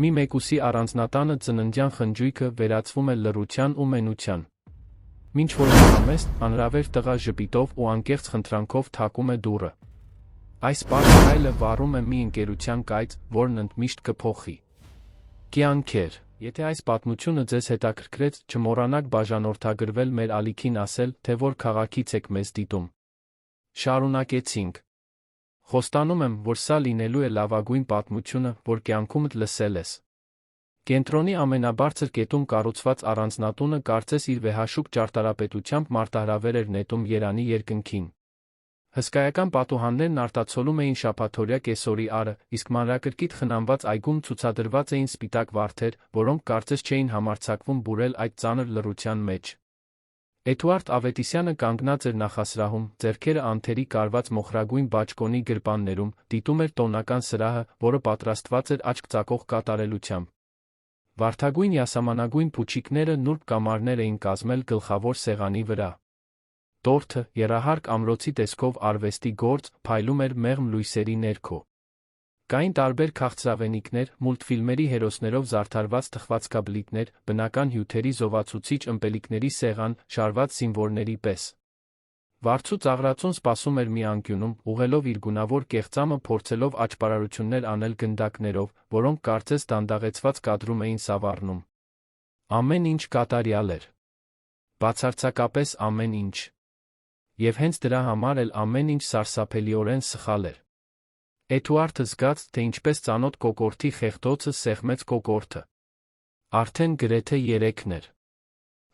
Մի մեկուսի առանձնատանը ծննդյան խնջույքը վերածվում է լռության ու մենության։ Մինչ որ համեստ, անհրավեր տղա ժպիտով ու անկեղծ խնդրանքով թակում է դուռը։ Այս պարզ քայլը վառում է մի ընկերության կայծ, որն ընդմիշտ կփոխի կյանքեր։ Եթե այս պատմությունը ձեզ հետաքրքրեց, չմոռանաք բաժանորդագրվել մեր ալիքին ասել, թե որ քաղաքից եք մեզ դիտում։ Շարունակեցինք։ Խոստանում եմ, որ սա լինելու է լավագույն պատմությունը, որ կյանքումդ լսել ես։ Կենտրոնի ամենաբարձր կետում կառուցված առանձնատունը կարծես իր վեհաշուկ ճարտարապետությամբ մարտահրավեր էր նետում Երանի երկնքին։ Հսկայական պատուհաններն արտացոլում էին շաբաթօրյա կեսօրի արը, իսկ մանրակրկիտ խնամված այգում ցուցադրված էին սպիտակ վարդեր, որոնք կարծես չէին համարձակվում բուրել այդ ծանր լռության մեջ։ Էդուարդ Ավետիսյանը կանգնած էր նախասրահում, ձեռքերը անթերի կարված մոխրագույն բաճկոնի գրպաններում, դիտում էր տոնական սրահը, որը պատրաստված էր աչք ծակող կատարելությամբ։ Վարդագույն յասամանագույն փուչիկները նուրբ կամարներ էին կազմել գլխավոր սեղանի վրա։ Տորթը, եռահարկ ամրոցի տեսքով արվեստի գործ, փայլում էր մեղմ լույսերի ներքո։ Կային տարբեր քաղցրավենիքներ, մուլտֆիլմերի հերոսներով զարդարված թխվածքաբլիթներ, բնական հյութերի զովացուցիչ ըմպելիքների սեղան, շարված զինվորների պես։ Վարձու ծաղրածուն սպասում էր մի անկյունում, ուղղելով իր գունավոր կեղծամը փորձելով աճպարարություններ անել գնդակներով, որոնք կարծես դանդաղեցված կադրում էին սավառնում։ Ամեն ինչ կատարյալ էր։ Բացարձակապես ամեն ինչ։ Եվ հենց դրա համար էլ ամեն ինչ սարսափելիորեն սխալ էր։ Էդուարդը զգաց, թե ինչպես ծանոթ կոկորդի խեղդոցը սեղմեց կոկորդը։ Արդեն գրեթե 3-ն էր։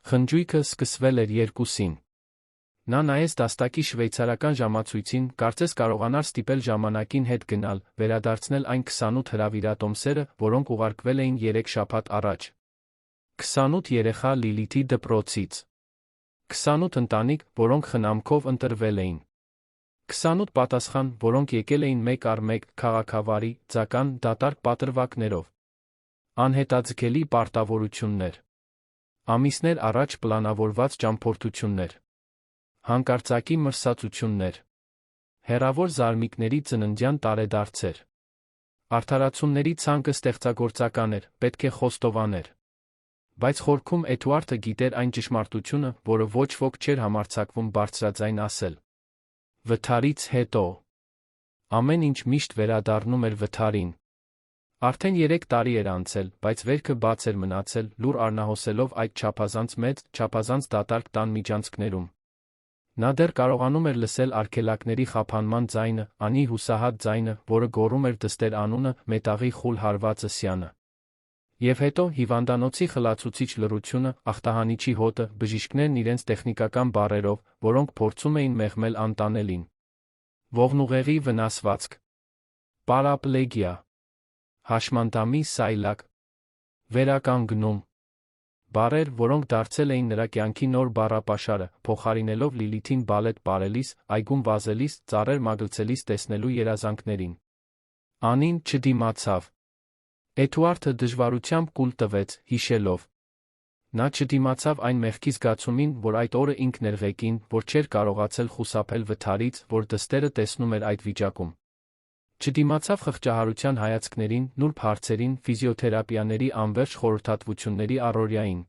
Խնջույքը սկսվել էր 2-ին։ Նա նայեց դաստակի շվեյցարական ժամացույցին, կարծես կարողանար ստիպել ժամանակին հետ գնալ, վերադարձնել այն 28 հրավիրատոմսերը, որոնք ուղարկվել էին 3 շաբաթ առաջ։ 28 երեխա Լիլիթի դպրոցից։ 28 ընտանիք, որոնք խնամքով ընտրվել էին։ 28 պատասխան, որոնք եկել էին մեկ առ մեկ, քաղաքավարի, ձական, դատարկ պատրվակներով։ Անհետաձգելի պարտավորություններ։ Ամիսներ առաջ պլանավորված ճամփորդություններ։ Հանկարծակի մրսածություններ։ Հեռավոր զարմիկների ծննդյան տարեդարձեր։ Արդարացումների ցանկը ստեղծագործական էր, պետք է խոստովաներ։ Բայց խորքում Էդուարդը գիտեր այն ճշմարտությունը, որը ոչ ոք չէր համարձակվում բարձրաձայն ասել։ Վթարից հետո։ Ամեն ինչ միշտ վերադառնում էր վթարին։ Արդեն 3 տարի էր անցել, բայց վերքը բաց էր մնացել, լուր առնահոսելով այդ չափազանց մեծ, չափազանց դատարկ տան միջանցքներում։ Նա դեռ կարողանում էր լսել արգելակների խափանման ձայնը, անի հուսահատ ձայնը, որը գոռում էր դստեր անունը, մետաղի խուլ հարվածը սյանը։ Եվ հետո հիվանդանոցի խլացուցիչ լռությունը, ախտահանիչի հոտը, բժիշկներն իրենց տեխնիկական բառերով, որոնք փորձում էին մեղմել անտանելին։ Ողնուղեղի վնասվածք։ Պարապլեգիա։ Հաշմանդամի սայլակ։ Վերականգնում։ Բառեր, որոնք դարձել էին նրա կյանքի նոր բառապաշարը, փոխարինելով Լիլիթին բալետ պարելիս, այգում վազելիս, ծառեր մագլցելիս տեսնելու երազանքներին։ Անին չդիմացավ։ Էդուարդը դժվարությամբ կուլ տվեց, հիշելով։ Նա չդիմացավ այն մեղքի զգացումին, որ այդ օրը ինքն էր ղեկին, որ չէր կարողացել խուսափել վթարից, որ դստերը տեսնում էր այդ վիճակում։ Չդիմացավ խղճահարության հայացքներին, նուրբ հարցերին, ֆիզիոթերապիաների անվերջ խորհրդատվությունների առօրյային։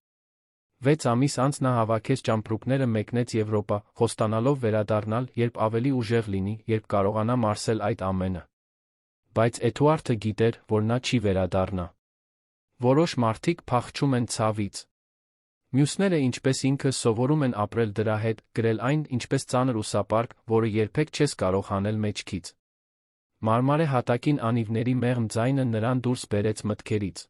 6 ամիս անց նա հավաքեց ճամպրուկները մեկնեց Եվրոպա, խոստանալով վերադառնալ, երբ ավելի ուժեղ լինի, երբ կարողանա մարսել այդ ամենը։ Բայց Էդուարդը գիտեր, որ նա չի վերադառնա։ Որոշ մարդիկ փախչում են ցավից։ Մյուսները, ինչպես ինքը, սովորում են ապրել դրա հետ, գրել այն, ինչպես ծանր ուսապարկ, որը երբեք չես կարող հանել մեջքից։ Մարմարե հատակին անիվների մեղմ ձայնը նրան դուրս բերեց մտքերից։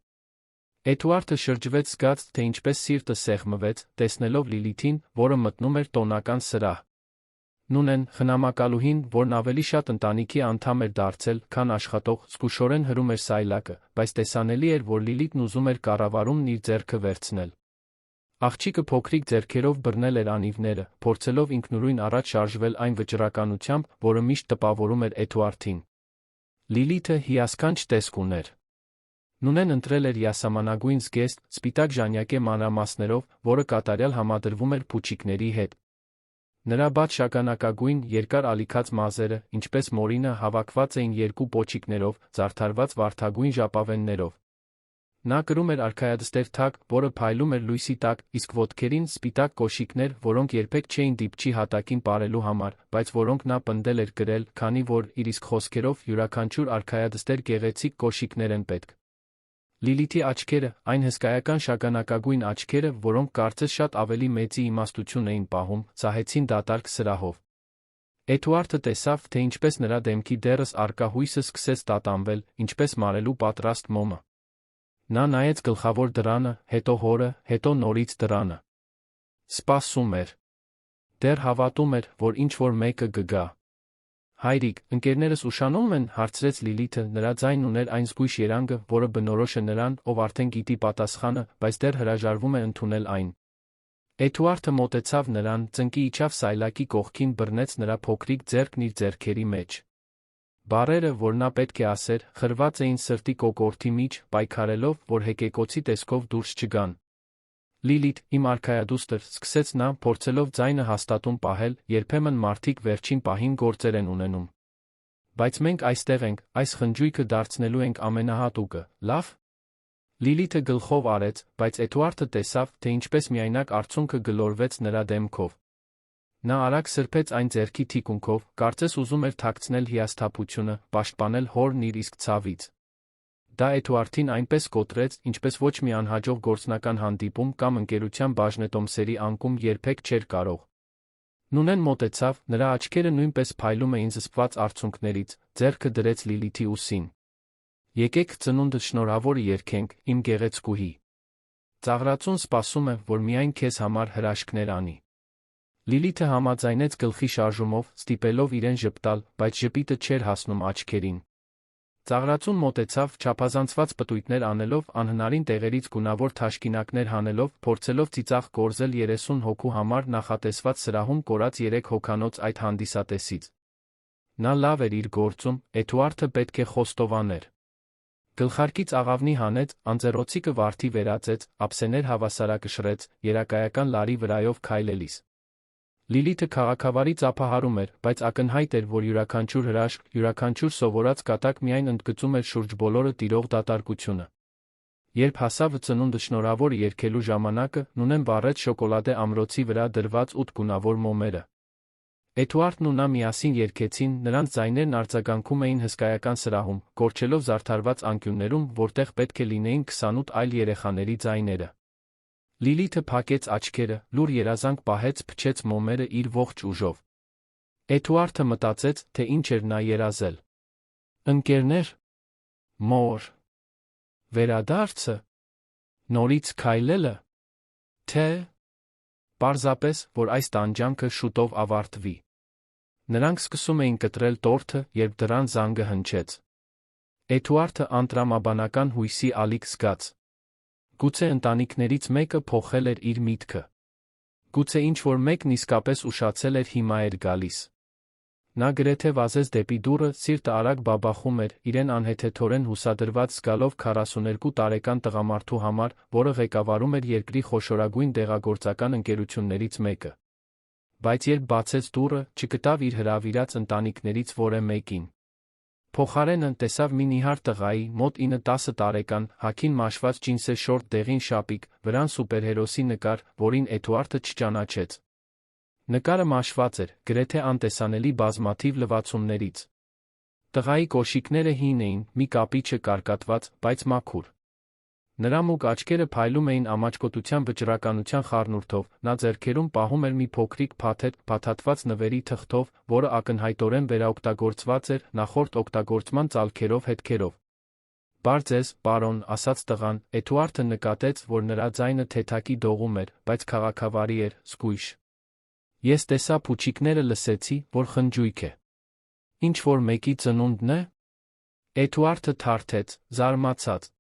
Էդուարդը շրջվեց զգաց, թե ինչպես սիրտը սեղմվեց, տեսնելով Լիլիթին, որը մտնում էր տոնական սրահ։ Նունեն, խնամակալուհին, որն ավելի շատ ընտանիքի անդամ էր դարձել, քան աշխատող, զգուշորեն հրում էր սայլակը, բայց տեսանելի էր, որ Լիլիթն ուզում էր կառավարումն իր ձեռքը վերցնել։ Աղջիկը փոքրիկ ձեռքերով բռնել էր անիվները, փորձելով ինքնուրույն առաջ շարժվել այն վճռականությամբ, որը միշտ տպավորում էր Էդուարդին։ Լիլիթը հիասքանչ տեսք ուներ։ Նունեն ընտրել էր յասամանագույն զգեստ, սպիտակ ժանյակե մանրամասներով, որը կատարյալ համադրվում էր փուչիկների հետ։ Նրա բաց շագանակագույն, երկար ալիքած մազերը, ինչպես մորինը, հավաքված էին 2 պոչիկներով, զարդարված վարդագույն ժապավեններով։ Նա կրում էր արքայադստեր թակ, որը փայլում էր լույսի տակ, իսկ ոտքերին սպիտակ կոշիկներ, որոնք երբեք չէին դիպչի հատակին պարելու համար, բայց որոնք նա պնդել էր կրել, քանի որ, իր իսկ խոսքերով, յուրաքանչյուր արքայադստեր գեղեցիկ կոշիկներ են պետք։ Լիլիթի աչքերը, այն հսկայական շագանակագույն աչքերը, որոնք կարծես շատ ավելի մեծի իմաստություն էին պահում, ծահեցին դատարկ սրահով։ Էդուարդը տեսավ, թե ինչպես նրա դեմքի դեռս առկա հույսը սկսեց տատանվել, ինչպես մարելու պատրաստ մոմը։ Նա նայեց գլխավոր դռանը, հետո հորը, հետո նորից դռանը։ Սպասում էր։ Դեռ հավատում էր, որ ինչ-որ մեկը կգա։ Հայրիկ, ընկերներս ուշանում են, հարցրեց Լիլիթը, նրա ձայնն ուներ այն զգույշ երանգը, որը բնորոշ է նրան, ով արդեն գիտի պատասխանը, բայց դեռ հրաժարվում է ընդունել այն։ Էդուարդը մոտեցավ նրան, ծնկի իջավ սայլակի կողքին, բռնեց նրա փոքրիկ ձեռքն իր ձեռքերի մեջ։ Բառերը, որ նա պետք է ասեր, խրված էին սրտի կոկորդի մեջ, պայքարելով, որ հեկեկոցի տեսքով դուրս չգան։ Լիլիթ, իմ արքայադուստր, սկսեց նա, փորձելով ձայնը հաստատուն պահել, երբեմն մարդիկ վերջին պահին գործեր են ունենում։ Բայց մենք այստեղ ենք, այս խնջույքը դարձնելու ենք ամենահատուկը, լավ։ Լիլիթը գլխով արեց, բայց Էդուարդը տեսավ, թե ինչպես միայնակ արցունքը գլորվեց նրա դեմքով։ Նա արագ սրբեց այն ձեռքի թիկունքով, կարծես ուզում էր թաքցնել հիասթափությունը, պաշտպանել հորն իր իսկ ցավից։ Դա Էդուարդին այնպես կոտրեց, ինչպես ոչ մի անհաջող գործնական հանդիպում կամ ընկերության բաժնետոմսերի անկում երբեք չէր կարող։ Նունեն մոտեցավ, նրա աչքերը նույնպես փայլում էին զսպված արցունքներից, ձեռքը դրեց Լիլիթի ուսին։ Եկեք ծնունդը շնորհավոր երգենք, իմ գեղեցկուհի։ Ծաղրածուն սպասում է, որ միայն քեզ համար հրաշքներ անի։ Լիլիթը համաձայնեց գլխի շարժումով, ստիպելով իրեն ժպտալ, բայց ժպիտը չէր հասնում աչքերին։ Ծաղրածուն մոտեցավ, չափազանցված պտույտներ անելով, անհնարին տեղերից գունավոր թաշկինակներ հանելով, փորձելով ծիծաղ կորզել 30 հոգու համար նախատեսված սրահում կորած 3 հոգանոց այդ հանդիսատեսից։ Նա լավ էր իր գործում, Էդուարդը պետք է խոստովաներ։ Գլխարկից աղավնի հանեց, անձեռոցիկը վարդի վերածեց, ափսեներ հավասարակշռեց, երակայական լարի վրայով քայլելիս։ Լիլիթը քաղաքավարի ծափահարում էր, բայց ակնհայտ էր, որ յուրաքանչյուր հրաշք, յուրաքանչյուր սովորած կատակ միայն ընդգծում էր շուրջ բոլորը տիրող դատարկությունը։ Երբ հասավ ծնունդը շնորհավոր երգելու ժամանակը, Նունեն վառեց շոկոլադե ամրոցի վրա դրված 8 գունավոր մոմերը։ Էդուարդն ու նա միասին երգեցին, նրանց ձայներն արձագանքում էին հսկայական սրահում, կորչելով զարդարված անկյուններում, որտեղ պետք է լինեին 28 այլ երեխաների ձայները։ Լիլիթը փակեց աչքերը, լուր երազանք պահեց, փչեց մոմերը իր ողջ ուժով։ Էդուարդը մտածեց, թե ինչ էր նա երազել։ Ընկերներ։ Մոր։ Վերադարձը։ Նորից քայլելը։ Թե։ Պարզապես, որ այս տանջանքը շուտով ավարտվի։ Նրանք սկսում էին կտրել տորթը, երբ դռան զանգը հնչեց։ Էդուարդը անտրամաբանական հույսի ալիք զգաց։ Գուցե ընտանիքներից մեկը փոխել էր իր միտքը։ Գուցե ինչ-որ մեկն իսկապես ուշացել էր հիմա էր գալիս։ Նա գրեթե վազեց դեպի դուռը, սիրտը արագ բաբախում էր, իրեն անհեթեթորեն հուսադրված զգալով 42 տարեկան տղամարդու համար, որը ղեկավարում էր երկրի խոշորագույն դեղագործական ընկերություններից մեկը։ Բայց երբ բացեց դուռը, չգտավ իր հրավիրած ընտանիքներից որևէ մեկին։ Փոխարենը տեսավ մի նիհար տղայի, մոտ 9-10 տարեկան, հագին մաշված ջինսե շորտ դեղին շապիկ, վրան սուպերհերոսի նկար, որին Էդուարդը չճանաչեց։ Նկարը մաշված էր, գրեթե անտեսանելի բազմաթիվ լվացումներից։ Տղայի կոշիկները հին էին, մի կապիչը կարկատված, բայց մաքուր։ Նրա մուգ աչքերը փայլում էին ամաչկոտության վճռականության խառնուրդով, նա ձեռքերում պահում էր մի փոքրիկ փաթեթ, փաթաթված նվերի թղթով, որը ակնհայտորեն վերաօգտագործված էր նախորդ օգտագործման ծալքերով հետքերով։ Բար ձեզ, պարոն, ասաց տղան, Էդուարդը նկատեց, որ նրա ձայնը թեթակի դողում էր, բայց քաղաքավարի էր, զգույշ։ Ես տեսա փուչիկները լսեցի, որ խնջույք է։ Ինչ-որ մեկի ծնունդն է։ Էդուարդը թարթեց, զարմացած։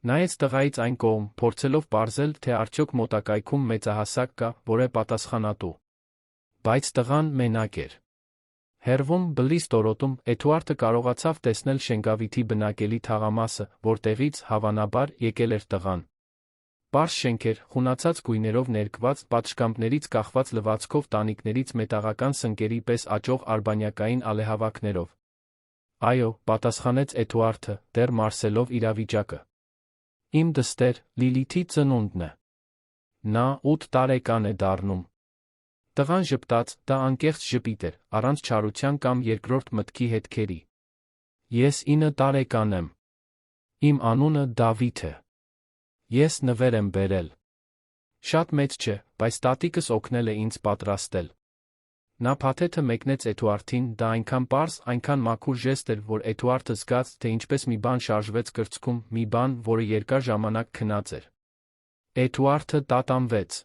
Նայեց տղայից այն կողմ, փորձելով պարզել, թե արդյոք մոտակայքում մեծահասակ կա, որ է պատասխանատու։ Բայց տղան մենակ էր։ Հեռվում, բլի ստորոտում, Էդուարդը կարողացավ տեսնել Շենգավիթի բնակելի թաղամասը, որտեղից, հավանաբար, եկել էր տղան։ Պարզ շենքեր, խունացած գույներով ներկված, պատշգամբներից կախված լվացքով տանիքներից մետաղական սնկերի պես աճող արբանյակային ալեհավաքներով։ Այո, պատասխանեց Էդուարդը, դեռ մարսելով իրավիճակը։ Իմ դստեր, Լիլիթի ծնունդն է։ Նա 8 տարեկան է դառնում։ Տղան ժպտաց, դա անկեղծ ժպիտ էր, առանց չարության կամ երկրորդ մտքի հետքերի։ Ես 9 տարեկան եմ։ Իմ անունը Դավիթ է։ Ես նվեր եմ բերել։ Շատ մեծ չէ, բայց տատիկս օգնել է ինձ պատրաստել։ Նա փաթեթը մեկնեց Էդուարդին, դա այնքան պարզ, այնքան մաքուր ժեստ էր, որ Էդուարդը զգաց, թե ինչպես մի բան շարժվեց կրծքում, մի բան, որը երկար ժամանակ քնած էր։ Էդուարդը տատանվեց։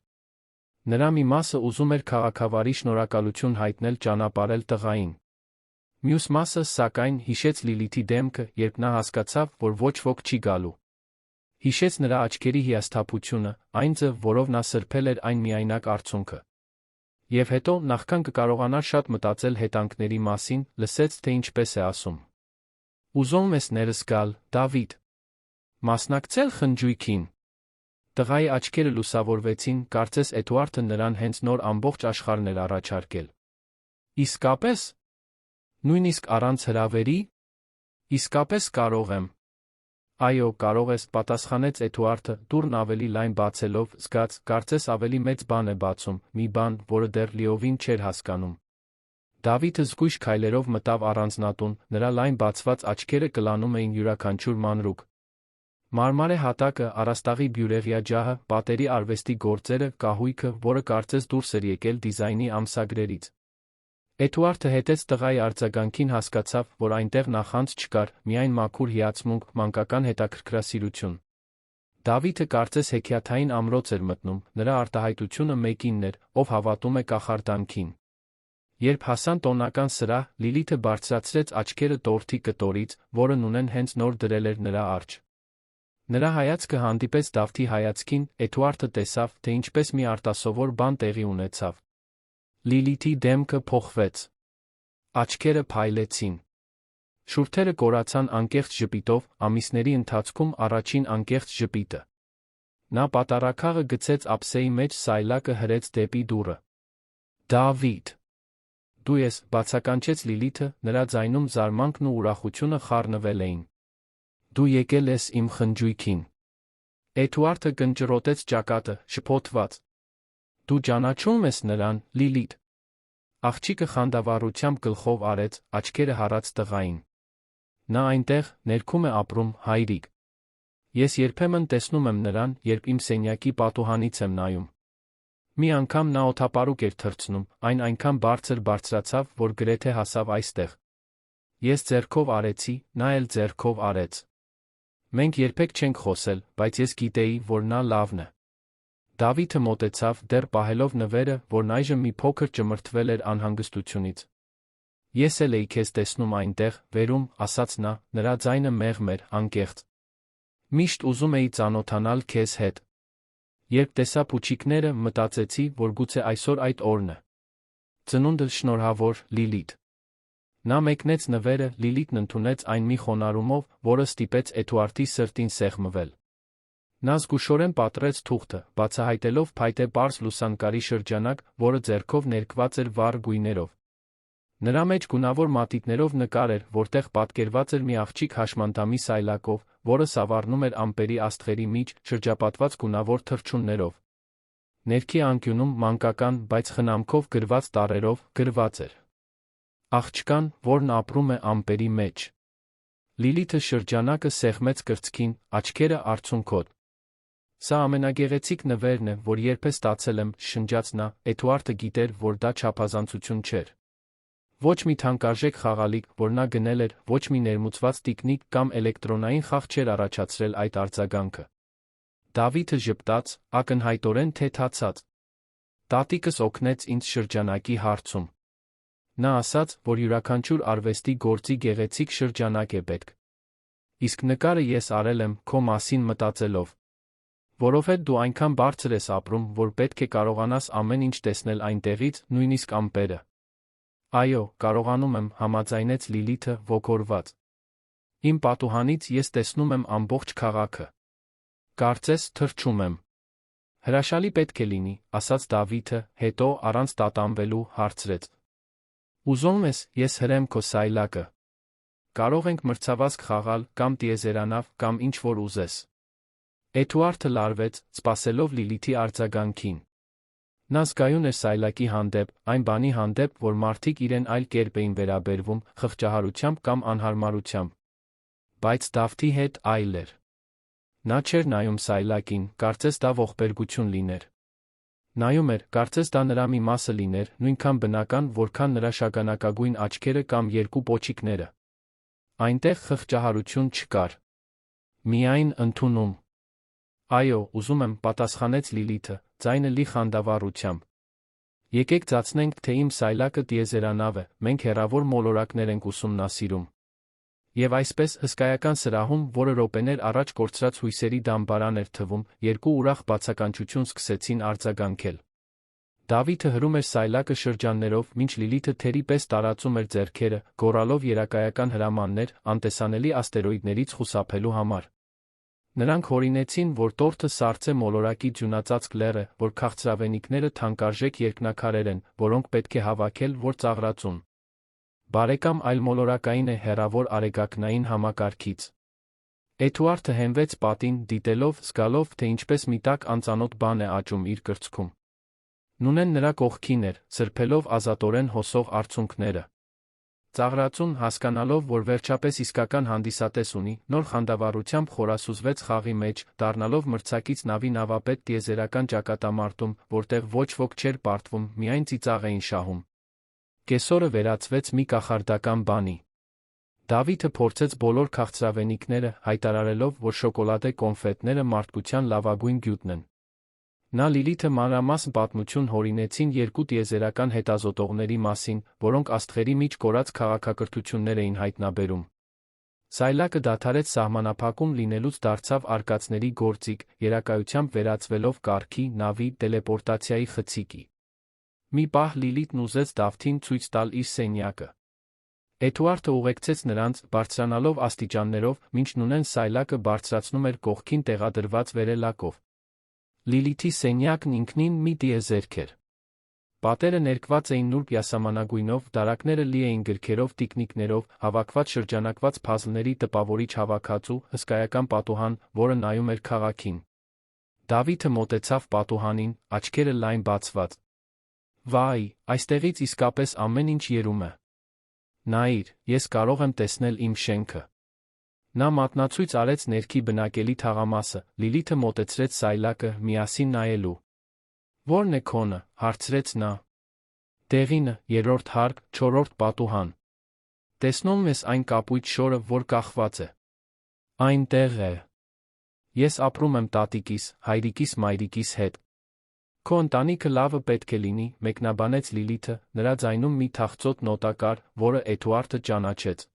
Նրա մի մասը ուզում էր քաղաքավարի շնորհակալություն հայտնել ճանապարհել տղային։ Մյուս մասը, սակայն, հիշեց Լիլիթի դեմքը, երբ նա հասկացավ, որ ոչ ոք չի գալու։ Հիշեց նրա աչքերի հիասթափությունը, այն ձև, որով նա սրբել էր այն միայնակ արցունքը։ Եվ հետո, նախքան կկարողանար շատ մտածել հետանքների մասին, լսեց, թե ինչպես է ասում. Ուզում ես ներս գալ, Դավիթ։ Մասնակցել խնջույքին։ Տղայի աչքերը լուսավորվեցին, կարծես Էդուարդը նրան հենց նոր ամբողջ աշխարհն էր առաջարկել։ Իսկապես։ Նույնիսկ առանց հրավերի։ Իսկապես կարող եմ։ Այո, կարող ես, պատասխանեց Էդուարդը, դուռն ավելի լայն բացելով, զգաց, կարծես ավելի մեծ բան է բացում, մի բան, որը դեռ լիովին չէր հասկանում։ Դավիթը զգույշ քայլերով մտավ առանձնատուն, նրա լայն բացված աչքերը կլանում էին յուրաքանչյուր մանրուք։ Մարմարե հատակը, առաստաղի բյուրեղյա ջահը, պատերի արվեստի գործերը, կահույքը, որը կարծես դուրս էր եկել դիզայնի ամսագրերից։ Էդուարդը հետեց տղայի արձագանքին, հասկացավ, որ այնտեղ նախանց չկար, միայն մաքուր հիացմունք, մանկական հետաքրքրասիրություն։ Դավիթը կարծես հեքիաթային ամրոց էր մտնում, նրա արտահայտությունը մեկինն էր, ով հավատում է կախարդանքին։ Երբ հասան տոնական սրահ, Լիլիթը բարձրացրեց աչքերը տորթի կտորից, որն ունեն հենց նոր դրել էր նրա առջ։ Նրա հայացքը հանդիպեց Դավթի հայացքին, Էդուարդը տեսավ, թե ինչպես մի արտասովոր բան տեղի ունեցավ։ Լիլիթի դեմքը փոխվեց։ Աչքերը փայլեցին։ Շուրթերը կորացան անկեղծ ժպիտով, ամիսների ընթացքում առաջին անկեղծ ժպիտը։ Նա պատառաքաղը գցեց ափսեի մեջ, սայլակը հրեց դեպի դուռը։ Դավիթ։ Դու ես, բացականչեց Լիլիթը, նրա ձայնում զարմանքն ու ուրախությունը խառնվել էին։ Դու եկել ես իմ խնջույքին։ Էդուարդը կնճռոտեց ճակատը, շփոթված։ Դու ճանաչում ես նրան, Լիլիթ։ Աղջիկը խանդավառությամբ գլխով արեց, աչքերը հառած տղային։ Նա այնտեղ, ներքում է ապրում, հայրիկ։ Ես երբեմն տեսնում եմ նրան, երբ իմ սենյակի պատուհանից եմ նայում։ Մի անգամ նա օդապարուկ էր թռցնում, այն այնքան բարձր բարձրացավ, որ գրեթե հասավ այստեղ։ Ես ձեռքով արեցի, նա էլ ձեռքով արեց։ Մենք երբեք չենք խոսել, բայց ես գիտեի, որ նա լավն է։ Դավիթը մոտեցավ, դեռ պահելով նվերը, որն այժմ մի փոքր ճմրթվել էր անհանգստությունից։ Ես էլ էի քեզ տեսնում այնտեղ, վերում, ասաց նա, նրա ձայնը մեղմ էր, անկեղծ։ Միշտ ուզում էի ծանոթանալ քեզ հետ։ Երբ տեսա փուչիկները, մտածեցի, որ գուցե այսօր այդ օրն է։ Ծնունդդ շնորհավոր, Լիլիթ։ Նա մեկնեց նվերը, Լիլիթն ընդունեց այն մի խոնարհումով, որը ստիպեց Էդուարդի սրտին սեղմվել։ Նա զգուշորեն պատռեց թուղթը, բացահայտելով փայտե պարզ լուսանկարի շրջանակ, որը ձեռքով ներկված էր վառ գույներով։ Նրա մեջ գունավոր մատիտներով նկար էր, որտեղ պատկերված էր մի աղջիկ հաշմանդամի սայլակով, որը սավառնում էր ամպերի աստղերի միջ, շրջապատված գունավոր թռչուններով։ Ներքի անկյունում մանկական, բայց խնամքով գրված տառերով, գրված էր. Աղջկան, որն ապրում է ամպերի մեջ։ Լիլիթը շրջանակը սեղմեց կրծքին, աչքերը արցունքոտ։ Սա ամենագեղեցիկ նվերն է, որ երբեք ստացել եմ, շնջաց նա, Էդուարդը գիտեր, որ դա չափազանցություն չէր։ Ոչ մի թանկարժեք խաղալիք, որ նա գնել էր, ոչ մի ներմուծված տիկնիկ կամ էլեկտրոնային խաղ չէր առաջացրել այդ արձագանքը։ Դավիթը ժպտաց, ակնհայտորեն թեթացած։ Տատիկս օգնեց ինձ շրջանակի հարցում։ Նա ասաց, որ յուրաքանչյուր արվեստի գործի գեղեցիկ շրջանակ է պետք։ Իսկ նկարը ես արել եմ, քո մասին մտածելով։ Որովհետև դու այնքան բարձր ես ապրում, որ պետք է կարողանաս ամեն ինչ տեսնել այնտեղից, նույնիսկ ամպերը։ Այո, կարողանում եմ, համաձայնեց Լիլիթը, ոգորված։ Իմ պատուհանից ես տեսնում եմ ամբողջ քաղաքը։ Կարծես թռչում եմ։ Հրաշալի պետք է լինի, ասաց Դավիթը, հետո, առանց տատանվելու, հարցրեց. Ուզում ես, ես հրեմ քո սայլակը։ Կարող ենք մրցավազք խաղալ, կամ տիեզերանավ, կամ ինչ որ ուզես։ Էդուարդը լարվեց, սպասելով Լիլիթի արձագանքին։ Նա զգայուն էր Սայլակի հանդեպ, այն բանի հանդեպ, որ մարդիկ իրեն այլ կերպ էին վերաբերվում, խղճահարությամբ կամ անհարմարությամբ։ Բայց Դավթի հետ այլ էր։ Նա չէր նայում Սայլակին, կարծես դա ողբերգություն լիներ։ Նայում էր, կարծես դա նրա մի մասը լիներ, նույնքան բնական, որքան նրա շագանակագույն աչքերը կամ երկու պոչիկները։ Այնտեղ խղճահարություն չկար։ Միայն ընդունում։ Այո, ուզում եմ, պատասխանեց Լիլիթը, ձայնը լի խանդավառությամբ։ Եկեք ծացնենք, թե իմ Սայլակը տիեզերանավ է, մենք հեռավոր մոլորակներ ենք ուսումնասիրում։ Եվ այսպես, հսկայական սրահում, որը րոպեներ առաջ կորցրած հույսերի դամբարան էր թվում, երկու ուրախ բացականչություն սկսեցին արձագանքել։ Դավիթը հրում էր Սայլակը շրջաններով, մինչ Լիլիթը թերի պես տարածում էր ձեռքերը, գոռալով երակայական հրամաններ, անտեսանելի աստերոիդներից խուսափելու համար։ Նրանք հորինեցին, որ տորթը սառցե մոլորակի ձյունածածկ լեռը, որ քաղցրավենիքները թանկարժեք երկնաքարեր են, որոնք պետք է հավաքել, որ ծաղրածուն։ Բարեկամ այլմոլորակային է հեռավոր արեգակնային համակարգից։ Էդուարդը հենվեց պատին, դիտելով, զգալով, թե ինչպես մի տաք անծանոթ բան է աճում իր կրծքում։ Նունեն նրա կողքին էր, սրբելով ազատորեն հոսող արցունքները։ Ծաղրածուն, հասկանալով, որ վերջապես իսկական հանդիսատես ունի, նոր խանդավառությամբ խորասուզվեց խաղի մեջ, դառնալով մրցակից նավի նավապետ տիեզերական ճակատամարտում, որտեղ ոչ ոք չէր պարտվում, միայն ծիծաղ էին շահում։ Կեսօրը վերածվեց մի կախարդական բանի։ Դավիթը փորձեց բոլոր քաղցրավենիքները, հայտարարելով, որ շոկոլադե կոնֆետները մարդկության լավագույն գյուտն են։ Նա Լիլիթը մանրամասն պատմություն հորինեցին երկու տիեզերական հետազոտողների մասին, որոնք աստղերի միջ կորած քաղաքակրթություններ էին հայտնաբերում։ Սայլակը դադարեց սահմանափակում լինելուց դարձավ արկածների գործիք, երակայությամբ վերածվելով կառքի, նավի, տելեպորտացիայի խցիկի։ Մի պահ Լիլիթն ուզեց Դավթին ցույց տալ իր սենյակը։ Էդուարդը ուղեկցեց նրանց, բարձրանալով աստիճաններով, մինչ նունեն Սայլակը բարձրացնում էր կողքին տեղադրված վերելակով։ Լիլիթի սենյակն ինքնին մի տիեզերք էր։ Պատերը ներկված էին նուրբ յասամանագույնով, դարակները լի էին գրքերով, տիկնիկներով, հավաքված շրջանակված փազլների տպավորիչ հավաքածու, հսկայական պատուհան, որը նայում էր քաղաքին։ Դավիթը մոտեցավ պատուհանին, աչքերը լայն բացված։ Վայ, այստեղից իսկապես ամեն ինչ երում է։ Նայիր, ես կարող եմ տեսնել իմ շենքը։ Նա մատնացույց արեց ներքի բնակելի թաղամասը, Լիլիթը մոտեցրեց Սայլակը, միասին նայելու։ Ո՞րն է քոնը, հարցրեց նա։ Դեղինը, երրորդ հարկ, չորրորդ պատուհան։ Տեսնում ես այն կապույտ շորը, որ կախված է։ Այնտեղ է։ Ես ապրում եմ տատիկիս, հայրիկիս, մայրիկիս հետ։ Քո ընտանիքը լավը պետք է լինի, մեկնաբանեց Լիլիթը, նրա ձայնում մի թախծոտ նոտա կար, որը Էդուարդը ճանաչեց։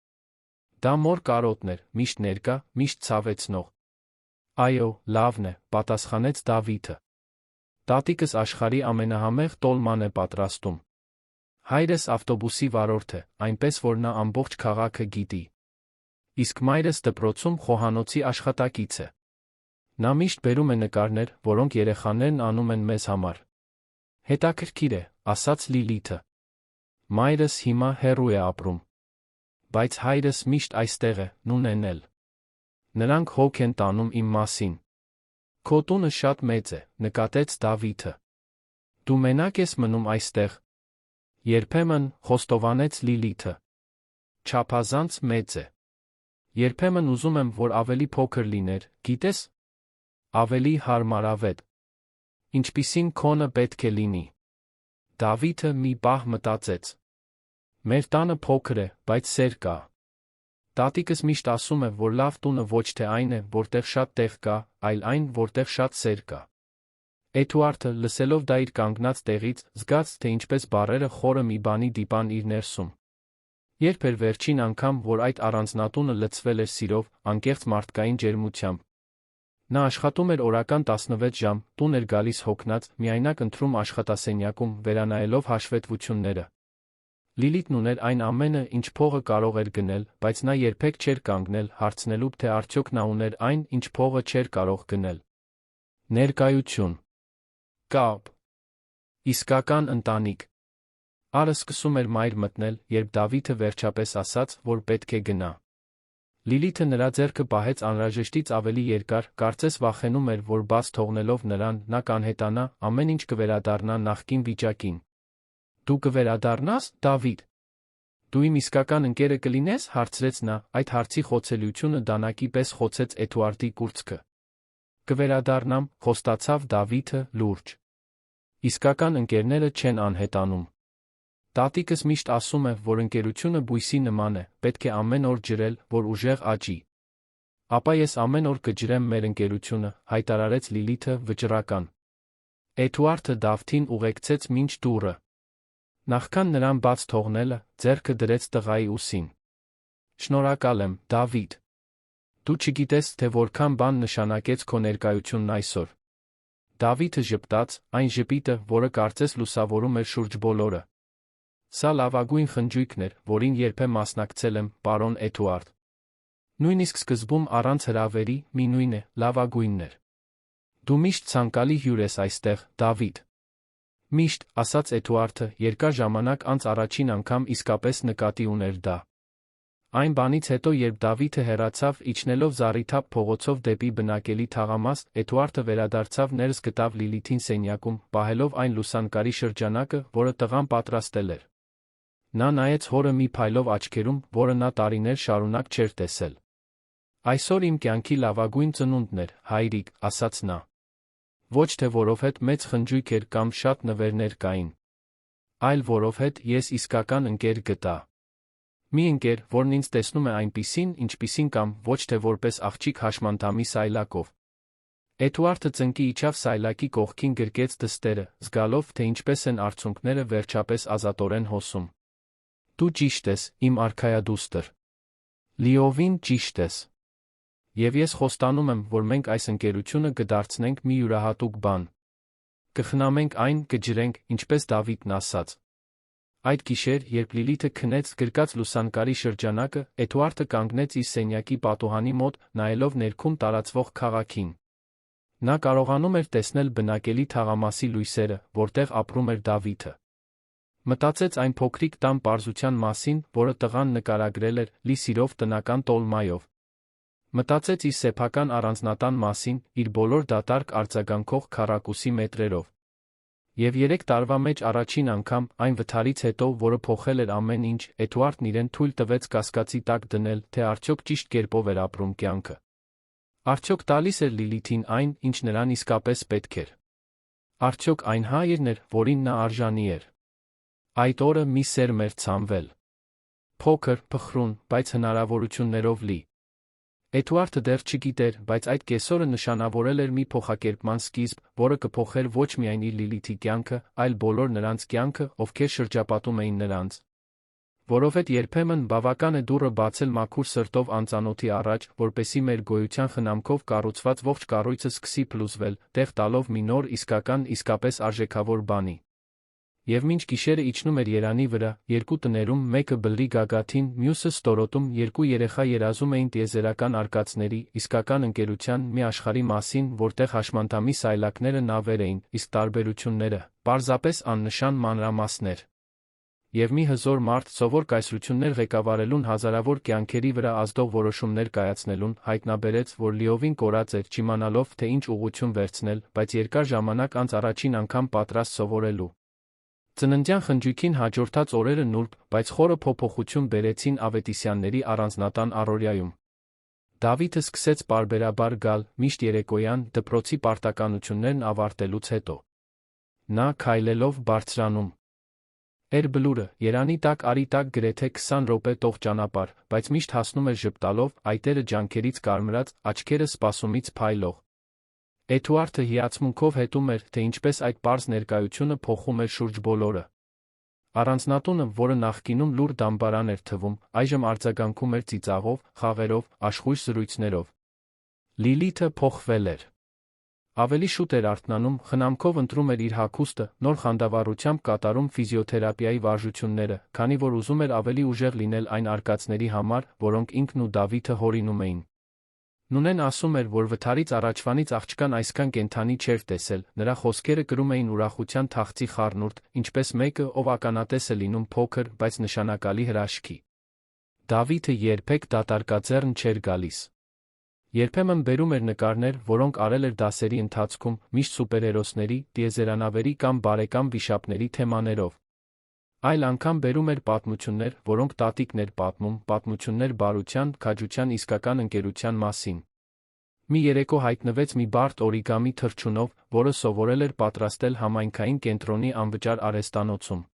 Դա մոր կարոտն էր, միշտ ներկա, միշտ ցավեցնող։ Այո, լավն է, պատասխանեց Դավիթը։ Տատիկս աշխարհի ամենահամեղ տոլման է պատրաստում։ Հայրս ավտոբուսի վարորդ է, այնպես որ նա ամբողջ քաղաքը գիտի։ Իսկ մայրս դպրոցում խոհանոցի աշխատակից է։ Նա միշտ բերում է նկարներ, որոնք երեխաներն անում են մեզ համար։ Հետաքրքիր է, ասաց Լիլիթը։ Մայրս հիմա հեռու է ապրում։ Բայց հայրս միշտ այստեղ է, նունեն էլ։ Նրանք հոգ են տանում իմ մասին։ Քո տունը շատ մեծ է, նկատեց Դավիթը։ Դու մենակ ես մնում այստեղ։ Երբեմն, խոստովանեց Լիլիթը։ Չափազանց մեծ է։ Երբեմն ուզում եմ, որ ավելի փոքր լիներ, գիտես։ Ավելի հարմարավետ։ Ինչպիսին քոնը պետք է լինի։ Դավիթը մի պահ մտածեց։ Մեր տանը փոքր է, բայց սեր կա։ Տատիկս միշտ ասում է, որ լավ տունը ոչ թե այն է, որտեղ շատ տեղ կա, այլ այն, որտեղ շատ սեր կա։ Էդուարդը, լսելով դա իր կանգնած տեղից, զգաց, թե ինչպես բառերը խորը մի բանի դիպան իր ներսում։ Երբ էր վերջին անգամ, որ այդ առանձնատունը լցվել էր սիրով, անկեղծ մարդկային ջերմությամբ։ Նա աշխատում էր օրական 16 ժամ, տուն էր գալիս հոգնած, միայնակ ընթրում աշխատասենյակում, վերանայելով հաշվետվությունները։ Լիլիթն ուներ այն ամենը, ինչ փողը կարող էր գնել, բայց նա երբեք չէր կանգնել, հարցնելու, թե արդյոք նա ուներ այն, ինչ փողը չէր կարող գնել։ Ներկայություն։ Կապ։ Իսկական ընտանիք։ Արը սկսում էր մայր մտնել, երբ Դավիթը վերջապես ասաց, որ պետք է գնա։ Լիլիթը նրա ձեռքը պահեց անհրաժեշտից ավելի երկար, կարծես վախենում էր, որ բաց թողնելով նրան, նա կանհետանա, ամեն ինչ կվերադառնա նախկին վիճակին։ Դու կվերադառնաս, Դավիթ։ Դու իմ իսկական ընկերը կլինես, հարցրեց նա, այդ հարցի խոցելիությունը դանակի պես խոցեց Էդուարդի կուրծքը։ Կվերադառնամ, խոստացավ Դավիթը, լուրջ։ Իսկական ընկերները չեն անհետանում։ Տատիկս միշտ ասում է, որ ընկերությունը բույսի նման է, պետք է ամեն օր ջրել, որ ուժեղ աճի։ Ապա ես ամեն օր կջրեմ մեր ընկերությունը, հայտարարեց Լիլիթը վճռական։ Էդուարդը Դավթին ուղեկցեց մինչ դուռը։ Նախքան նրան բաց թողնելը, ձեռքը դրեց տղայի ուսին։ Շնորհակալ եմ, Դավիթ։ Դու չգիտես, թե որքան բան նշանակեց քո ներկայությունն այսօր։ Դավիթը ժպտաց, այն ժպիտը, որը կարծես լուսավորում էր շուրջ բոլորը։ Սա լավագույն խնջույքն էր, որին երբեք մասնակցել եմ, պարոն Էդուարդ։ Նույնիսկ սկզբում առանց հրավերի, մի նույն է, լավագույնն էր։ Դու միշտ ցանկալի հյուր ես այստեղ, Դավիթ։ Միշտ, ասաց Էդուարդը, երկար ժամանակ անց առաջին անգամ իսկապես նկատի ուներ դա։ Այն բանից հետո, երբ Դավիթը հեռացավ, իջնելով զառիթափ փողոցով դեպի բնակելի թաղամաստ, Էդուարդը վերադարձավ ներս գտավ Լիլիթին սենյակում, պահելով այն լուսանկարի շրջանակը, որը տղան պատրաստել էր։ Նա նայեց հորը մի փայլով աչքերում, որը նա տարիներ շարունակ չէր տեսել։ Այսօր իմ կյանքի լավագույն ծնունդն էր, հայրիկ, ասաց նա։ Ոչ թե որովհետ մեծ խնջույք էր կամ շատ նվերներ կային, այլ որովհետ ես իսկական ընկեր գտա։ Մի ընկեր, որն ինձ տեսնում է այնպիսին, ինչպիսին կամ ոչ թե որպես աղջիկ հաշմանդամի սայլակով։ Էդուարդը ծնկի իջավ սայլակի կողքին գրկեց դստերը, զգալով, թե ինչպես են արցունքները վերջապես ազատորեն հոսում։ Դու ճիշտ ես, իմ արքայադուստր։ Լիովին ճիշտ ես։ Եվ ես խոստանում եմ, որ մենք այս ընկերությունը կդարձնենք մի յուրահատուկ բան։ Կխնամենք այն, կջրենք, ինչպես Դավիթն ասաց։ Այդ գիշեր, երբ Լիլիթը քնեց գրկած լուսանկարի շրջանակը, Էդուարդը կանգնեց իր սենյակի պատուհանի մոտ, նայելով ներքում տարածվող քաղաքին։ Նա կարողանում էր տեսնել բնակելի թաղամասի լույսերը, որտեղ ապրում էր Դավիթը։ Մտածեց այն փոքրիկ տան պարզության մասին, որը տղան նկարագրել էր, լի սիրով տնական տոլմայով։ Մտածեց իր սեփական առանձնատան մասին, իր բոլոր դատարկ արձագանքող քառակուսի մետրերով։ Եվ 3 տարվա մեջ առաջին անգամ, այն վթարից հետո, որը փոխել էր ամեն ինչ, Էդուարդն իրեն թույլ տվեց կասկածի տակ դնել, թե արդյոք ճիշտ կերպով էր ապրում կյանքը։ Արդյոք տալիս էր Լիլիթին այն, ինչ նրան իսկապես պետք էր։ Արդյոք այն հայրն էր, որին նա արժանի էր։ Այդ օրը մի սերմ էր ցանվել։ Փոքր, փխրուն, բայց հնարավորություններով լի։ Էդուարդը դեռ չգիտեր, բայց այդ կեսօրը նշանավորել էր մի փոխակերպման սկիզբ, որը կփոխեր ոչ միայն իր Լիլիթի կյանքը, այլ բոլոր նրանց կյանքը, ովքեր շրջապատում էին նրանց։ Որովհետև երբեմն բավական է դուռը բացել մաքուր սրտով անծանոթի առաջ, որպեսզի մեր գոյության խնամքով կառուցված ողջ կառույցը սկսի փլուզվել, տեղ տալով մի նոր իսկապես արժեքավոր բանի։ Եվ մինչ գիշերը իջնում էր երանի վրա, 2 տներում, մեկը բլրի գագաթին, մյուսը ստորոտում, 2 երեխա երազում էին տիեզերական արկածների, իսկական ընկերության մի աշխարհի մասին, որտեղ հաշմանդամի սայլակները նավեր էին, իսկ տարբերությունները, պարզապես աննշան մանրամասներ։ Եվ մի հզոր մարդ, սովոր կայսրություններ ղեկավարելուն, հազարավոր կյանքերի վրա ազդող որոշումներ կայացնելուն, հայտնաբերեց, որ լիովին կորած էր, չիմանալով, թե ինչ ուղղություն վերցնել, բայց երկար ժամանակ անց առաջին անգամ պատրաստ սովորելու։ Ծննդյան խնջույքին հաջորդած օրերը նուրբ, բայց խորը փոփոխություն բերեցին Ավետիսյանների առանձնատան առօրյայում։ Դավիթը սկսեց պարբերաբար գալ, միշտ երեկոյան, դպրոցի պարտականություններն ավարտելուց հետո։ Նա քայլելով բարձրանում էր բլուրը, երանի տակ արի տակ գրեթե 20 րոպե տող ճանապարհ, բայց միշտ հասնում էր ժպտալով, այտերը ջանքերից կարմրած, աչքերը սպասումից փայլող։ Էդուարդը հիացմունքով հետում էր, թե ինչպես այդ պարզ ներկայությունը փոխում էր շուրջ բոլորը։ Առանձնատունը, որը նախկինում լուր դամբարան էր թվում, այժմ արձագանքում էր ծիծաղով, խաղերով, աշխույժ զրույցներով։ Լիլիթը փոխվել էր։ Ավելի շուտ էր արթնանում, խնամքով ընտրում էր իր հագուստը, նոր խանդավառությամբ կատարում ֆիզիոթերապիայի վարժությունները, քանի որ ուզում էր ավելի ուժեղ լինել այն արկածների համար, որոնք ինքն ու Դավիթը հորինում էին։ Նունեն ասում էր, որ վթարից առաջվանից աղջկան այսքան կենդանի չէր տեսել, նրա խոսքերը կրում էին ուրախության թախծի խառնուրդ, ինչպես մեկը, ով ականատես է լինում փոքր, բայց նշանակալի հրաշքի։ Դավիթը երբեք դատարկաձեռն չէր գալիս։ Երբեմն բերում էր նկարներ, որոնք արել էր դասերի ընթացքում, միշտ սուպերհերոսների, տիեզերանավերի կամ բարեկամ վիշապների թեմաներով։ Այլ անգամ բերում էր պատմություններ, որոնք տատիկն էր պատմում, պատմություններ բարության, քաջության իսկական ընկերության մասին։ Մի երեկո հայտնվեց մի բարդ օրիգամի թռչունով, որը սովորել էր պատրաստել համայնքային կենտրոնի անվճար արհեստանոցում։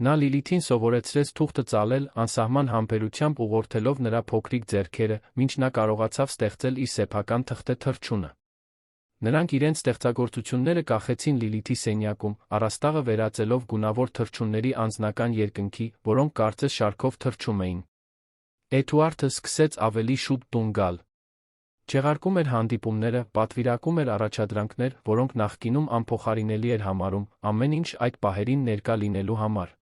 Նա Լիլիթին սովորեցրեց թուղթը ծալել, անսահման համբերությամբ ուղղորդելով նրա փոքրիկ ձեռքերը, մինչ նա կարողացավ ստեղծել իր սեփական թղթե թռչունը։ Նրանք իրենց ստեղծագործությունները կախեցին Լիլիթի սենյակում, առաստաղը վերածելով գունավոր թռչունների անձնական երկնքի, որոնք կարծես շարքով թռչում էին։ Էդուարդը սկսեց ավելի շուտ տուն գալ։ Չեղարկում էր հանդիպումները, պատվիրակում էր առաջադրանքներ, որոնք նախկինում անփոխարինելի էր համարում, ամեն ինչ այդ պահերին ներկա լինելու համար։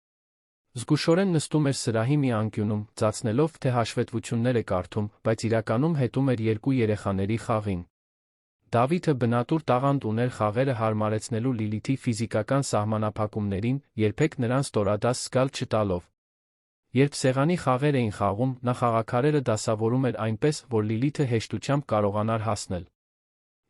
Զգուշորեն նստում էր սրահի մի անկյունում, ծածնելով, թե հաշվետվություններ է կարդում, բայց իրականում հետում էր երկու երեխաների խաղին։ Դավիթը բնատուր տաղանդ ուներ խաղերը հարմարեցնելու Լիլիթի ֆիզիկական սահմանափակումներին, երբեք նրան ստորադաս զգալ չտալով։ Երբ սեղանի խաղեր էին խաղում, նա խաղաքարերը դասավորում էր այնպես, որ Լիլիթը հեշտությամբ կարողանար հասնել։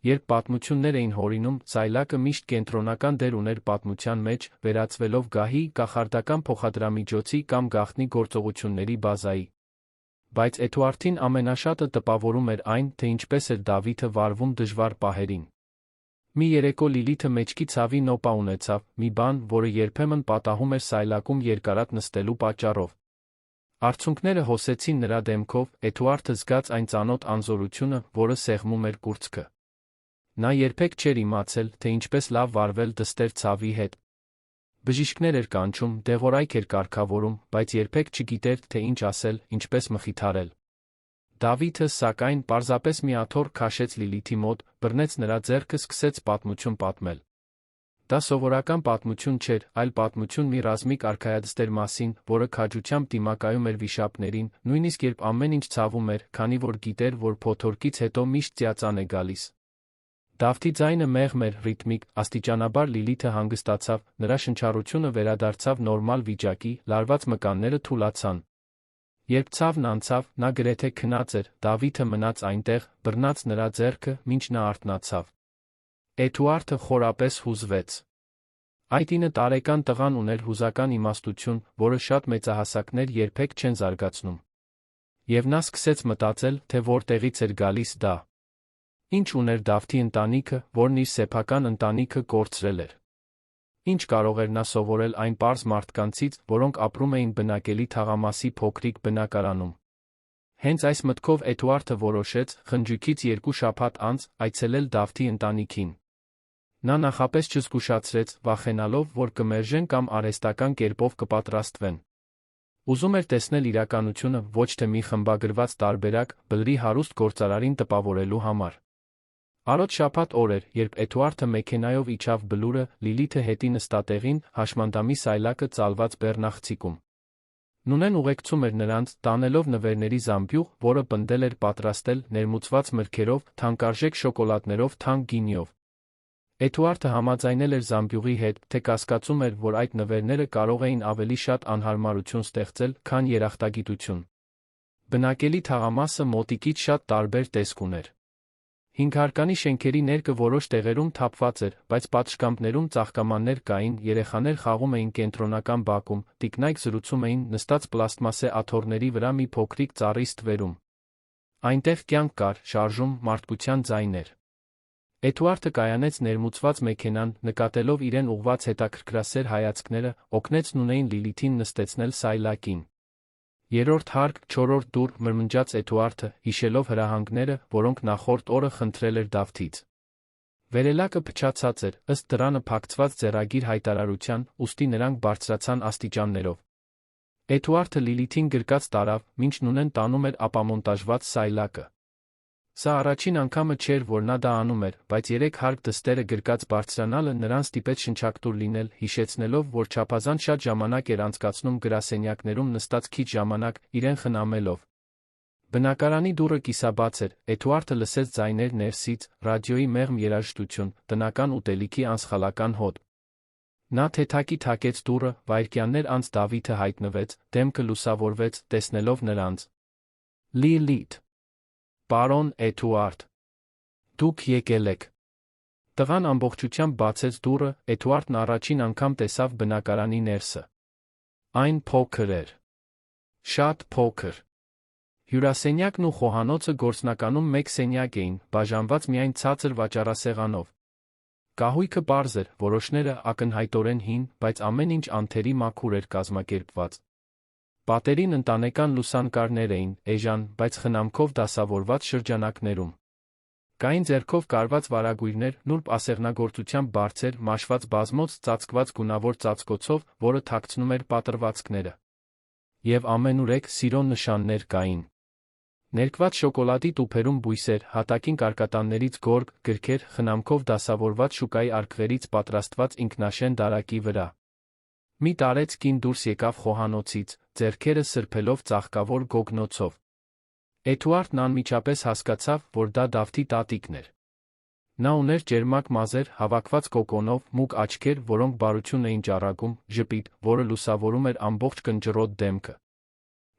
Երբ պատմություններ էին հորինում, սայլակը միշտ կենտրոնական դեր ուներ պատմության մեջ, վերածվելով գահի, կախարդական փոխադրամիջոցի կամ գաղտնի գործողությունների բազայի։ Բայց Էդուարդին ամենաշատը տպավորում էր այն, թե ինչպես էր Դավիթը վարվում դժվար պահերին։ Մի երեկո Լիլիթը մեջքի ցավի նոպա ունեցավ, մի բան, որը երբեմն պատահում էր սայլակում երկարատ նստելու պատճառով։ Արցունքները հոսեցին նրա դեմքով, Էդուարդը զգաց այն ծանոթ անզորությունը, որը սեղմում էր կուրծքը։ Նա երբեք չէր իմացել, թե ինչպես լավ վարվել դստեր ցավի հետ։ Բժիշկներ էր կանչում, դեղորայք էր կարգավորում, բայց երբեք չգիտեր, թե ինչ ասել, ինչպես մխիթարել։ Դավիթը, սակայն, պարզապես մի աթոռ քաշեց Լիլիթի մոտ, բռնեց նրա ձեռքը, սկսեց պատմություն պատմել։ Դա սովորական պատմություն չէր, այլ պատմություն մի ռազմիկ արքայադստեր մասին, որը քաջությամբ դիմակայում էր վիշապներին, նույնիսկ երբ ամեն ինչ ցավում էր, քանի որ գիտեր, որ փոթորկից հետո միշտ ծիածան է գալիս։ Դավթի ձայնը մեղմ էր, ռիթմիկ, աստիճանաբար Լիլիթը հանգստացավ, նրա շնչառությունը վերադարձավ նորմալ վիճակի, լարված մկանները թուլացան։ Երբ ցավն անցավ, նա գրեթե քնած էր, Դավիթը մնաց այնտեղ, բռնած նրա ձեռքը, մինչ նա արթնացավ։ Էդուարդը խորապես հուզվեց։ Այդ 9 տարեկան տղան ուներ հուզական իմաստություն, որը շատ մեծահասակներ երբեք չեն զարգացնում։ Եվ նա սկսեց մտածել, թե որտեղից էր գալիս դա։ Ինչ ուներ Դավթի ընտանիքը, որն իր սեփական ընտանիքը կորցրել էր։ Ինչ կարող էր նա սովորել այն պարզ մարդկանցից, որոնք ապրում էին բնակելի թաղամասի փոքրիկ բնակարանում։ Հենց այս մտքով Էդուարդը որոշեց, խնջույքից 2 շաբաթ անց, այցելել Դավթի ընտանիքին։ Նա նախապես չզգուշացրեց, վախենալով, որ կմերժեն կամ արհեստական կերպով կպատրաստվեն։ Ուզում էր տեսնել իրականությունը, ոչ թե մի խմբագրված տարբերակ, բլրի հարուստ գործարարին տպավորելու համար։ Արոտ շաբաթ օր էր, երբ Էդուարդը մեքենայով իջավ բլուրը, Լիլիթը հետի նստատեղին, հաշմանդամի սայլակը ծալված բեռնաղցիկում։ Նունեն ուղեկցում էր նրանց, տանելով նվերների զամբյուղ, որը պնդել էր պատրաստել, ներմուծված մրգերով, թանկարժեք շոկոլադներով, թանկ գինիով։ Էդուարդը համաձայնել էր զամբյուղի հետ, թե կասկածում էր, որ այդ նվերները կարող էին ավելի շատ անհարմարություն ստեղծել, քան երախտագիտություն։ Բնակելի թաղամասը մոտիկից շատ տարբեր տեսք ուներ։ 5-հարկանի շենքերի ներկը որոշ տեղերում թափված էր, բայց պատշգամբներում ծաղկամաններ կային, երեխաներ խաղում էին կենտրոնական բակում, տիկնայք զրուցում էին, նստած պլաստմասե աթոռների վրա մի փոքրիկ ծառի ստվերում։ Այնտեղ կյանք կար, շարժում, մարդկության ձայներ։ Էդուարդը կայանեց ներմուծված մեքենան, նկատելով իրեն ուղված հետաքրքրասեր հայացքները, օգնեց Նունեին Լիլիթին նստեցնել սայլակին։ Երրորդ հարկ, 4-րդ դուռ, մրմնջաց Էդուարդը, հիշելով հրահանգները, որոնք նախորդ օրը խնդրել էր Դավթից։ Վերելակը փչացած էր, ըստ դրանը փակցված ձեռագիր հայտարարության, ուստի նրանք բարձրացան աստիճաններով։ Էդուարդը Լիլիթին գրկած տարավ, մինչ Նունեն տանում էր ապամոնտաժված սայլակը։ Սա առաջին անգամը չէր, որ նա դա անում էր, բայց 3 հարկ դստերը գրկած բարձրանալը նրան ստիպեց շնչակտուր լինել, հիշեցնելով, որ չափազանց շատ ժամանակ էր անցկացնում գրասենյակներում նստած քիչ ժամանակ, իրեն խնամելով։ Բնակարանի դուռը կիսաբաց էր, Էդուարդը լսեց ձայներ ներսից, ռադիոյի մեղմ երաժշտություն, տնական ուտելիքի անսխալական հոտ։ Նա թեթակի թակեց դուռը, վայրկյաններ անց Դավիթը հայտնվեց, դեմքը լուսավորվեց, տեսնելով նրանց։ Լիլիթ. Պարոն Էդուարդ. Դուք եկել եք։ Տղան ամբողջությամբ բացեց դուռը, Էդուարդն առաջին անգամ տեսավ բնակարանի ներսը։ Այն փոքր էր։ Շատ փոքր։ Հյուրասենյակն ու խոհանոցը գործնականում մեկ սենյակ էին, բաժանված միայն ցածր վաճառասեղանով։ Կահույքը պարզ էր, որոշները ակնհայտորեն հին, բայց ամեն ինչ անթերի մաքուր էր կազմակերպված։ Պատերին ընտանեկան լուսանկարներ էին, էժան, բայց խնամքով դասավորված շրջանակներում։ Կային ձեռքով կարված վարագույրներ, նուրբ ասեղնագործությամբ բարձր, մաշված բազմոց ծածկված գունավոր ծածկոցով, որը թաքցնում էր պատրվածքները։ Եվ ամենուրեք սիրո նշաններ կային։ Ներկված շոկոլադի տուփերում բույսեր, հատակին կարկատաններից գորգ, գրքեր, խնամքով դասավորված շուկայի արկղերից պատրաստված ինքնաշեն դարակի վրա։ Մի տարեց կին դուրս եկավ խոհանոցից, ձեռքերը սրբելով ծաղկավոր գոգնոցով։ Էդուարդն անմիջապես հասկացավ, որ դա Դավթի տատիկն էր։ Նա ուներ ճերմակ մազեր, հավաքված կոկոնով, մուգ աչքեր, որոնք բարություն էին ճառագում, ժպիտ, որը լուսավորում էր ամբողջ կնճռոտ դեմքը։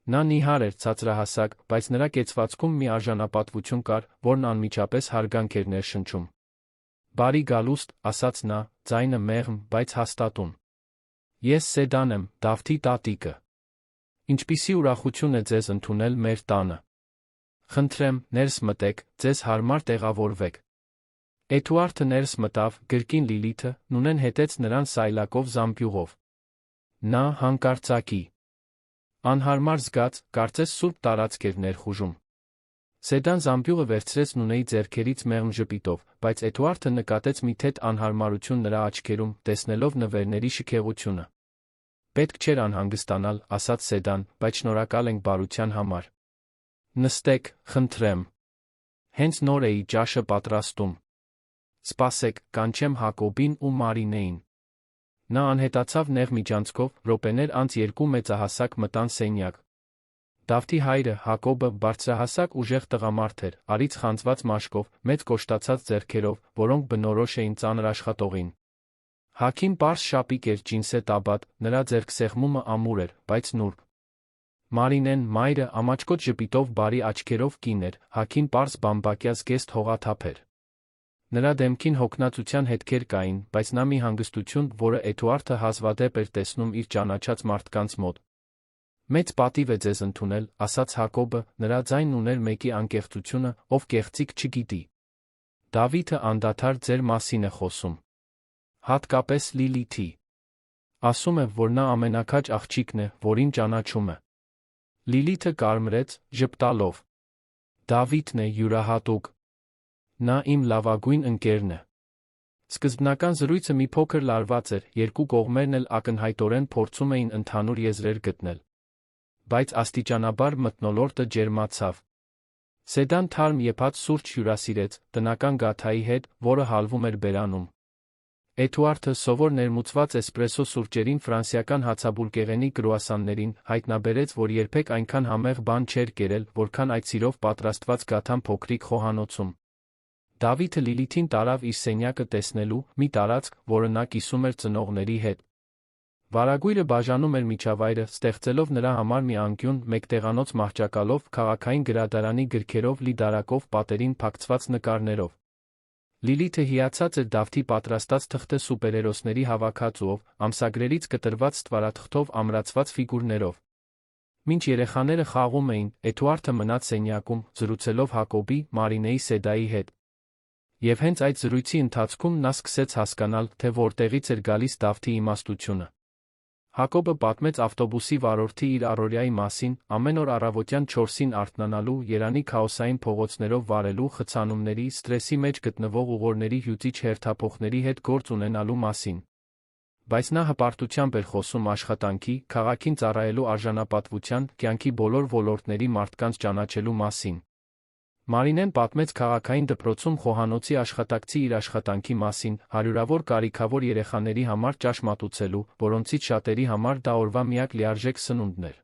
Նա նիհար էր, ցածրահասակ, բայց նրա կեցվածքում մի արժանապատվություն կար, որն անմիջապես հարգանք էր ներշնչում։ Բարի գալուստ, ասաց նա, ձայնը մեղմ, բայց հաստատուն։ Ես Սեդան եմ, Դավթի տատիկը։ Ինչպիսի ուրախություն է ձեզ ընդունել մեր տանը։ Խնդրեմ, ներս մտեք, ձեզ հարմար տեղավորվեք։ Էդուարդը ներս մտավ, գրկին Լիլիթը, նույնեն հետեց նրան սայլակով զամբյուղով։ Նա հանկարծակի անհարմար զգաց, կարծես սուրբ տարածք էր ներխուժում։ Սեդան զամբյուղը վերցրեց Նունեի ձեռքերից մեղմ ժպիտով, բայց Էդուարդը նկատեց մի թեթ անհարմարություն նրա աչքերում, տեսնելով նվերների շքեղությունը։ Պետք չէր անհանգստանալ, ասաց Սեդան, բայց շնորհակալ ենք բարության համար։ Նստեք, խնդրեմ։ Հենց նոր էի ճաշը պատրաստում։ Սպասեք, կանչեմ Հակոբին ու Մարինեին։ Նա անհետացավ նեղ միջանցքով, րոպեներ անց երկու մեծահասակ մտան սենյակ։ Դավթի հայրը, Հակոբը, բարձրահասակ ուժեղ տղամարդ էր, արից խանձված մաշկով, մեծ կոշտացած ձեռքերով, որոնք բնորոշ էին ծանր աշխատողին։ Հակին պարզ շապիկ էր ջինսե տաբատ, նրա ձեռքսեղմումը ամուր էր, բայց նուրբ։ Մարինեն, մայրը, ամաչկոտ ժպիտով բարի աչքերով կին էր, Հակին պարզ բամբակյա զգեստ հողաթափ էր։ Նրա դեմքին հոգնածության հետքեր կային, բայց նա մի հանգստություն, որը Էդուարդը հազվադեպ էր տեսնում իր ճանաչած մարդկանց մոտ։ Մեծ պատիվ է ձեզ ընդունել, ասաց Հակոբը, նրա ձայնն ուներ մեկի անկեղծությունը, ով կեղծիք չգիտի։ Դավիթը անդադար ձեր մասին է խոսում։ Հատկապես Լիլիթի։ Ասում է, որ նա ամենակաջ աղջիկն է, որին ճանաչում է։ Լիլիթը կարմրեց, ժպտալով։ Դավիթն է յուրահատուկ։ Նա իմ լավագույն ընկերն է։ Սկզբնական զրույցը մի փոքր լարված էր, երկու կողմերն էլ ակնհայտորեն փորձում էին ընդհանուր եզրեր գտնել։ Բայց աստիճանաբար մթնոլորտը ջերմացավ։ Սեդան թարմ եփած սուրճ հյուրասիրեց, տնական գաթայի հետ, որը հալվում էր բերանում։ Էդուարդը սովոր ներմուծված էսպրեսո սուրճերին ֆրանսիական հացաբուլկեղենի կրուասաններին հայտնաբերեց, որ երբեք այնքան համեղ բան չէր կերել, որքան այդ սիրով պատրաստված գաթան փոքրիկ խոհանոցում։ Դավիթը Լիլիթին տարավ իր սենյակը տեսնելու, մի տարածք, որը նա կիսում էր ծնողների հետ։ Վարագույրը բաժանում էր միջավայրը, ստեղծելով նրա համար մի անկյուն, մեկտեղանոց մահճակալով, քաղաքային գրադարանի գրքերով լի դարակով, պատերին փակցված նկարներով։ Լիլիթը հիացած էր Դավթի պատրաստած թղթե սուպերհերոսների հավաքածուով, ամսագրերից կտրված ստվարաթղթով ամրացված ֆիգուրներով։ Մինչ երեխաները խաղում էին, Էդուարդը մնաց սենյակում, զրուցելով Հակոբի, Մարինեի Սեդայի հետ։ Եվ հենց այդ զրույցի ընթացքում նա սկսեց հասկանալ, թե որտեղից էր գալիս Դավթի իմաստությունը։ Հակոբը պատմեց ավտոբուսի վարորդի իր առօրյայի մասին, ամեն օր առավոտյան 4-ին արթնանալու, Երանի քաոսային փողոցներով վարելու, խցանումների, սթրեսի մեջ գտնվող ուղորների հյուծիչ հերթափոխների հետ գործ ունենալու մասին։ Բայց նա հպարտությամբ էր խոսում աշխատանքի, քաղաքին ծառայելու արժանապատվության, կյանքի բոլոր ոլորտների մարդկանց ճանաչելու մասին։ Մարինեն պատմեց քաղաքային դպրոցում խոհանոցի աշխատակցի իր աշխատանքի մասին, հարյուրավոր կարիքավոր երեխաների համար ճաշ մատուցելու, որոնցից շատերի համար դա օրվա միակ լիարժեք սնունդն էր։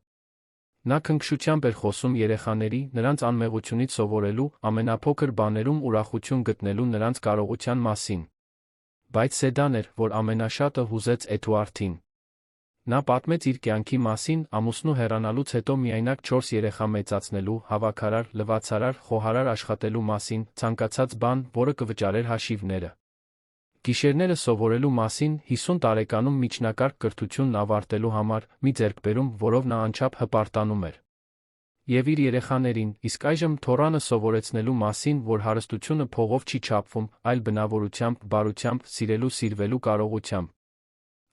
Նա քնքշությամբ էր խոսում երեխաների, նրանց անմեղությունից սովորելու, ամենափոքր բաներում ուրախություն գտնելու նրանց կարողության մասին։ Բայց Սեդան էր, որ ամենաշատը հուզեց Էդուարդին։ Նա պատմեց իր կյանքի մասին, ամուսնու հեռանալուց հետո միայնակ 4 երեխա մեծացնելու, հավաքարար, լվացարար, խոհարար աշխատելու մասին, ցանկացած բան, որը կվճարեր հաշիվները։ Գիշերները սովորելու մասին, 50 տարեկանում միջնակարգ կրթությունն ավարտելու համար, մի ձեռքբերում, որով նա անչափ հպարտանում էր։ Եվ իր երեխաներին, իսկ այժմ Թորանը սովորեցնելու մասին, որ հարստությունը փողով չի չափվում, այլ բնավորությամբ, բարությամբ, սիրելու սիրվելու կարողությամբ։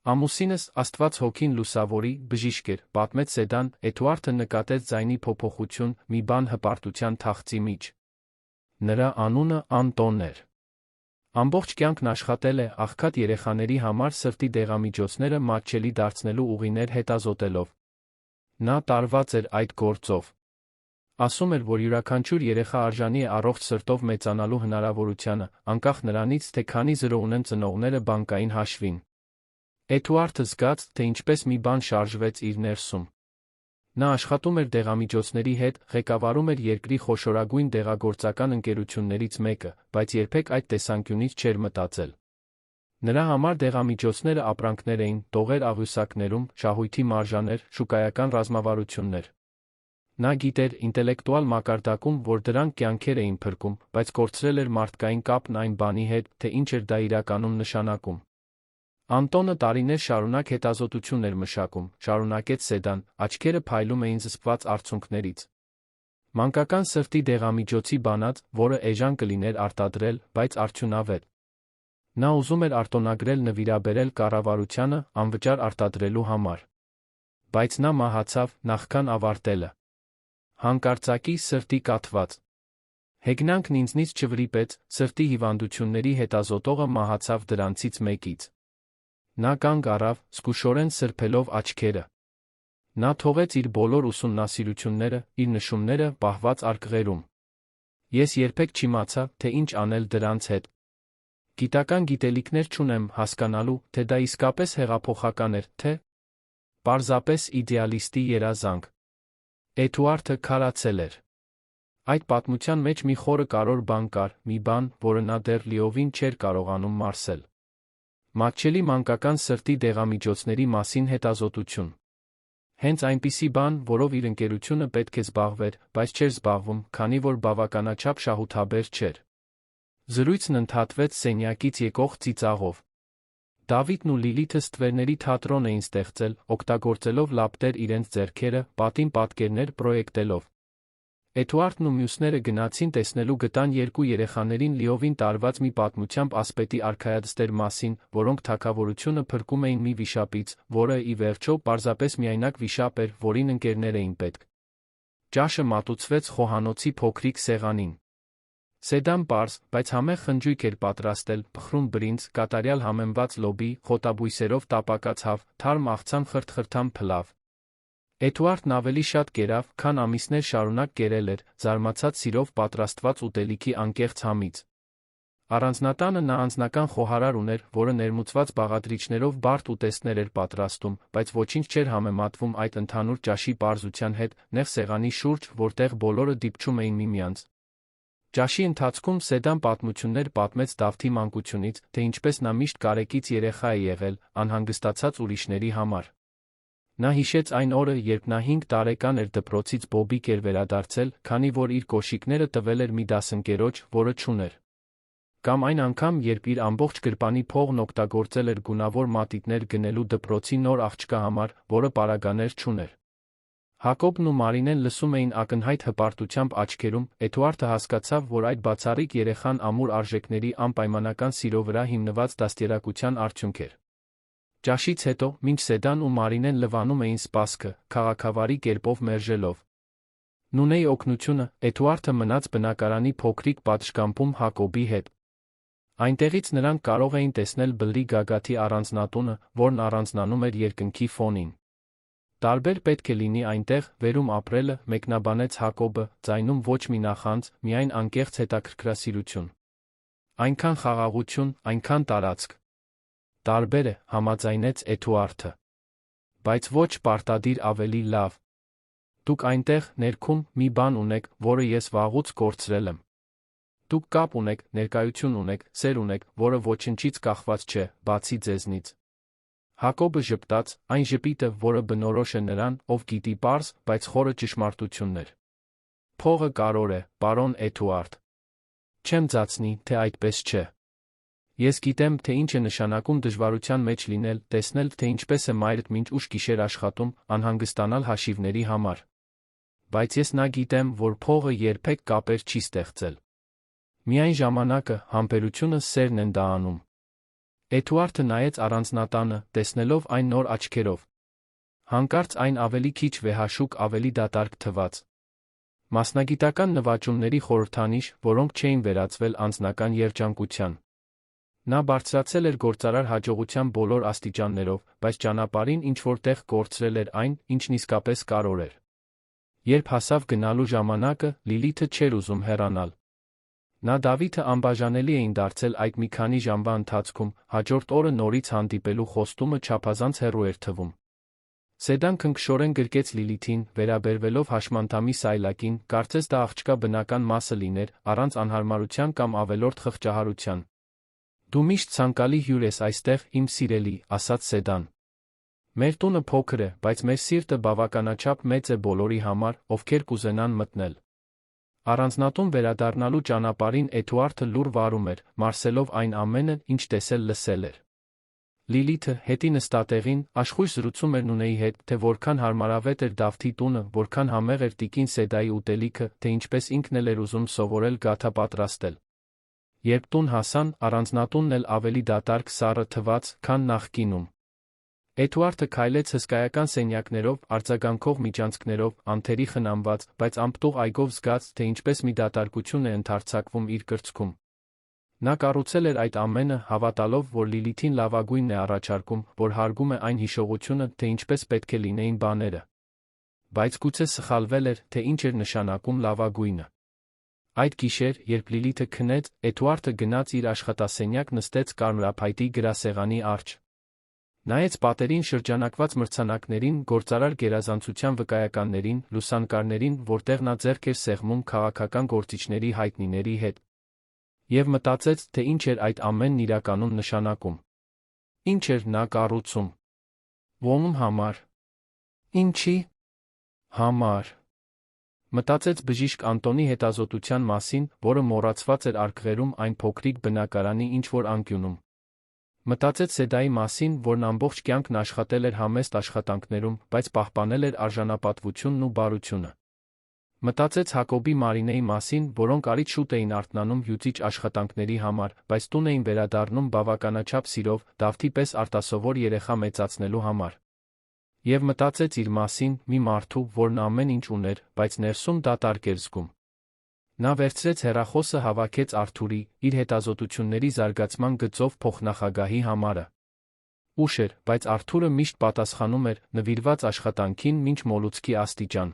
Ամուսինս, Աստված հոգին լուսավորի, բժիշկ էր, պատմեց Սեդան, Էդուարդը նկատեց ձայնի փոփոխություն, մի բան հպարտության թախծի մեջ։ Նրա անունը Անտոն էր։ Ամբողջ կյանքն աշխատել է, աղքատ երեխաների համար սրտի դեղամիջոցները մատչելի դարձնելու ուղիներ հետազոտելով։ Նա տարված էր այդ գործով։ Ասում էր, որ յուրաքանչյուր երեխա արժանի է առողջ սրտով մեծանալու հնարավորությանը, անկախ նրանից, թե քանի զրո ունեն ծնողները բանկային հաշվին։ Էդուարդը զգաց, թե ինչպես մի բան շարժվեց իր ներսում։ Նա աշխատում էր դեղամիջոցների հետ, ղեկավարում էր երկրի խոշորագույն դեղագործական ընկերություններից մեկը, բայց երբեք այդ տեսանկյունից չէր մտածել։ Նրա համար դեղամիջոցները ապրանքներ էին, տողեր աղյուսակներում, շահույթի մարժաներ, շուկայական ռազմավարություններ։ Նա գիտեր ինտելեկտուալ մակարդակում, որ դրանք կյանքեր էին փրկում, բայց կորցրել էր մարդկային կապն այն բանի հետ, թե ինչ էր դա իրականում նշանակում։ Անտոնը տարիներ շարունակ հետազոտություն էր մշակում, շարունակեց Սեդան, աչքերը փայլում էին զսպված արդյունքներից։ Մանկական սրտի դեղամիջոցի բանած, որը էժան կլիներ արտադրել, բայց արդյունավետ։ Նա ուզում էր արտոնագրել նվիրաբերել կառավարությանը, անվճար արտադրելու համար։ Բայց նա մահացավ, նախքան ավարտելը։ Հանկարծակի սրտի կաթված։ Հեգնանքն ինձնից չվրիպեց, սրտի հիվանդությունների հետազոտողը մահացավ դրանցից մեկից։ Նա կանգ առավ, զգուշորեն սրբելով աչքերը։ Նա թողեց իր բոլոր ուսումնասիրությունները, իր նշումները պահված արկղերում։ Ես երբեք չիմացա, թե ինչ անել դրանց հետ։ Գիտական գիտելիքներ չունեմ հասկանալու, թե դա իսկապես հեղափոխական էր, թե պարզապես իդեալիստի երազանք։ Էդուարդը քարացել էր։ Այդ պատմության մեջ մի խորը կարևոր բան կար, մի բան, որը նա դեռ լիովին չէր կարողանում մարսել։ Մատչելի մանկական սրտի դեղամիջոցների մասին հետազոտություն։ Հենց այնպիսի բան, որով իր ընկերությունը պետք է զբաղվեր, բայց չէր զբաղվում, քանի որ բավականաչափ շահութաբեր չէր։ Զրույցն ընդհատվեց սենյակից եկող ծիծաղով։ Դավիթն ու Լիլիթը ստվերների թատրոն էին ստեղծել, օգտագործելով լապտեր իրենց ձեռքերը, պատին պատկերներ պրոյեկտելով։ Էդուարդն ու մյուսները գնացին տեսնելու գտան երկու երեխաներին լիովին տարված մի պատմությամբ ասպետի արքայադստեր մասին, որոնք թագավորությունը փրկում էին մի վիշապից, որը, ի վերջո, պարզապես միայնակ վիշապ էր, որին ընկերներ էին պետք։ Ճաշը մատուցվեց խոհանոցի փոքրիկ սեղանին։ Սեդան պարզ, բայց համեղ խնջույք էր պատրաստել, փխրուն բրինձ, կատարյալ համեմված լոբի, խոտաբույսերով տապակած հավ, թարմ աղցան խրթխրթամ փլավ։ Էդուարդն ավելի շատ կերավ, քան ամիսներ շարունակ կերել էր, զարմացած սիրով պատրաստված ուտելիքի անկեղծ համից։ Առանձնատանը նա անձնական խոհարար ուներ, որը ներմուծված բաղադրիչներով բարդ ուտեստներ էր պատրաստում, բայց ոչինչ չէր համեմատվում այդ ընդհանուր ճաշի պարզության հետ, նեղ սեղանի շուրջ, որտեղ բոլորը դիպչում էին միմյանց։ Ճաշի ընթացքում Սեդան պատմություններ պատմեց Դավթի մանկությունից, թե ինչպես նա միշտ կարեկից երեխա է եղել, անհանգստացած ուրիշների համար։ Նա հիշեց այն օրը, երբ նա 5 տարեկան էր դպրոցից բոբիկ էր վերադարձել, քանի որ իր կոշիկները տվել էր մի դասընկերոջ, որը չուներ։ Կամ այն անգամ, երբ իր ամբողջ գրպանի փողն օգտագործել էր գունավոր մատիտներ գնելու դպրոցի նոր աղջկա համար, որը պարագաներ չուներ։ Հակոբն ու Մարինեն լսում էին ակնհայտ հպարտությամբ աչքերում, Էդուարդը հասկացավ, որ այդ բացառիկ երեխան ամուր արժեքների անպայմանական սիրո վրա հիմնված դաստիարակության արդյունք էր։ Ճաշից հետո, մինչ Սեդան ու Մարինեն լվանում էին սպասքը, քաղաքավարի կերպով մերժելով Նունեի օգնությունը, Էդուարդը մնաց բնակարանի փոքրիկ պատշգամբում Հակոբի հետ։ Այնտեղից նրանք կարող էին տեսնել բլրի գագաթի առանձնատունը, որն առանձնանում էր երկնքի ֆոնին։ Տարբեր պետք է լինի այնտեղ, վերում ապրելը, մեկնաբանեց Հակոբը, ձայնում ոչ մի նախանձ, միայն անկեղծ հետաքրքրասիրություն։ Այնքան խաղաղություն, այնքան տարածք։ Տարբեր է, համաձայնեց Էդուարդը։ Բայց ոչ պարտադիր ավելի լավ։ Դուք այնտեղ, ներքում, մի բան ունեք, որը ես վաղուց կորցրել եմ։ Դուք կապ ունեք, ներկայություն ունեք, սեր ունեք, որը ոչնչից կախված չէ, բացի ձեզնից։ Հակոբը ժպտաց, այն ժպիտը, որը բնորոշ է նրան, ով գիտի պարզ, բայց խորը ճշմարտություններ։ Փողը կարոր է, պարոն Էդուարդ։ Չեմ ձացնի, թե այդպես չէ։ Ես գիտեմ, թե ինչ է նշանակում դժվարության մեջ լինել, տեսնել, թե ինչպես է մայրդ մինչ ուշ գիշեր աշխատում, անհանգստանալ հաշիվների համար։ Բայց ես նա գիտեմ, որ փողը երբեք կապեր չի ստեղծել։ Միայն ժամանակը, համբերությունը, սերն են դա անում։ Էդուարդը նայեց առանձնատանը, տեսնելով այն նոր աչքերով։ Հանկարծ այն ավելի քիչ վեհաշուկ, ավելի դատարկ թվաց։ Մասնագիտական նվաճումների խորհրդանիշ, որոնք չէին վերածվել անձնական երջանկության։ Նա բարձրացել էր գործարար հաջողության բոլոր աստիճաններով, բայց ճանապարհին ինչ-որ տեղ կորցրել էր այն, ինչն իսկապես կարոր էր։ Երբ հասավ գնալու ժամանակը, Լիլիթը չէր ուզում հեռանալ։ Նա Դավիթը անբաժանելի էին դարձել այդ մի քանի ժամվա ընթացքում, հաջորդ օրը նորից հանդիպելու խոստումը չափազանց հեռու էր թվում։ Սեդան քնքշորեն գրկեց Լիլիթին, վերաբերվելով հաշմանդամի սայլակին, կարծես դա աղջկա բնական մասը լիներ, առանց անհարմարության կամ ավելորդ խղճահարության։ Դու միշտ ցանկալի հյուր ես այստեղ, իմ սիրելի, ասաց Սեդան։ Մեր տունը փոքր է, բայց մեր սիրտը բավականաչափ մեծ է բոլորի համար, ովքեր կուզենան մտնել։ Առանձնատուն վերադառնալու ճանապարհին Էդուարդը լուր վարում էր, մարսելով այն ամենը, ինչ տեսել-լսել էր։ Լիլիթը, հետի նստատեղին, աշխույժ զրուցում էր Նունեի հետ, թե որքան հարմարավետ էր Դավթի տունը, որքան համեղ էր տիկին Սեդայի ուտելիքը, թե ինչպես ինքն էլ էր ուզում սովորել գաթա պատրաստել։ Երբ տուն հասան, առանձնատունն էլ ավելի դատարկ սառը թվաց, քան նախկինում։ Էդուարդը քայլեց հսկայական սենյակներով, արձագանքող միջանցքներով, անթերի խնամված, բայց անպտուղ այգով զգաց, թե ինչպես մի դատարկություն է ընդարձակվում իր կրծքում։ Նա կառուցել էր այդ ամենը, հավատալով, որ Լիլիթին լավագույնն է առաջարկում, որ հարգում է այն հիշողությունը, թե ինչպես պետք է լինեին բաները։ Բայց գուցե սխալվել էր, թե ինչ էր նշանակում լավագույնը։ Այդ գիշեր, երբ Լիլիթը քնեց, Էդուարդը գնաց իր աշխատասենյակ, նստեց կարմրափայտի գրասեղանի առջ։ Նայեց պատերին շրջանակված մրցանակներին, գործարար գերազանցության վկայականներին, լուսանկարներին, որտեղ նա ձեռք էր սեղմում քաղաքական գործիչների հայտնիների հետ։ Եվ մտածեց, թե ինչ էր այդ ամենն իրականում նշանակում։ Ինչ էր նա կառուցում։ Ո՞մ համար։ Ինչի համար։ Մտածեց բժիշկ Անտոնի հետազոտության մասին, որը մոռացված էր արկղերում այն փոքրիկ բնակարանի ինչ-որ անկյունում։ Մտածեց Սեդայի մասին, որն ամբողջ կյանքն աշխատել էր համեստ աշխատանքներում, բայց պահպանել էր արժանապատվությունն ու բարությունը։ Մտածեց Հակոբի Մարինեի մասին, որոնք արից շուտ էին արթնանում հյուծիչ աշխատանքների համար, բայց տուն էին վերադառնում բավականաչափ սիրով, Դավթի պես արտասովոր երեխա մեծացնելու համար։ Եվ մտածեց իր մասին, մի մարդու, որն ամեն ինչ ուներ, բայց ներսում դատարկ էր զգում։ Նա վերցրեց հեռախոսը, հավաքեց Արթուրի, իր հետազոտությունների զարգացման գծով փոխնախագահի համարը։ Ուշ էր, բայց Արթուրը միշտ պատասխանում էր, նվիրված աշխատանքին մինչ մոլուցքի աստիճան։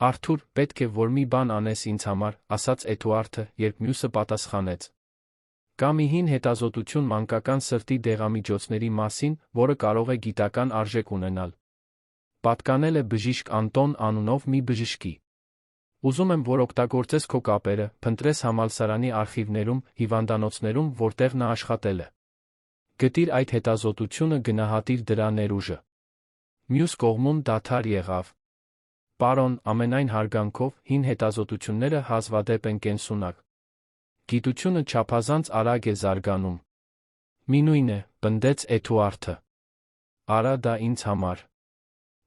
Արթուր, պետք է որ մի բան անես ինձ համար, ասաց Էդուարդը, երբ մյուսը պատասխանեց։ Կա մի հին հետազոտություն մանկական սրտի դեղամիջոցների մասին, որը կարող է գիտական արժեք ունենալ։ Պատկանել է բժիշկ Անտոն անունով մի բժշկի։ Ուզում եմ, որ օգտագործես քո կապերը, փնտրես համալսարանի արխիվներում, հիվանդանոցներում, որտեղ նա աշխատել է։ Գտիր այդ հետազոտությունը, գնահատիր դրա ներուժը։ Մյուս կողմում դադար եղավ։ Պարոն, ամենայն հարգանքով, հին հետազոտությունները հազվադեպ են կենսունակ։ Գիտությունը չափազանց արագ է զարգանում։ Մինույն է, պնդեց Էդուարդը։ Արա դա ինձ համար։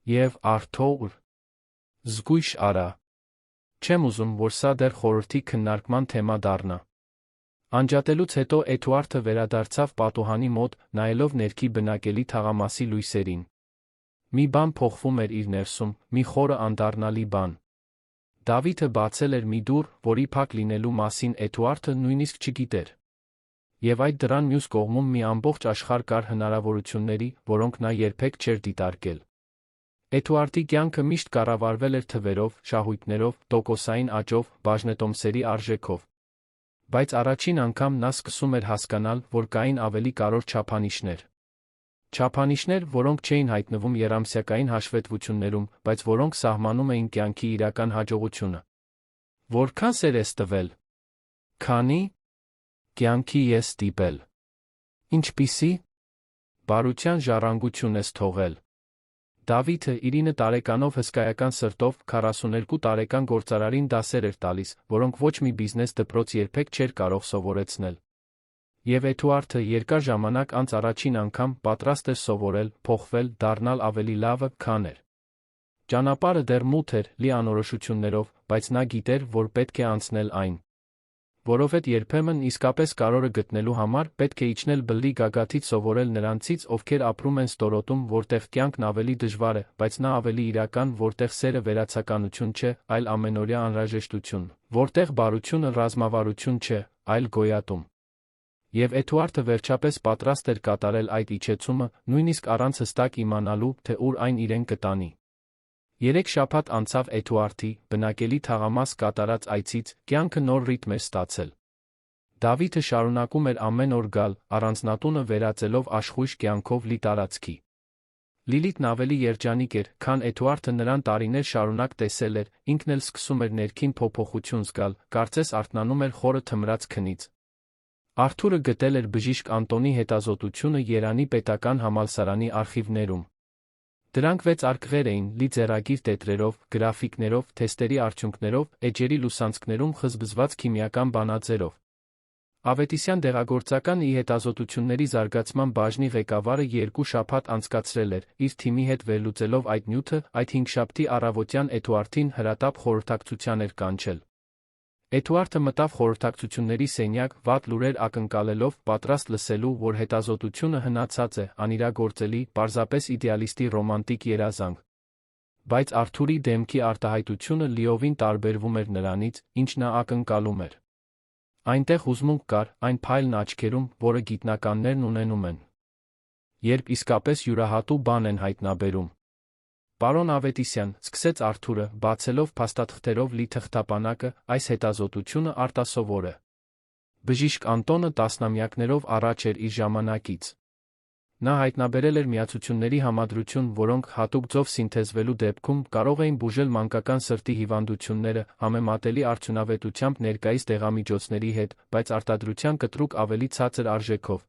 Եվ Արթուր, զգույշ արա։ Չեմ ուզում, որ սա դեռ խորհրդի քննարկման թեմա դառնա։ Անջատելուց հետո Էդուարդը վերադարձավ պատուհանի մոտ, նայելով ներքի բնակելի թաղամասի լույսերին։ Մի բան փոխվում էր իր ներսում, մի խորը անդառնալի բան։ Դավիթը բացել էր մի դուռ, որի փակ լինելու մասին Էդուարդը նույնիսկ չգիտեր։ Եվ այդ դռան մյուս կողմում մի ամբողջ աշխարհ կար հնարավորությունների, որոնք նա երբեք չէր դիտարկել։ Էդուարդի կյանքը միշտ կառավարվել էր թվերով, շահույթներով, տոկոսային աճով, բաժնետոմսերի արժեքով։ Բայց առաջին անգամ նա սկսում էր հասկանալ, որ կային ավելի կարևոր չափանիշներ։ Չափանիշներ, որոնք չէին հայտնվում եռամսյակային հաշվետվություններում, բայց որոնք սահմանում էին կյանքի իրական հաջողությունը։ Որքան սեր ես տվել։ Քանի կյանքի ես ստիպել։ Ինչպիսի բարության ժառանգություն ես թողել։ Դավիթը 9 տարեկանով հսկայական սրտով 42 տարեկան գործարարին դասեր էր տալիս, որոնք ոչ մի բիզնես դպրոց երբեք չէր կարող սովորեցնել։ Եվ Էդուարդը երկար ժամանակ անց առաջին անգամ պատրաստ էր սովորել, փոխվել, դառնալ ավելի լավը, քան էր։ Ճանապարհը դեռ մութ էր, լի անորոշություններով, բայց նա գիտեր, որ պետք է անցնել այն։ Որովհետև երբեմն իսկապես կարողը գտնելու համար պետք է իջնել բլրի գագաթից սովորել նրանցից, ովքեր ապրում են ստորոտում, որտեղ կյանքն ավելի դժվար է, բայց նա ավելի իրական, որտեղ սերը վերացականություն չէ, այլ ամենօրյա անհրաժեշտություն, որտեղ բարությունը ռազմավարություն չէ, այլ գոյատում։ Եվ Էդուարդը վերջապես պատրաստ էր կատարել այդ իջեցումը, նույնիսկ առանց հստակ իմանալու, թե ուր այն իրեն կտանի։ 3 շաբաթ անցավ Էդուարդի բնակելի թաղամաս կատարած այցից, կյանքը նոր ռիթմ էր ստացել։ Դավիթը շարունակում էր ամեն օր գալ, առանձնատունը վերածելով աշխույժ կյանքով լի տարածքի։ Լիլիթն ավելի երջանիկ էր, քան Էդուարդը նրան տարիներ շարունակ տեսել էր, ինքն էլ սկսում էր ներքին փոփոխություն զգալ, կարծես արթնանում էր խորը թմրած քնից։ Արթուրը գտել էր բժիշկ Անտոնի հետազոտությունը Երանի պետական համալսարանի արխիվներում։ Դրանք 6 արկղեր էին, լի ձեռագիր տետրերով, գրաֆիկներով, թեստերի արդյունքներով, էջերի լուսանցքներում խզբզված քիմիական բանաձևերով։ Ավետիսյան դեղագործական ի հետազոտությունների զարգացման բաժնի ղեկավարը 2 շաբաթ անցկացրել էր, իր թիմի հետ վերլուծելով այդ նյութը, այդ հինգշաբթի առավոտյան Էդուարդին հրատապ խորհրդակցության էր կանչել։ Էդուարդը մտավ խորհրդակցությունների սենյակ, վատ լուրեր ակնկալելով, պատրաստ լսելու, որ հետազոտությունը հնացած է, անիրագործելի, պարզապես իդեալիստի ռոմանտիկ երազանք։ Բայց Արթուրի դեմքի արտահայտությունը լիովին տարբերվում էր նրանից, ինչ նա ակնկալում էր։ Այնտեղ հուզմունք կար, այն փայլն աչքերում, որը գիտնականներն ունենում են, երբ իսկապես յուրահատուկ բան են հայտնաբերում։ Պարոն Ավետիսյան, սկսեց Արթուրը, բացելով փաստաթղթերով լի թղթապանակը, այս հետազոտությունը արտասովոր է։ Բժիշկ Անտոնը տասնամյակներով առաջ էր իր ժամանակից։ Նա հայտնաբերել էր միացությունների համադրություն, որոնք հատուկ ձով սինթեզվելու դեպքում կարող էին բուժել մանկական սրտի հիվանդությունները, համեմատելի արդյունավետությամբ ներկայիս դեղամիջոցների հետ, բայց արտադրության կտրուկ ավելի ցածր արժեքով։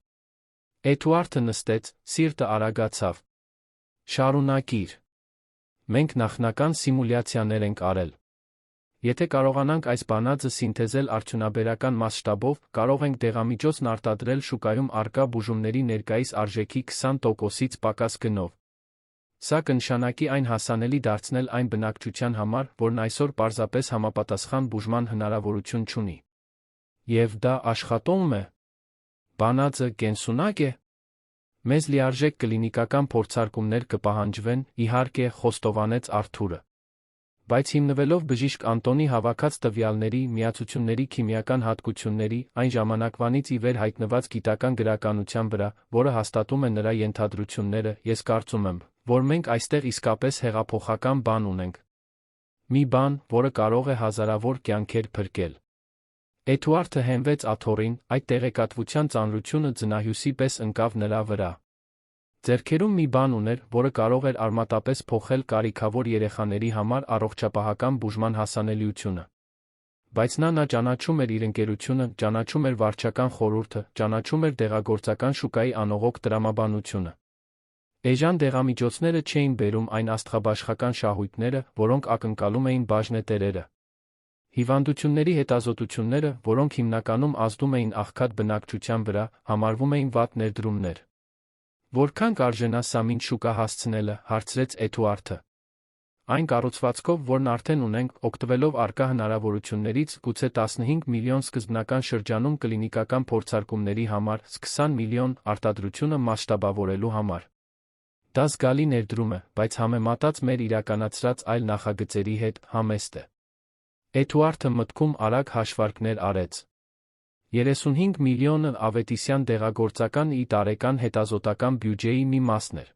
Էդուարդը նստեց, սիրտը արագացավ։ Շարունակիր։ Մենք նախնական սիմուլյացիաներ ենք արել։ Եթե կարողանանք այս բանաձը սինթեզել արդյունաբերական մասշտաբով, կարող ենք դեղամիջոցն արտադրել շուկայում առկա բուժումների ներկայիս արժեքի 20%-ից պակաս գնով։ Սա կնշանակի այն հասանելի դարձնել այն բնակչության համար, որն այսօր պարզապես համապատասխան բուժման հնարավորություն չունի։ Եվ դա աշխատում է։ Բանաձը կենսունակ է։ Մեզ լիարժեք կլինիկական փորձարկումներ կպահանջվեն, իհարկե, խոստովանեց Արթուրը։ Բայց հիմնվելով բժիշկ Անտոնի հավաքած տվյալների, միացությունների քիմիական հատկությունների, այն ժամանակվանից ի վեր հայտնված գիտական գրականության վրա, որը հաստատում է նրա ենթադրությունները, ես կարծում եմ, որ մենք այստեղ իսկապես հեղափոխական բան ունենք։ Մի բան, որը կարող է հազարավոր կյանքեր փրկել։ Էդուարդը հենվեց աթոռին, այդ տեղեկատվության ծանրությունը ձնահյուսի պես ընկավ նրա վրա։ Ձեռքերում մի բան ուներ, որը կարող էր արմատապես փոխել կարիքավոր երեխաների համար առողջապահական բուժման հասանելիությունը։ Բայց նա ճանաչում էր իր ընկերությունը, ճանաչում էր վարչական խորհուրդը, ճանաչում էր դեղագործական շուկայի անողոք տրամաբանությունը։ Էժան դեղամիջոցները չէին բերում այն աստղաբաշխական շահույթները, որոնք ակնկալում էին բաժնետերերը։ Հիվանդությունների հետազոտությունները, որոնք հիմնականում ազդում էին աղքատ բնակչության վրա, համարվում էին վատ ներդրումներ։ Որքան կարժենա սա մինչ շուկա հասցնելը, հարցրեց Էդուարդը։ Այն կառուցվածքով, որն արդեն ունենք, օգտվելով առկա հնարավորություններից, գուցե 15 միլիոն սկզբնական շրջանում կլինիկական փորձարկումների համար, 20 միլիոն արտադրությունը մասշտաբավորելու համար։ Դա զգալի ներդրում է, բայց համեմատած մեր իրականացրած այլ նախագծերի հետ, համեստ է։ Էդուարդը մտքում արագ հաշվարկներ արեց։ 35 միլիոնը Ավետիսյան դեղագործական ի տարեկան հետազոտական բյուջեի մի մասն էր։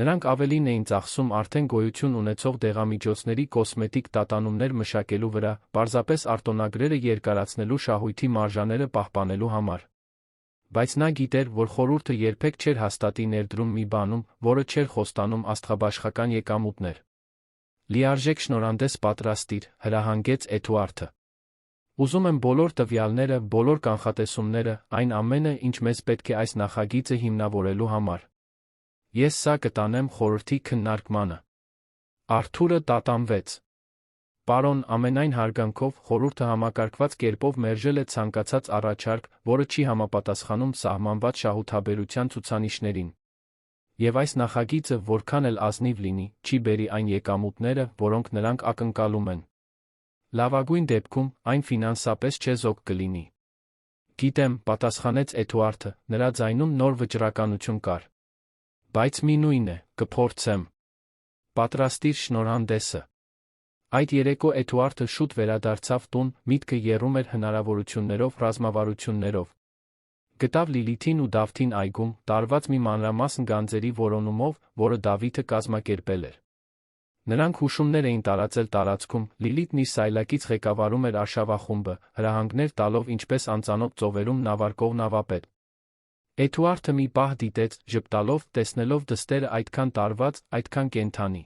Նրանք ավելին էին ծախսում արդեն գոյություն ունեցող դեղամիջոցների կոսմետիկ տատանումներ մշակելու վրա, պարզապես արտոնագրերը երկարացնելու շահույթի մարժաները պահպանելու համար։ Բայց նա գիտեր, որ խորհուրդը երբեք չէր հաստատի ներդրում մի բանում, որը չէր խոստանում աստղաբաշխական եկամուտներ։ Լիարժեք շնորհանդես պատրաստիր, հրահանգեց Էդուարդը։ Ուզում եմ բոլոր տվյալները, բոլոր կանխատեսումները, այն ամենը, ինչ մեզ պետք է այս նախագիծը հիմնավորելու համար։ Ես սա կտանեմ խորհրդի քննարկմանը։ Արթուրը տատանվեց։ Պարոն, ամենայն հարգանքով, խորհուրդը համակարգված կերպով մերժել է ցանկացած առաջարկ, որը չի համապատասխանում սահմանված շահութաբերության ցուցանիշներին։ Եվ այս նախագիծը, որքան էլ ազնիվ լինի, չի բերի այն եկամուտները, որոնք նրանք ակնկալում են։ Լավագույն դեպքում, այն ֆինանսապես չեզոք կլինի։ Գիտեմ, պատասխանեց Էդուարդը, նրա ձայնում նոր վճռականություն կար։ Բայց մի նույն է, կփորձեմ։ Պատրաստիր շնորհանդեսը։ Այդ երեկո Էդուարդը շուտ վերադարձավ տուն, միտքը եռում էր հնարավորություններով, ռազմավարություններով։ Գտավ Լիլիթին ու Դավթին այգում, տարված մի մանրամասն գանձերի որոնումով, որը Դավիթը կազմակերպել էր։ Նրանք հուշումներ էին տարածել տարածքում, Լիլիթն իր սայլակից ղեկավարում էր արշավախումբը, հրահանգներ տալով ինչպես անծանոթ ծովերում նավարկող նավապետ։ Էդուարդը մի պահ դիտեց, ժպտալով, տեսնելով դստերը այդքան տարված, այդքան կենդանի։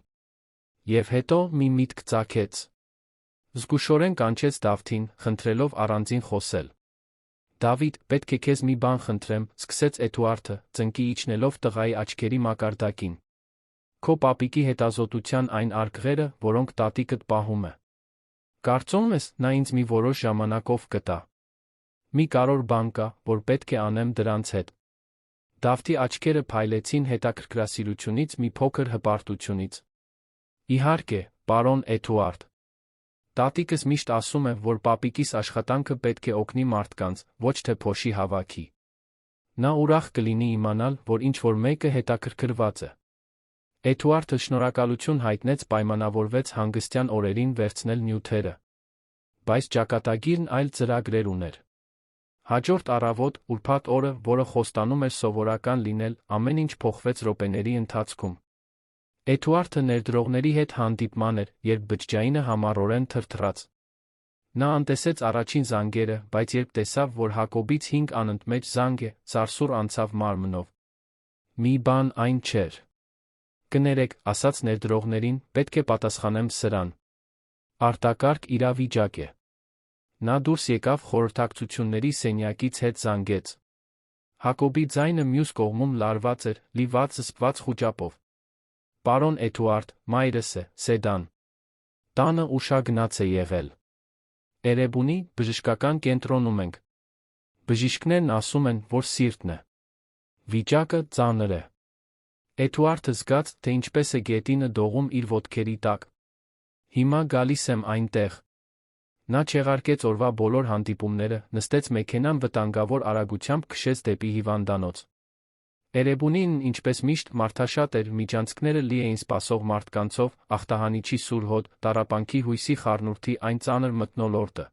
Եվ հետո մի միտք ծագեց։ Զգուշորեն կանչեց Դավթին, խնդրելով առանձին խոսել։ Դավիթ, պետք է քեզ մի բան խնդրեմ, սկսեց Էդուարդը, ծնկի իջնելով տղայի աչքերի մակարդակին։ Քո պապիկի հետազոտության այն արկղերը, որոնք տատիկդ պահում է։ Կարծում ես, նա ինձ մի որոշ ժամանակով կտա։ Մի կարևոր բան կա, որ պետք է անեմ դրանց հետ։ Դավթի աչքերը փայլեցին հետաքրքրասիրությունից մի փոքր հպարտությունից։ Իհարկե, պարոն Էդուարդ։ Տատիկս միշտ ասում է, որ պապիկիս աշխատանքը պետք է օգնի մարդկանց, ոչ թե փոշի հավաքի։ Նա ուրախ կլինի իմանալ, որ ինչ-որ մեկը հետաքրքրված է։ Էդուարդը շնորհակալություն հայտնեց, պայմանավորվեց հանգստյան օրերին վերցնել նյութերը։ Բայց ճակատագիրն այլ ծրագրեր ուներ։ Հաջորդ առավոտ, ուրբաթ օրը, որը խոստանում էր սովորական լինել, ամեն ինչ փոխվեց րոպեների ընթացքում։ Էդուարդը ներդրողների հետ հանդիպման էր, երբ բջջայինը համառորեն թրթռաց։ Նա անտեսեց առաջին զանգերը, բայց երբ տեսավ, որ Հակոբից 5 անընդմեջ զանգ է, սարսուռ անցավ մարմնով։ Մի բան այն չէր։ Կներեք, ասաց ներդրողներին, պետք է պատասխանեմ սրան։ Արտակարգ իրավիճակ է։ Նա դուրս եկավ խորհրդակցությունների սենյակից հետ զանգեց։ Հակոբի ձայնը մյուս կողմում լարված էր, լիված զսպված խուճապով։ Պարոն Էդուարդ, մայրս է, Սեդան։ Տանը ուշագնաց է եղել։ Էրեբունի, բժշկական կենտրոնում ենք։ Բժիշկներն ասում են, որ սիրտն է։ Վիճակը ծանր է։ Էդուարդը զգաց, թե ինչպես է գետինը դողում իր ոտքերի տակ։ Հիմա գալիս եմ այնտեղ։ Նա չեղարկեց օրվա բոլոր հանդիպումները, նստեց մեքենան վտանգավոր արագությամբ քշեց դեպի հիվանդանոց։ Էրեբունին, ինչպես միշտ, մարդաշատ էր, միջանցքները լի էին սպասող մարդկանցով, ախտահանիչի սուր հոտ, տառապանքի հույսի խառնուրդի այն ծանր մթնոլորտը։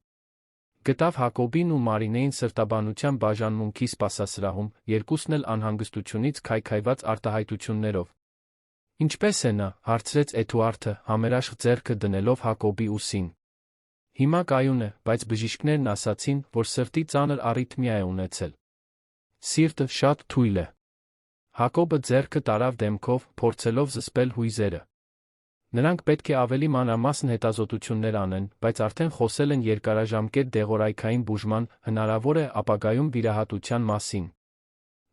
Գտավ Հակոբին ու Մարինեին սրտաբանության բաժանմունքի սպասասրահում, երկուսն էլ անհանգստությունից քայքայված արտահայտություններով։ Ինչպե՞ս է նա, հարցրեց Էդուարդը, համերաշխ ձեռքը դնելով Հակոբի ուսին։ Հիմա կայուն է, բայց բժիշկներն ասացին, որ սրտի ծանր առիթմիա է ունեցել։ Սիրտը շատ թույլ է։ Հակոբը ձեռքը տարավ դեմքով, փորձելով զսպել հույզերը։ Նրանք պետք է ավելի մանրամասն հետազոտություններ անեն, բայց արդեն խոսել են երկարաժամկետ դեղորայքային բուժման, հնարավոր է ապագայում վիրահատության մասին։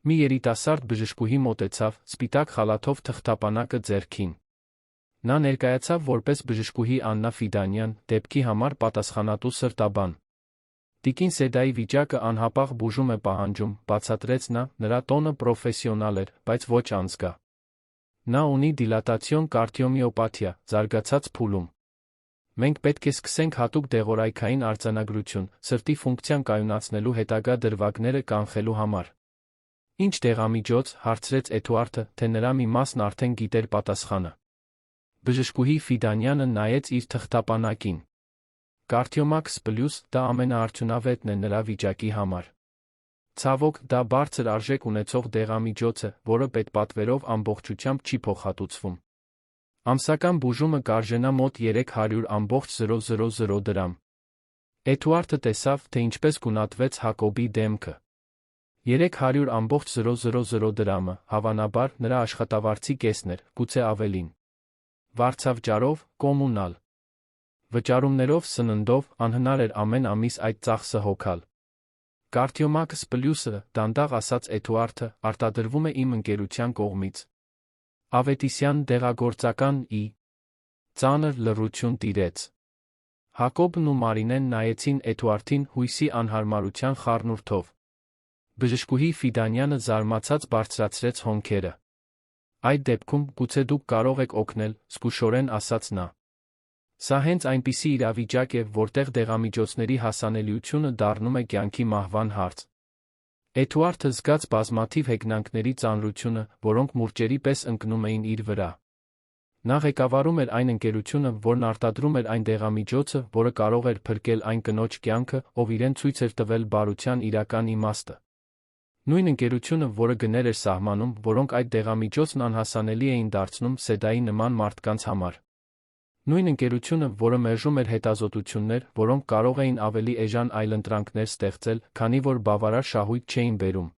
Մի երիտասարդ բժշկուհի մոտեցավ, սպիտակ խալաթով թղթապանակը ձեռքին։ Նա ներկայացավ որպես բժշկուհի Աննա Ֆիդանյան, դեպքի համար պատասխանատու սրտաբան։ Տիկին Սեդայի վիճակը անհապաղ բուժում է պահանջում, բացատրեց նա, նրա տոնը պրոֆեսիոնալ էր, բայց ոչ անզգա։ Նա ունի դիլատացիոն կարդիոմիոպաթիա, զարգացած փուլում։ Մենք պետք է սկսենք հատուկ դեղորայքային արձանագրություն, սրտի ֆունկցիան կայունացնելու հետագա դրվագները կանխելու համար։ Ինչ դեղամիջոց, հարցրեց Էդուարդը, թե նրա մի մասն արդեն գիտեր պատասխանը։ Բժշկուհի Ֆիդանյանը նայեց իր թղթապանակին։ Կարդիոմաքս պլյուս, դա ամենաարդյունավետն է նրա վիճակի համար։ Ցավոք, դա բարձր արժեք ունեցող դեղամիջոց է, որը պետպատվերով ամբողջությամբ չի փոխհատուցվում։ Ամսական բուժումը կարժենա մոտ 300,000 դրամ։ Էդուարդը տեսավ, թե ինչպես գունատվեց Հակոբի դեմքը։ 300,000 դրամը, հավանաբար, նրա աշխատավարձի կեսն էր, գուցե ավելին։ Վարձավճարով, կոմունալ։ Վճարումներով, սննդով անհնար էր ամեն ամիս այդ ծախսը հոգալ։ Կարդիոմաքս պլյուսը, դանդաղ ասաց Էդուարդը, արտադրվում է իմ ընկերության կողմից։ Ավետիսյան դեղագործական ի ծանր լռություն տիրեց։ Հակոբն ու Մարինեն նայեցին Էդուարդին հույսի անհարմարության խառնուրդով։ Բժշկուհի Ֆիդանյանը զարմացած բարձրացրեց հոնքերը։ Այդ դեպքում գուցե դուք կարող եք օգնել, զգուշորեն ասաց նա։ Սա հենց այնպիսի իրավիճակ է, որտեղ դեղամիջոցների հասանելիությունը դառնում է կյանքի մահվան հարց։ Էդուարդը զգաց բազմաթիվ հեգնանքների ծանրությունը, որոնք մուրճերի պես ընկնում էին իր վրա։ Նա ղեկավարում էր այն ընկերությունը, որն արտադրում էր այն դեղամիջոցը, որը կարող էր փրկել այն կնոջ կյանքը, ով իրեն ցույց էր տվել բարության իրական իմաստը։ Նույն ընկերությունը, որը գներ էր սահմանում, որոնք այդ դեղամիջոցն անհասանելի էին դարձնում Սեդայի նման մարդկանց համար։ Նույն ընկերությունը, որը մերժում էր հետազոտություններ, որոնք կարող էին ավելի էժան այլընտրանքներ ստեղծել, քանի որ բավարար շահույթ չէին բերում։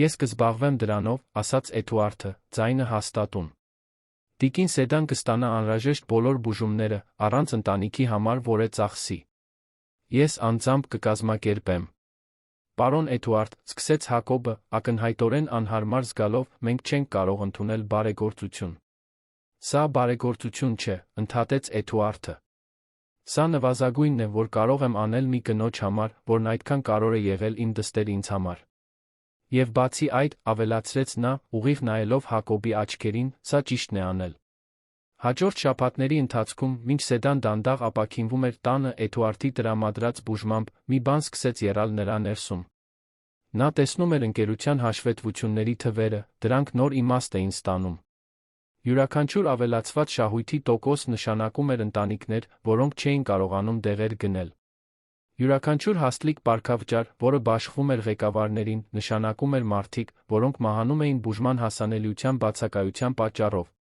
Ես կզբաղվեմ դրանով, ասաց Էդուարդը, ձայնը հաստատուն։ Տիկին Սեդան կստանա անհրաժեշտ բոլոր բուժումները, առանց ընտանիքի համար որե ծախսի։ Ես անձամբ կկազմակերպեմ։ Պարոն Էդուարդ, սկսեց Հակոբը, ակնհայտորեն անհարմար զգալով, մենք չենք կարող ընդունել բարեգործություն։ Սա բարեգործություն չէ, ընդհատեց Էդուարդը։ Սա նվազագույնն է, որ կարող եմ անել մի կնոջ համար, որն այդքան կարոր է եղել իմ դստեր ինձ համար։ Եվ բացի այդ, ավելացրեց նա, ուղիղ նայելով Հակոբի աչքերին, սա ճիշտն է անել։ Հաջորդ շաբաթների ընթացքում, մինչ Սեդան դանդաղ ապաքինվում էր տանը Էդուարդի տրամադրած բուժմամբ, մի բան սկսեց եռալ նրա ներսում։ Նա տեսնում էր ընկերության հաշվետվությունների թվերը, դրանք նոր իմաստ էին ստանում։ Յուրաքանչյուր ավելացված շահույթի տոկոս նշանակում էր ընտանիքներ, որոնք չէին կարողանում դեղեր գնել։ Յուրաքանչյուր հաստլիկ պարգավճար, որը բաշխվում էր ղեկավարներին, նշանակում էր մարդիկ, որոնք մահանում էին բուժման հասանելիության բացակայության պատճառով։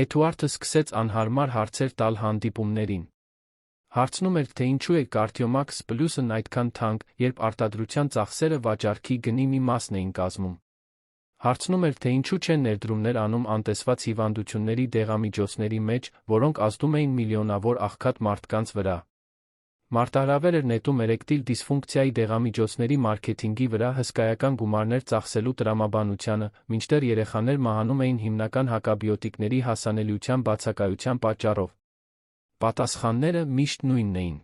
Էդուարդը սկսեց անհարմար հարցեր տալ հանդիպումներին։ Հարցնում էր, թե ինչու է Կարդիոմաքս պլյուսն այդքան թանկ, երբ արտադրության ծախսերը վաճառքի գնի մի մասն էին կազմում։ Հարցնում էր, թե ինչու չեն ներդրումներ անում անտեսված հիվանդությունների դեղամիջոցների մեջ, որոնք ազդում էին միլիոնավոր աղքատ մարդկանց վրա։ Մարտահրավեր էր նետում էրեկտիլ դիսֆունկցիայի դեղամիջոցների մարքեթինգի վրա հսկայական գումարներ ծախսելու տրամաբանությանը, մինչդեռ երեխաներ մահանում էին հիմնական հակաբիոտիկների հասանելիության բացակայության պատճառով։ Պատասխանները միշտ նույնն էին։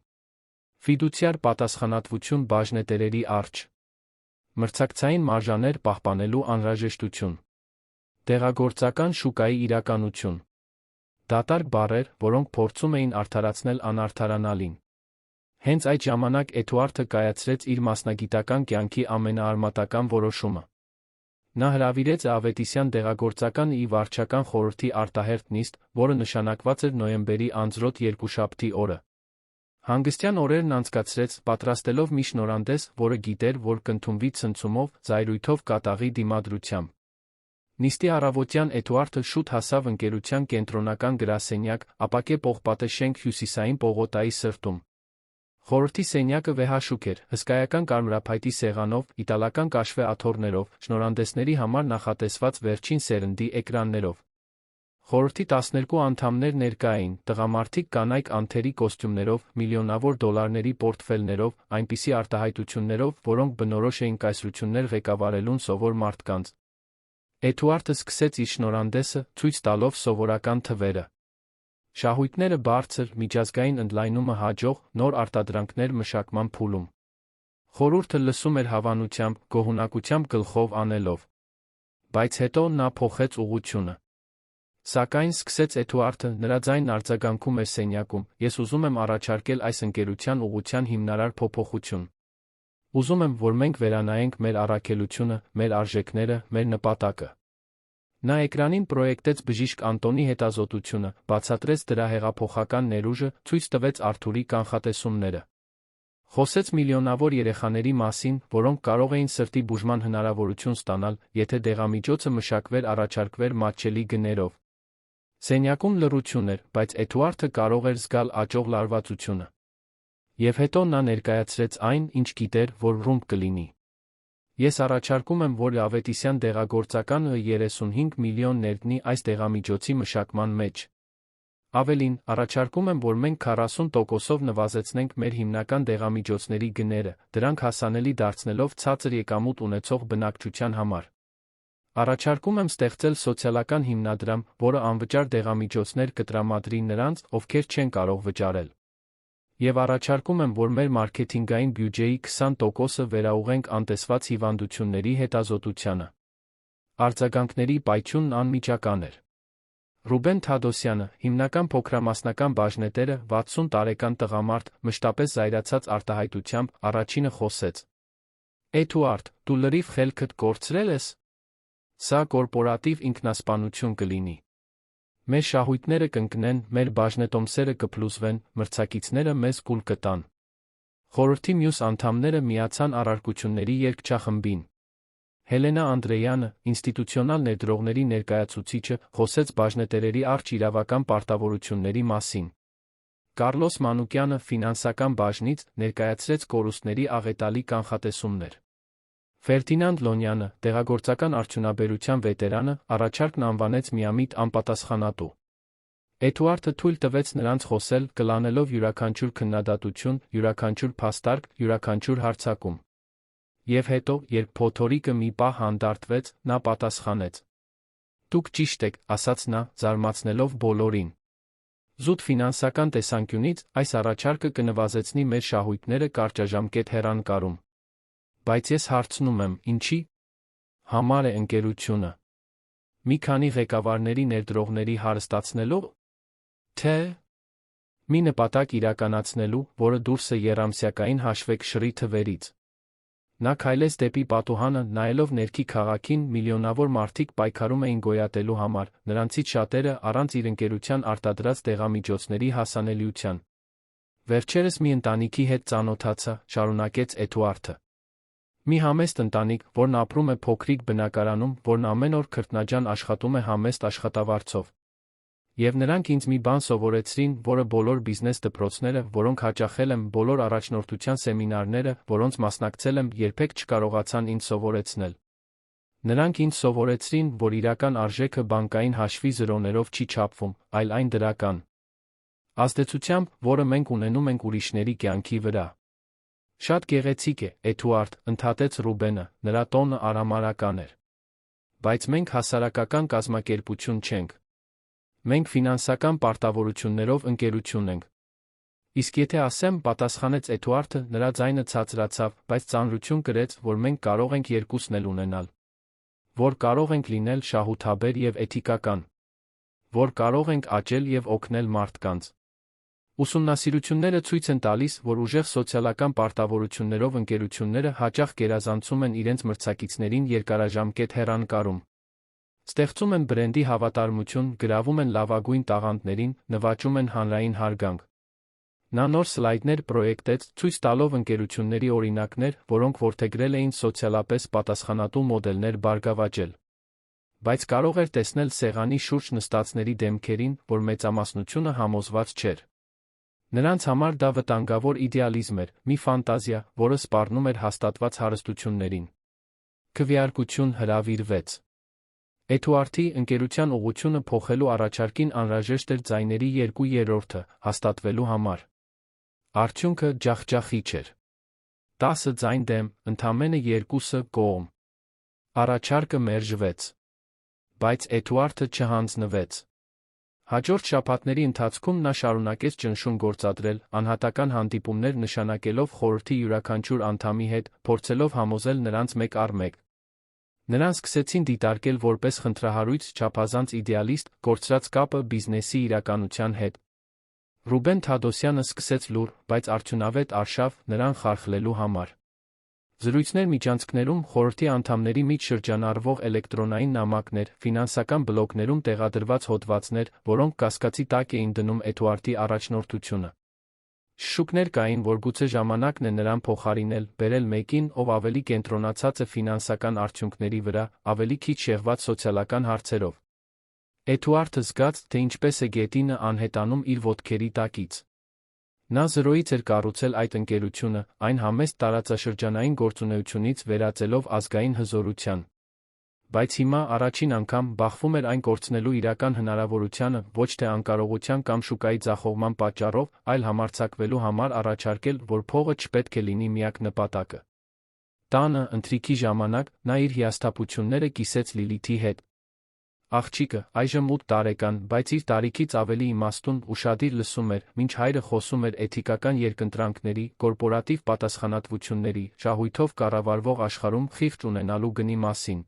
Ֆիդուցիար պատասխանատվություն բաժնետերերի առջ։ Մրցակցային մարժաներ պահպանելու անհրաժեշտություն։ Դեղագործական շուկայի իրականություն։ Դատարկ բառեր, որոնք փորձում էին արդարացնել անարդարանալին։ Հենց այդ ժամանակ Էդուարդը կայացրեց իր մասնագիտական կյանքի ամենաարմատական որոշումը։ Նա հրավիրեց Ավետիսյան դեղագործական ի վարչական խորհրդի արտահերթ նիստ, որը նշանակված էր նոյեմբերի անձրոտ երկուշաբթի օրը։ Հանգստյան օրերն անցկացրեց, պատրաստելով մի շնորհանդես, որը գիտեր, որ կընդունվի ցնցումով, զայրույթով կատաղի դիմադրությամբ։ Նիստի առավոտյան Էդուարդը շուտ հասավ ընկերության կենտրոնական գրասենյակ, ապակե պողպատե շենք հյուսիսային պողոտայի սրտում։ Խորհրդի սենյակը վեհաշուք էր, հսկայական կարմրափայտի սեղանով, իտալական կաշվե աթոռներով, շնորհանդեսների համար նախատեսված վերջին սերնդի էկրաններով։ Խորհրդի 12 անդամներ ներկա էին, տղամարդիկ կանայք անթերի կոստյումներով, միլիոնավոր դոլարների պորտֆելներով, այնպիսի արտահայտություններով, որոնք բնորոշ էին կայսրություններ ղեկավարելուն սովոր մարդկանց։ Էդուարդը սկսեց իր շնորհանդեսը, ցույց տալով սովորական թվերը։ Շահույթները բարձր, միջազգային ընդլայնումը հաջող, նոր արտադրանքներ մշակման փուլում։ Խորհուրդը լսում էր հավանությամբ, գոհունակությամբ գլխով անելով։ Բայց հետո նա փոխեց ուղղությունը։ Սակայն սկսեց Էդուարդը, նրա ձայնն արձագանքում էր սենյակում, ես ուզում եմ առաջարկել այս ընկերության ուղղության հիմնարար փոփոխություն։ Ուզում եմ, որ մենք վերանայենք մեր առաքելությունը, մեր արժեքները, մեր նպատակը։ Նա էկրանին պրոյեկտեց բժիշկ Անտոնի հետազոտությունը, բացատրեց դրա հեղափոխական ներուժը, ցույց տվեց Արթուրի կանխատեսումները։ Խոսեց միլիոնավոր երեխաների մասին, որոնք կարող էին սրտի բուժման հնարավորություն ստանալ, եթե դեղամիջոցը մշակվեր առաջարկվեր մատչելի գներով։ Սենյակում լռություն էր, բայց Էդուարդը կարող էր զգալ աճող լարվածությունը։ Եվ հետո նա ներկայացրեց այն, ինչ գիտեր, որ ռումբ կլինի։ Ես առաջարկում եմ, որ Ավետիսյան դեղագործականը 35 միլիոն ներդնի այս դեղամիջոցի մշակման մեջ։ Ավելին, առաջարկում եմ, որ մենք 40%-ով նվազեցնենք մեր հիմնական դեղամիջոցների գները, դրանք հասանելի դարձնելով ցածր եկամուտ ունեցող բնակչության համար։ Առաջարկում եմ ստեղծել սոցիալական հիմնադրամ, որը անվճար դեղամիջոցներ կտրամադրի նրանց, ովքեր չեն կարող վճարել։ Եվ առաջարկում եմ, որ մեր մարքեթինգային բյուջեի 20%-ը վերաուղենք անտեսված հիվանդությունների հետազոտությանը։ Արձագանքների պայթյունն անմիջական էր։ Ռուբեն Թադոսյանը, հիմնական փոքրամասնական բաժնետերը, 60 տարեկան տղամարդ, մշտապես զայրացած արտահայտությամբ, առաջինը խոսեց. Էդուարդ, դու լրիվ խելքդ կորցրել ես։ Սա կորպորատիվ ինքնասպանություն կլինի։ Մեր շահույթները կընկնեն, մեր բաժնետոմսերը կփլուզվեն, մրցակիցները մեզ կուլ կտան։ Խորհրդի մյուս անդամները միացան առարկությունների երգչախմբին։ Հելենա Անդրեյանը, ինստիտուցիոնալ ներդրողների ներկայացուցիչը, խոսեց բաժնետերերի առջ իրավական պարտավորությունների մասին։ Կարլոս Մանուկյանը, ֆինանսական բաժնից, ներկայացրեց կորուստների աղետալի կանխատեսումներ։ Ֆերդինանդ Լոնյանը, դեղագործական արդյունաբերության վետերանը, առաջարկն անվանեց միամիտ անպատասխանատու։ Էդուարդը թույլ տվեց նրանց խոսել, կլանելով յուրաքանչյուր քննադատություն, յուրաքանչյուր փաստարկ, յուրաքանչյուր հարձակում։ Եվ հետո, երբ փոթորիկը մի պահ հանդարտվեց, նա պատասխանեց. Դուք ճիշտ եք, ասաց նա, զարմացնելով բոլորին։ Զուտ ֆինանսական տեսանկյունից այս առաջարկը կնվազեցնի մեր շահույթները կարճաժամկետ հեռանկարում։ Բայց ես հարցնում եմ, ինչի՞ համար է ընկերությունը։ Մի քանի ղեկավարների ներդրողների հարստացնելով, թե՞ մի նպատակ իրականացնելու, որը դուրս է եռամսյակային հաշվեկշռի թվերից։ Նա քայլեց դեպի պատուհանը, նայելով ներքի քաղաքին, միլիոնավոր մարդիկ պայքարում էին գոյատելու համար, նրանցից շատերը առանց իր ընկերության արտադրած դեղամիջոցների հասանելիության։ Վերջերս մի ընտանիքի հետ ծանոթացա, շարունակեց Էդուարդը։ Մի համեստ ընտանիք, որն ապրում է փոքրիկ բնակարանում, որն ամեն օր քրտնաջան աշխատում է համեստ աշխատավարձով։ Եվ նրանք ինձ մի բան սովորեցրին, որը բոլոր բիզնես դպրոցները, որոնք հաճախել եմ, բոլոր առաջնորդության սեմինարները, որոնց մասնակցել եմ, երբեք չկարողացան ինձ սովորեցնել։ Նրանք ինձ սովորեցրին, որ իրական արժեքը բանկային հաշվի զրոներով չի չափվում, այլ այն դրական ազդեցությամբ, որը մենք ունենում ենք ուրիշների կյանքի վրա։ Շատ գեղեցիկ է, Էդուարդ, ընդհատեց Ռուբենը, նրա տոնը արամարական էր։ Բայց մենք հասարակական կազմակերպություն չենք։ Մենք ֆինանսական պարտավորություններով ընկերություն ենք։ Իսկ եթե ասեմ, պատասխանեց Էդուարդը, նրա ձայնը ցածրացավ, բայց ծանրություն կրեց, որ մենք կարող ենք երկուսն էլ ունենալ։ Որ կարող ենք լինել շահութաբեր և էթիկական։ Որ կարող ենք աճել և օգնել մարդկանց։ Ուսումնասիրությունները ցույց են տալիս, որ ուժեղ սոցիալական պարտավորություններով ընկերությունները հաճախ գերազանցում են իրենց մրցակիցներին երկարաժամկետ հեռանկարում։ Ստեղծում են բրենդի հավատարմություն, գրավում են լավագույն տաղանդներին, նվաճում են հանրային հարգանք։ Նա նոր սլայդներ պրոյեկտեց, ցույց տալով ընկերությունների օրինակներ, որոնք որդեգրել էին սոցիալապես պատասխանատու մոդելներ բարգավաճել։ Բայց կարող էր տեսնել սեղանի շուրջ նստածների դեմքերին, որ մեծամասնությունը համոզված չէր։ Նրանց համար դա վտանգավոր իդեալիզմ էր, մի ֆանտազիա, որը սպառնում էր հաստատված հարստություններին։ Քվեարկություն հրավիրվեց։ Էդուարդի ընկերության ուղղությունը փոխելու առաջարկին անհրաժեշտ էր ձայների 2/3 հաստատվելու համար։ Արդյունքը ջախջախիչ էր։ 10 ձայն դեմ, ընդամենը 2 կողմ։ Առաջարկը մերժվեց։ Բայց Էդուարդը չհանձնվեց։ Հաջորդ շաբաթների ընթացքում նա շարունակեց ճնշում գործադրել, անհատական հանդիպումներ նշանակելով խորհրդի յուրաքանչյուր անդամի հետ, փորձելով համոզել նրանց մեկ առ մեկ։ Նրան սկսեցին դիտարկել որպես խնդրահարույց, չափազանց իդեալիստ, կորցրած կապը բիզնեսի իրականության հետ։ Ռուբեն Թադոսյանը սկսեց լուռ, բայց արդյունավետ արշավ նրան խարխլելու համար։ Զրույցներ միջանցքներում խորհրդի անդամների միջ շրջանառվող էլեկտրոնային նամակներ, ֆինանսական բլոգներում տեղադրված հոդվածներ, որոնք կասկածի տակ էին դնում Էդուարդի առաջնորդությունը։ Շշուկներ կային, որ գուցե ժամանակն է նրան փոխարինել, բերել մեկին, ով ավելի կենտրոնացած է ֆինանսական արդյունքների վրա, ավելի քիչ շեղված սոցիալական հարցերով։ Էդուարդը զգաց, թե ինչպես է գետինը անհետանում իր ոտքերի տակից։ Նա զրոյից էր կառուցել այդ ընկերությունը, այն համեստ տարածաշրջանային գործունեությունից վերածելով ազգային հզորության։ Բայց հիմա առաջին անգամ բախվում էր այն կորցնելու իրական հնարավորությանը ոչ թե անկարողության կամ շուկայի ձախողման պատճառով, այլ համարձակվելու համար առաջարկել, որ փողը չպետք է լինի միակ նպատակը։ Տանը, ընթրիքի ժամանակ, նա իր հիասթափությունները կիսեց Լիլիթի հետ։ Աղջիկը, այժմ 8 տարեկան, բայց իր տարիքից ավելի իմաստուն, ուշադիր լսում էր, մինչ հայրը խոսում էր էթիկական երկընտրանքների, կորպորատիվ պատասխանատվությունների, շահույթով կառավարվող աշխարհում խիղճ ունենալու գնի մասին։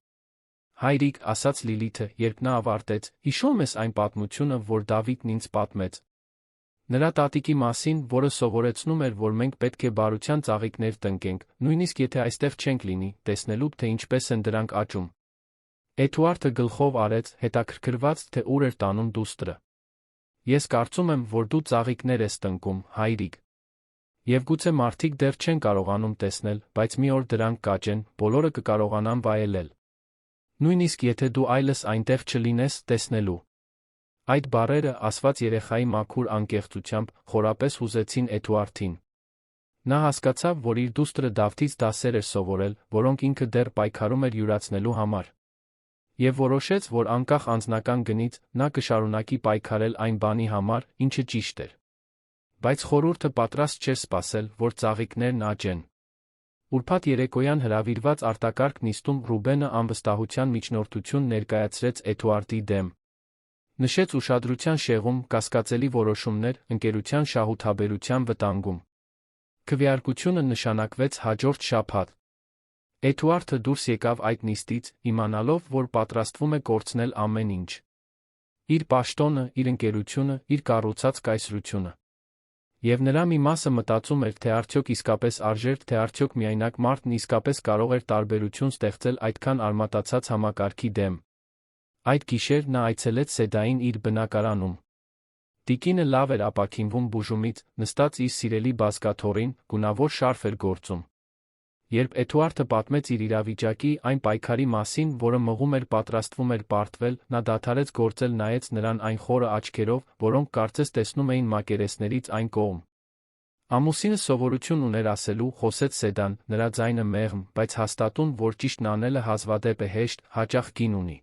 Հայրիկ, ասաց Լիլիթը, երբ նա ավարտեց, հիշո՞ւմ ես այն պատմությունը, որ Դավիթն ինձ պատմեց։ Նրա տատիկի մասին, որը սովորեցնում էր, որ մենք պետք է բարության ծաղիկներ տնկենք, նույնիսկ եթե այստեղ չենք լինի, տեսնելու, թե ինչպես են դրանք աճում։ Էդուարդը գլխով արեց, հետաքրքրված, թե ուր էր տանում դուստրը։ Ես կարծում եմ, որ դու ծաղիկներ ես տնկում, հայրիկ։ Եվ գուցե մարդիկ դեռ չեն կարողանում տեսնել, բայց մի օր դրանք կաճեն, բոլորը կկարողանան վայելել։ Նույնիսկ եթե դու այլս այնտեղ չլինես, տեսնելու։ Այդ բառերը, ասված երեխայի մաքուր անկեղծությամբ, խորապես հուզեցին Էդուարդին։ Նա հասկացավ, որ իր դուստրը Դավթից դասեր էր սովորել, որոնք ինքը դեռ պայքարում էր յուրացնելու համար։ Եվ որոշեց, որ անկախ անձնական գնից, նա կշարունակի պայքարել այն բանի համար, ինչը ճիշտ էր։ Բայց խորհուրդը պատրաստ չէր սպասել, որ ծաղիկներն աճեն։ Ուրբաթ երեկոյան հրավիրված արտակարգ նիստում Ռուբենը անվստահության միջնորդություն ներկայացրեց Էդուարդի դեմ։ Նշեց ուշադրության շեղում, կասկածելի որոշումներ, ընկերության շահութաբերության վտանգում։ Քվեարկությունը նշանակվեց հաջորդ շաբաթ։ Էդուարդը դուրս եկավ այդ նիստից, իմանալով, որ պատրաստվում է կորցնել ամեն ինչ։ Իր պաշտոնը, իր ընկերությունը, իր կառուցած կայսրությունը։ Եվ նրա մի մասը մտածում էր, թե արդյոք իսկապես արժեր, թե արդյոք միայնակ մարդն իսկապես կարող էր տարբերություն ստեղծել այդքան արմատացած համակարգի դեմ։ Այդ գիշեր նա այցելեց Սեդային իր բնակարանում։ Տիկինը լավ էր ապաքինվում բուժումից, նստած իր սիրելի բազկաթոռին, գունավոր շարֆ էր գործում։ Երբ Էդուարդը պատմեց իր իրավիճակի այն պայքարի մասին, որը մղում էր պատրաստվում էր պարտվել, նա դադարեց գործել, նայեց նրան այն խորը աչքերով, որոնք կարծես տեսնում էին մակերեսներից այն կողմ։ Ամուսինը սովորություն ուներ ասելու, խոսեց Սեդան, նրա ձայնը մեղմ, բայց հաստատուն, որ ճիշտն անելը հազվադեպ է հեշտ, հաճախ գին ունի։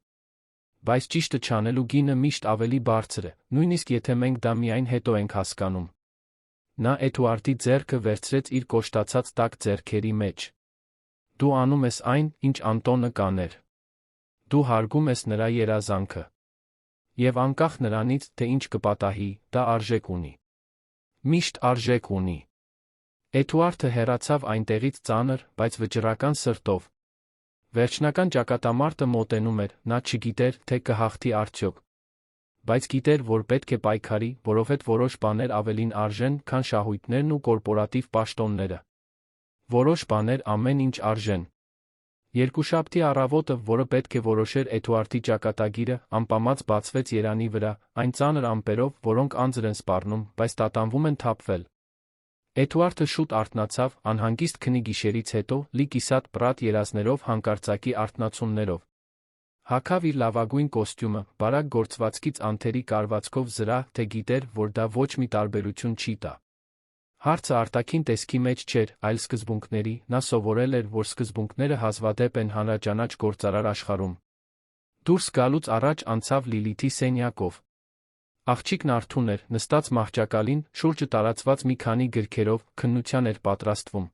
Բայց ճիշտը չանելու գինը միշտ ավելի բարձր է, նույնիսկ եթե մենք դա միայն հետո ենք հասկանում։ Նա Էդուարդի ձեռքը վերցրեց իր կոշտացած տաք ձեռքերի մեջ։ Դու անում ես այն, ինչ Անտոնը կաներ։ Դու հարգում ես նրա երազանքը։ Եվ անկախ նրանից, թե ինչ կպատահի, դա արժեք ունի։ Միշտ արժեք ունի։ Էդուարդը հեռացավ այնտեղից ծանր, բայց վճռական սրտով։ Վերջնական ճակատամարտը մոտենում էր, նա չգիտեր, թե կհաղթի արդյոք։ Բայց գիտեր, որ պետք է պայքարի, որովհետև որոշ բաներ ավելին արժեն, քան շահույթներն ու կորպորատիվ պաշտոնները։ Որոշ բաներ ամեն ինչ արժեն։ Երկուշաբթի առավոտը, որը պետք է որոշեր Էդուարդի ճակատագիրը, անպամած բացվեց երանի վրա, այն ծանր ամպերով, որոնք անձր են սպառնում, բայց տատանվում են թափվել։ Էդուարդը շուտ արթնացավ, անհանգիստ քնի գիշերից հետո, լի կիսատ պռատ երազներով, հանկարծակի արթնացումներով։ Հագավ իր լավագույն կոստյումը, բարակ գործվածքից անթերի կարվածքով զրահ, թե գիտեր, որ դա ոչ մի տարբերություն չի տա։ Հարցը արտաքին տեսքի մեջ չէր, այլ սկզբունքների, նա սովորել էր, որ սկզբունքները հազվադեպ են հանրաճանաչ գործարար աշխարհում։ Դուրս գալուց առաջ անցավ Լիլիթի սենյակով։ Աղջիկն արթուն էր, նստած մահճակալին, շուրջը տարածված մի քանի գրքերով, քննության էր պատրաստվում։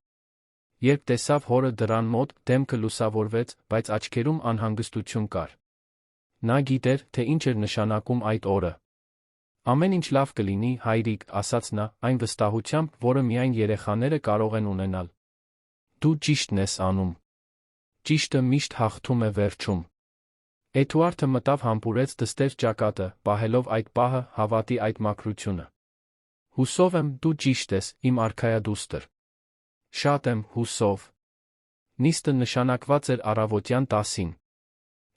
Երբ տեսավ հորը դռան մոտ, դեմքը լուսավորվեց, բայց աչքերում անհանգստություն կար։ Նա գիտեր, թե ինչ էր նշանակում այդ օրը։ Ամեն ինչ լավ կլինի, հայրիկ, ասաց նա, այն վստահությամբ, որը միայն երեխաները կարող են ունենալ։ Դու ճիշտն ես անում։ Ճիշտը միշտ հաղթում է վերջում։ Էդուարդը մտավ համբուրեց դստեր ճակատը, պահելով այդ պահը, հավատի այդ մաքրությունը։ Հուսով եմ, դու ճիշտ ես, իմ արքայադուստր։ Շատ եմ հուսով։ Նիստը նշանակված էր առավոտյան 10-ին։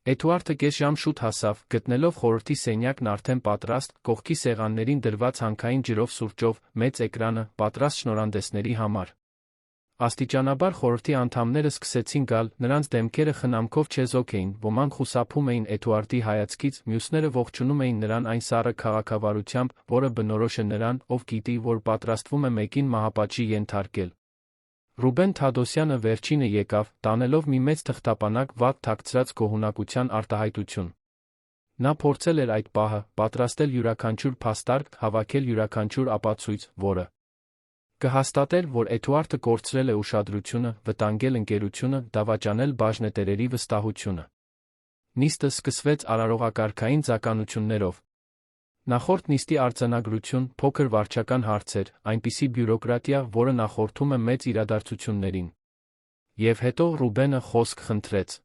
Էդուարդը կես ժամ շուտ հասավ, գտնելով խորհրդի սենյակն արդեն պատրաստ, կողքի սեղաններին դրված հանքային ջրով սուրճով, մեծ էկրանը, պատրաստ շնորհանդեսների համար։ Աստիճանաբար խորհրդի անդամները սկսեցին գալ, նրանց դեմքերը խնամքով չեզոք էին, ոմանք խուսափում էին Էդուարդի հայացքից, մյուսները ողջունում էին նրան այն սառը քաղաքավարությամբ, որը բնորոշ է նրան, ով գիտի, որ պատրաստվում է մեկին մահապատժի ենթարկել։ Ռուբեն Թադոսյանը վերջինը եկավ, տանելով մի մեծ թղթապանակ վատ թաքցրած գոհունակության արտահայտություն։ Նա փորձել էր այդ պահը, պատրաստել յուրաքանչյուր փաստարկ, հավաքել յուրաքանչյուր ապացույց, որը կհաստատեր, որ Էդուարդը կորցրել է ուշադրությունը, վտանգել ընկերությունը, դավաճանել բաժնետերերի վստահությունը։ Նիստը սկսվեց արարողակարգային ձականություններով։ Նախորդ նիստի արձանագրություն, փոքր վարչական հարցեր, այնպիսի բյուրոկրատիա, որը նախորդում է մեծ իրադարձություններին։ Եվ հետո Ռուբենը խոսք խնդրեց։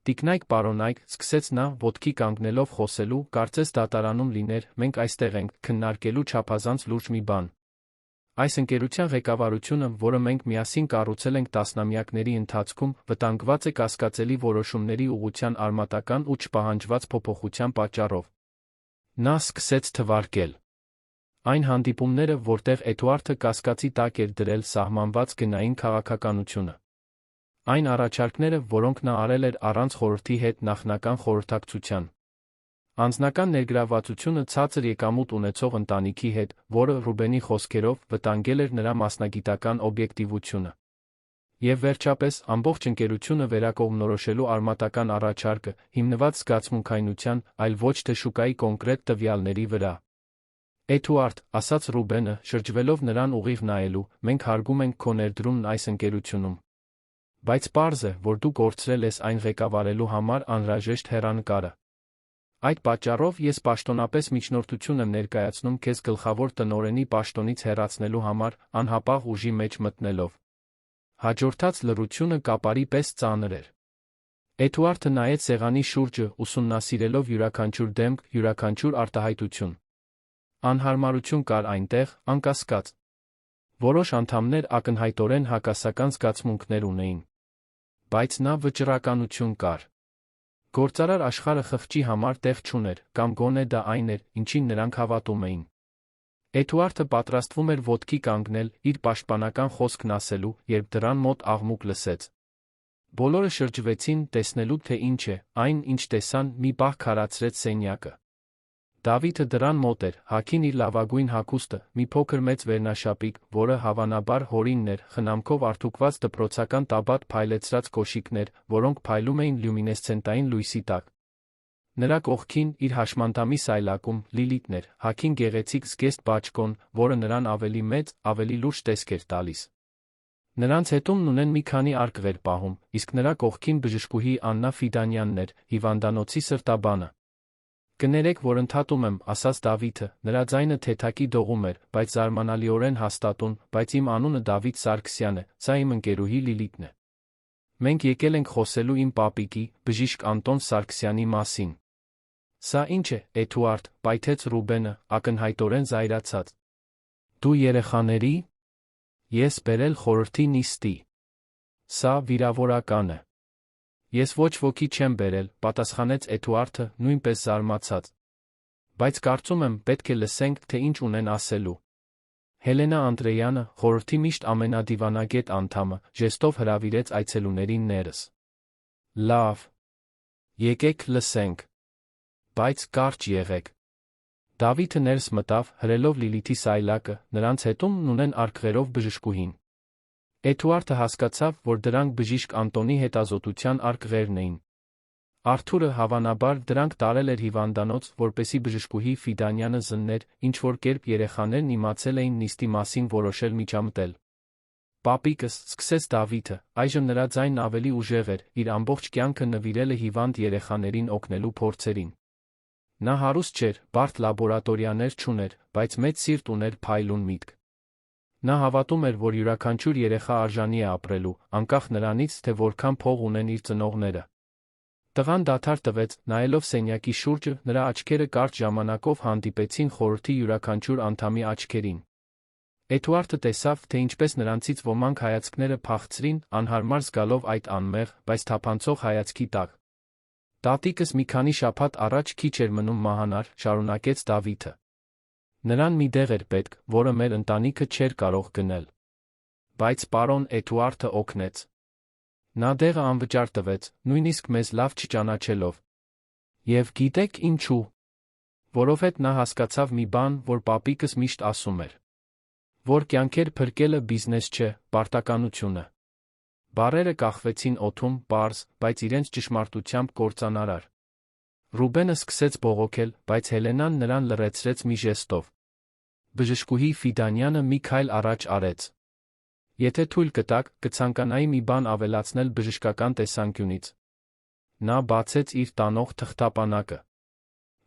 Տիկնայք պարոնայք, սկսեց նա, ոտքի կանգնելով խոսելու, կարծես դատարանում լիներ, մենք այստեղ ենք, քննարկելու չափազանց լուրջ մի բան։ Այս ընկերության ղեկավարությունը, որը մենք միասին կառուցել ենք տասնամյակների ընթացքում, վտանգված է կասկածելի որոշումների ուղղության արմատական ու չպահանջված փոփոխության պատճառով։ Նա սկսեց թվարկել այն հանդիպումները, որտեղ Էդուարդը կասկածի տակ էր դրել սահմանված գնային քաղաքականությունը։ Այն առաջարկները, որոնք նա արել էր առանց խորհրդի հետ նախնական խորհրդակցության։ Անձնական ներգրավվածությունը ցածր եկամուտ ունեցող ընտանիքի հետ, որը Ռուբենի խոսքերով վտանգել էր նրա մասնագիտական օբյեկտիվությունը։ Եվ վերջապես, ամբողջ ընկերությունը վերակողմնորոշելու արմատական առաջարկը, հիմնված զգացմունքայնության, այլ ոչ թե շուկայի կոնկրետ տվյալների վրա։ Էդուարդ, ասաց Ռուբենը, շրջվելով նրան ուղիղ նայելու, մենք հարգում ենք քո ներդրումն այս ընկերությունում։ Բայց պարզ է, որ դու կորցրել ես այն ղեկավարելու համար անհրաժեշտ հեռանկարը։ Այդ պատճառով ես պաշտոնապես միջնորդություն եմ ներկայացնում քեզ գլխավոր տնօրենի պաշտոնից հեռացնելու համար, անհապաղ ուժի մեջ մտնելով։ Հաջորդած լռությունը կապարի պես ծանր էր։ Էդուարդը նայեց սեղանի շուրջը, ուսումնասիրելով յուրաքանչյուր դեմք, յուրաքանչյուր արտահայտություն։ Անհարմարություն կար այնտեղ, անկասկած։ Որոշ անդամներ ակնհայտորեն հակասական զգացմունքներ ունեին։ Բայց նա վճռականություն կար։ Գործարար աշխարհը խղճի համար տեղ չուներ, կամ գոնե դա այն էր, ինչին նրանք հավատում էին։ Էդուարդը պատրաստվում էր ոտքի կանգնել, իր պաշտպանական խոսքն ասելու, երբ դռան մոտ աղմուկ լսեց։ Բոլորը շրջվեցին, տեսնելու, թե ինչ է, այն, ինչ տեսան, մի պահ քարացրեց սենյակը։ Դավիթը դռան մոտ էր, հագին իր լավագույն հագուստը, մի փոքր մեծ վերնաշապիկ, որը հավանաբար հորինն էր, խնամքով արդուկված դպրոցական տաբատ փայլեցրած կոշիկներ, որոնք փայլում էին լյումինեսցենտային լույսի տակ։ Նրա կողքին, իր հաշմանդամի սայլակում, Լիլիթն էր, հագին գեղեցիկ զգեստ բաճկոն, որը նրան ավելի մեծ, ավելի լուրջ տեսք էր տալիս։ Նրանց հետումն ունեն մի քանի արկղեր պահում, իսկ նրա կողքին բժշկուհի Աննա Ֆիդանյանն էր, հիվանդանոցի սրտաբանը։ Կներեք, որ ընդհատում եմ, ասաց Դավիթը, նրա ձայնը թեթակի դողում էր, բայց զարմանալիորեն հաստատուն, բայց իմ անունը Դավիթ Սարգսյան է, սա իմ ընկերուհի Լիլիթն է։ Մենք եկել ենք խոսելու իմ պապիկի, բժիշկ Անտոն Սարգսյանի մասին։ Սա ինչ է, Էդուարդ, պայթեց Ռուբենը, ակնհայտորեն զայրացած։ Դու երեխաների։ Ես բերել խորհրդի նիստի։ Սա վիրավորական է։ Ես ոչ ոքի չեմ բերել, պատասխանեց Էդուարդը, նույնպես զարմացած։ Բայց կարծում եմ, պետք է լսենք, թե ինչ ունեն ասելու։ Հելենա Անդրեյանը, խորհրդի միշտ ամենադիվանագետ անդամը, ժեստով հրավիրեց այցելուներին ներս։ Լավ։ Եկեք լսենք։ Բայց կարճ եղեք։ Դավիթը ներս մտավ, հրելով Լիլիթի սայլակը, նրանց հետումն ունեն արկղերով բժշկուհին։ Էդուարդը հասկացավ, որ դրանք բժիշկ Անտոնի հետազոտության արկղերն էին։ Արթուրը, հավանաբար, դրանք տարել էր հիվանդանոց, որպեսզի բժշկուհի Ֆիդանյանը զններ, ինչ-որ կերպ երեխաներն իմացել էին նիստի մասին որոշել միջամտել։ Պապիկս, սկսեց Դավիթը, այժմ նրա ձայնն ավելի ուժեղ էր, իր ամբողջ կյանքը նվիրել է հիվանդ երեխաներին օգնելու փորձերին։ Նա հարուստ չէր, բարդ լաբորատորիաներ չուներ, բայց մեծ սիրտ ուներ փայլուն միտք։ Նա հավատում էր, որ յուրաքանչյուր երեխա արժանի է ապրելու, անկախ նրանից, թե որքան փող ունեն իր ծնողները։ Տղան դադար տվեց, նայելով սենյակի շուրջը, նրա աչքերը կարճ ժամանակով հանդիպեցին խորհրդի յուրաքանչյուր անդամի աչքերին։ Էդուարդը տեսավ, թե ինչպես նրանցից ոմանք հայացքները փախցրին, անհարմար զգալով այդ անմեղ, բայց թափանցող հայացքի տակ։ Տատիկս մի քանի շաբաթ առաջ քիչ էր մնում մահանար, շարունակեց Դավիթը։ Նրան մի դեղ էր պետք, որը մեր ընտանիքը չէր կարող գնել։ Բայց պարոն Էդուարդը օգնեց։ Նա դեղը անվճար տվեց, նույնիսկ մեզ լավ չճանաչելով։ Եվ գիտեք ինչու։ Որովհետև նա հասկացավ մի բան, որ պապիկս միշտ ասում էր։ Որ կյանքեր փրկելը բիզնես չէ, պարտականություն է։ Բառերը կախվեցին օդում, պարզ, բայց իրենց ճշմարտությամբ կործանարար։ Ռուբենը սկսեց բողոքել, բայց Հելենան նրան լռեցրեց մի ժեստով։ Բժշկուհի Ֆիդանյանը մի քայլ առաջ արեց։ Եթե թույլ կտաք, կցանկանայի մի բան ավելացնել բժշկական տեսանկյունից։ Նա բացեց իր տանող թղթապանակը։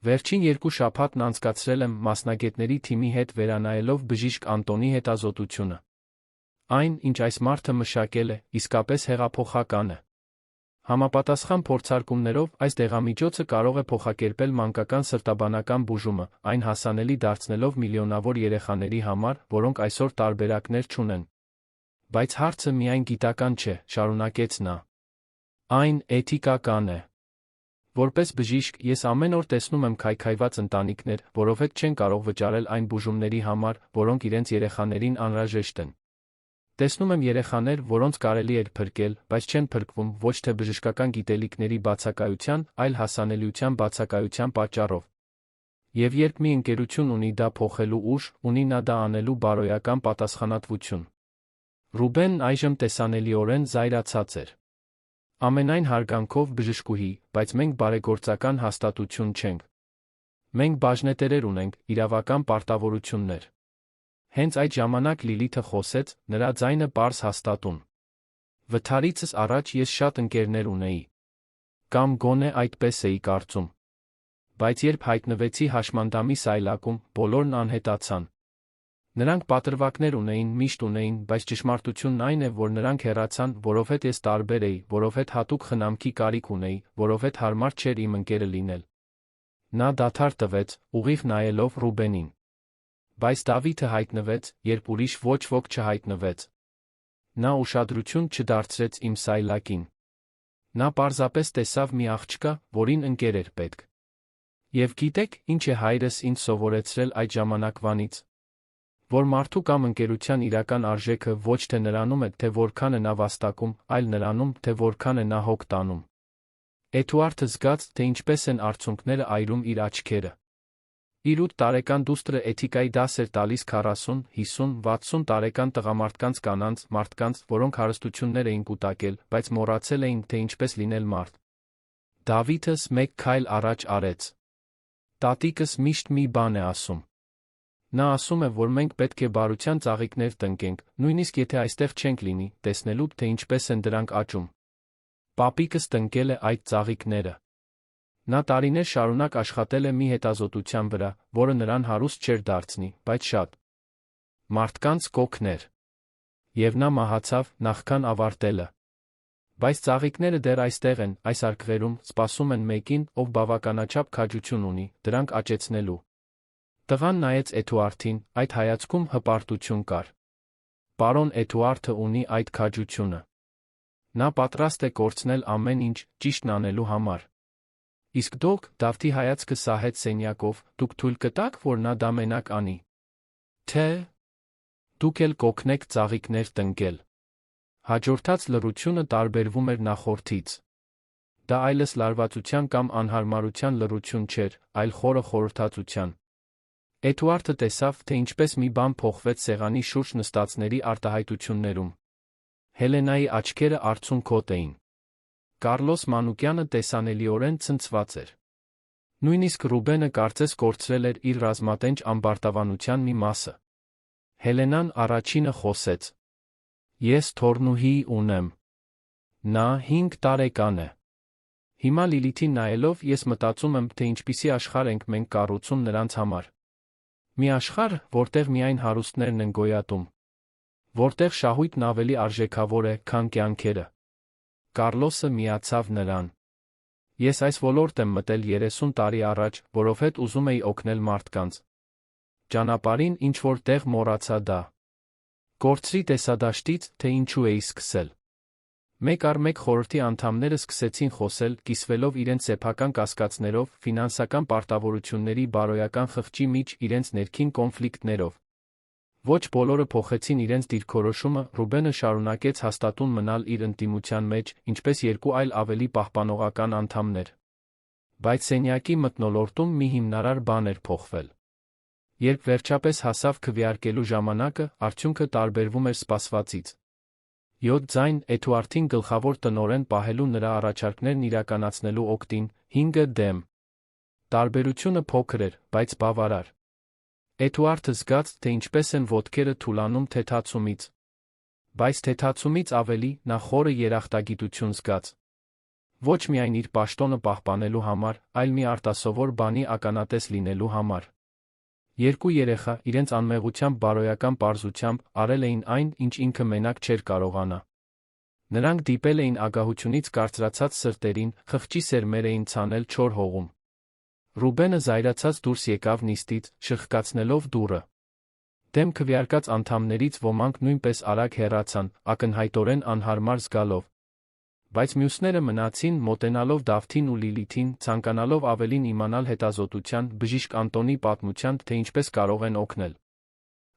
Վերջին 2 շաբաթն անցկացրել եմ մասնագետների թիմի հետ վերանայելով բժիշկ Անտոնի հետազոտությունը։ Այն, ինչ այս մարդը մշակել է, իսկապես հեղափոխական է։ Համապատասխան փորձարկումներով այս դեղամիջոցը կարող է փոխակերպել մանկական սրտաբանական բուժումը, այն հասանելի դարձնելով միլիոնավոր երեխաների համար, որոնք այսօր տարբերակներ չունեն։ Բայց հարցը միայն գիտական չէ, շարունակեց նա։ Այն էթիկական է։ Որպես բժիշկ, ես ամեն օր տեսնում եմ քայքայված ընտանիքներ, որովհետև չեն կարող վճարել այն բուժումների համար, որոնք իրենց երեխաներին անհրաժեշտ են։ Տեսնում եմ երեխաներ, որոնց կարելի էր փրկել, բայց չեն փրկվում ոչ թե բժշկական գիտելիքների բացակայության, այլ հասանելիության բացակայության պատճառով։ Եվ երբ մի ընկերություն ունի դա փոխելու ուժ, ունի նա դա անելու բարոյական պատասխանատվություն։ Ռուբենն այժմ տեսանելիորեն զայրացած էր։ Ամենայն հարգանքով բժշկուհի, բայց մենք բարեգործական հաստատություն չենք։ Մենք բաժնետերեր ունենք, իրավական պարտավորություններ։ Հենց այդ ժամանակ Լիլիթը խոսեց, նրա ձայնը պարզ հաստատուն։ Վթարիցս առաջ ես շատ ընկերներ ունեի։ Կամ գոնե այդպես էի կարծում։ Բայց երբ հայտնվեցի հաշմանդամի սայլակում, բոլորն անհետացան։ Նրանք պատրվակներ ունեին, միշտ ունեին, բայց ճշմարտությունն այն է, որ նրանք հեռացան, որովհետև ես տարբեր էի, որովհետև հատուկ խնամքի կարիք ունեի, որովհետև հարմար չէր իմ ընկերը լինել։ Նա դադար տվեց, ուղիղ նայելով Ռուբենին։ Բայց Դավիթը հայտնվեց, երբ ուրիշ ոչ ոք չհայտնվեց։ Նա ուշադրություն չդարձրեց իմ սայլակին։ Նա պարզապես տեսավ մի աղջկա, որին ընկեր էր պետք։ Եվ գիտեք, ինչ է հայրս ինձ սովորեցրել այդ ժամանակվանից։ Որ մարդու կամ ընկերության իրական արժեքը ոչ թե նրանում է, թե որքան է նա վաստակում, այլ նրանում, թե որքան է նա հոգ տանում։ Էդուարդը զգաց, թե ինչպես են արցունքները այրում իր աչքերը։ Իր 8 տարեկան դուստրը էթիկայի դաս էր տալիս 40, 50, 60 տարեկան տղամարդկանց մարդկանց, որոնք հարստություններ էին կուտակել, բայց մոռացել էին, թե ինչպես լինել մարդ։ Դավիթս մեկ քայլ առաջ արեց։ Տատիկս միշտ մի բան է ասում։ Նա ասում է, որ մենք պետք է բարության ծաղիկներ տնկենք, նույնիսկ եթե այստեղ չենք լինի, տեսնելու, թե ինչպես են դրանք աճում։ Պապիկս տնկել է այդ ծաղիկները։ Նա տարիներ շարունակ աշխատել է մի հետազոտության վրա, որը նրան հարուստ չէր դարձնի, բայց շատ մարդկանց կօգներ։ Եվ նա մահացավ, նախքան ավարտելը։ Բայց ծաղիկները դեռ այստեղ են, այս արկղերում, սպասում են մեկին, ով բավականաչափ քաջություն ունի, դրանք աճեցնելու։ Տղան նայեց Էդուարդին, այդ հայացքում հպարտություն կար։ Պարոն Էդուարդը ունի այդ քաջությունը։ Նա պատրաստ է կորցնել ամեն ինչ, ճիշտն անելու համար։ Իսկ դուք, Դավթի հայացքը սահեց սենյակով, դուք թույլ կտաք, որ նա դա մենակ անի։ Թե դուք էլ կօգնեք ծաղիկներ տնկել։ Հաջորդած լռությունը տարբերվում էր նախորդից։ Դա այլս լարվածության կամ անհարմարության լռություն չէր, այլ խորը խորհրդածության։ Էդուարդը տեսավ, թե ինչպես մի բան փոխվեց սեղանի շուրջ նստածների արտահայտություններում։ Հելենայի աչքերը արցունքոտ էին։ Կարլոս Մանուկյանը տեսանելիորեն ցնցված էր։ Նույնիսկ Ռուբենը կարծես կորցրել էր իր ռազմատենչ ամբարտավանության մի մասը։ Հելենան առաջինը խոսեց. Ես թոռնուհի ունեմ։ Նա 5 տարեկան է։ Հիմա Լիլիթին նայելով ես մտածում եմ, թե ինչպիսի աշխարհ ենք մենք կառուցում նրանց համար։ Մի աշխարհ, որտեղ միայն հարուստներն են գոյատում։ Որտեղ շահույթն ավելի արժեքավոր է, քան կյանքերը։ Կարլոսը միացավ նրան։ Ես այս ոլորտ եմ մտել 30 տարի առաջ, որովհետև ուզում էի օգնել մարդկանց։ Ճանապարհին ինչ-որ տեղ մոռացա դա։ Կորցրի տեսադաշտից, թե ինչու էի սկսել։ Մեկ առ մեկ խորհրդի անդամները սկսեցին խոսել, կիսվելով իրենց սեփական կասկածներով, ֆինանսական պարտավորությունների բարոյական խղճի միջ իրենց ներքին կոնֆլիկտներով։ Ոչ բոլորը փոխեցին իրենց դիրքորոշումը, Ռուբենը շարունակեց հաստատուն մնալ իր ընտիմության մեջ, ինչպես 2 այլ ավելի պահպանողական անդամներ։ Բայց սենյակի մթնոլորտում մի հիմնարար բան էր փոխվել։ Երբ վերջապես հասավ քվեարկելու ժամանակը, արդյունքը տարբերվում էր սպասվածից։ 7 ձայն Էդուարդին գլխավոր տնօրեն պահելու նրա առաջարկներն իրականացնելու օգտին, 5 դեմ։ Տարբերությունը փոքր էր, բայց բավարար։ Էդուարդը զգաց, թե ինչպես են ոտքերը թուլանում թեթացումից։ Բայց թեթացումից ավելի նա խորը երախտագիտություն զգաց։ Ոչ միայն իր պաշտոնը պահպանելու համար, այլ մի արտասովոր բանի ականատես լինելու համար։ Երկու երեխա իրենց անմեղությամբ բարոյական պարզությամբ արել էին այն, ինչ ինքը մենակ չէր կարողանա։ Նրանք դիպել էին ագահությունից կարծրացած սրտերին, խղճի սերմեր էին ցանել չոր հողում։ Ռուբենը զայրացած դուրս եկավ նիստից, շրխկացնելով դուռը։ Դեմ քվեարկած անդամներից ոմանք նույնպես արագ հեռացան, ակնհայտորեն անհարմար զգալով։ Բայց մյուսները մնացին, մոտենալով Դավթին ու Լիլիթին, ցանկանալով ավելին իմանալ հետազոտության, բժիշկ Անտոնի պատմության, թե ինչպես կարող են օգնել։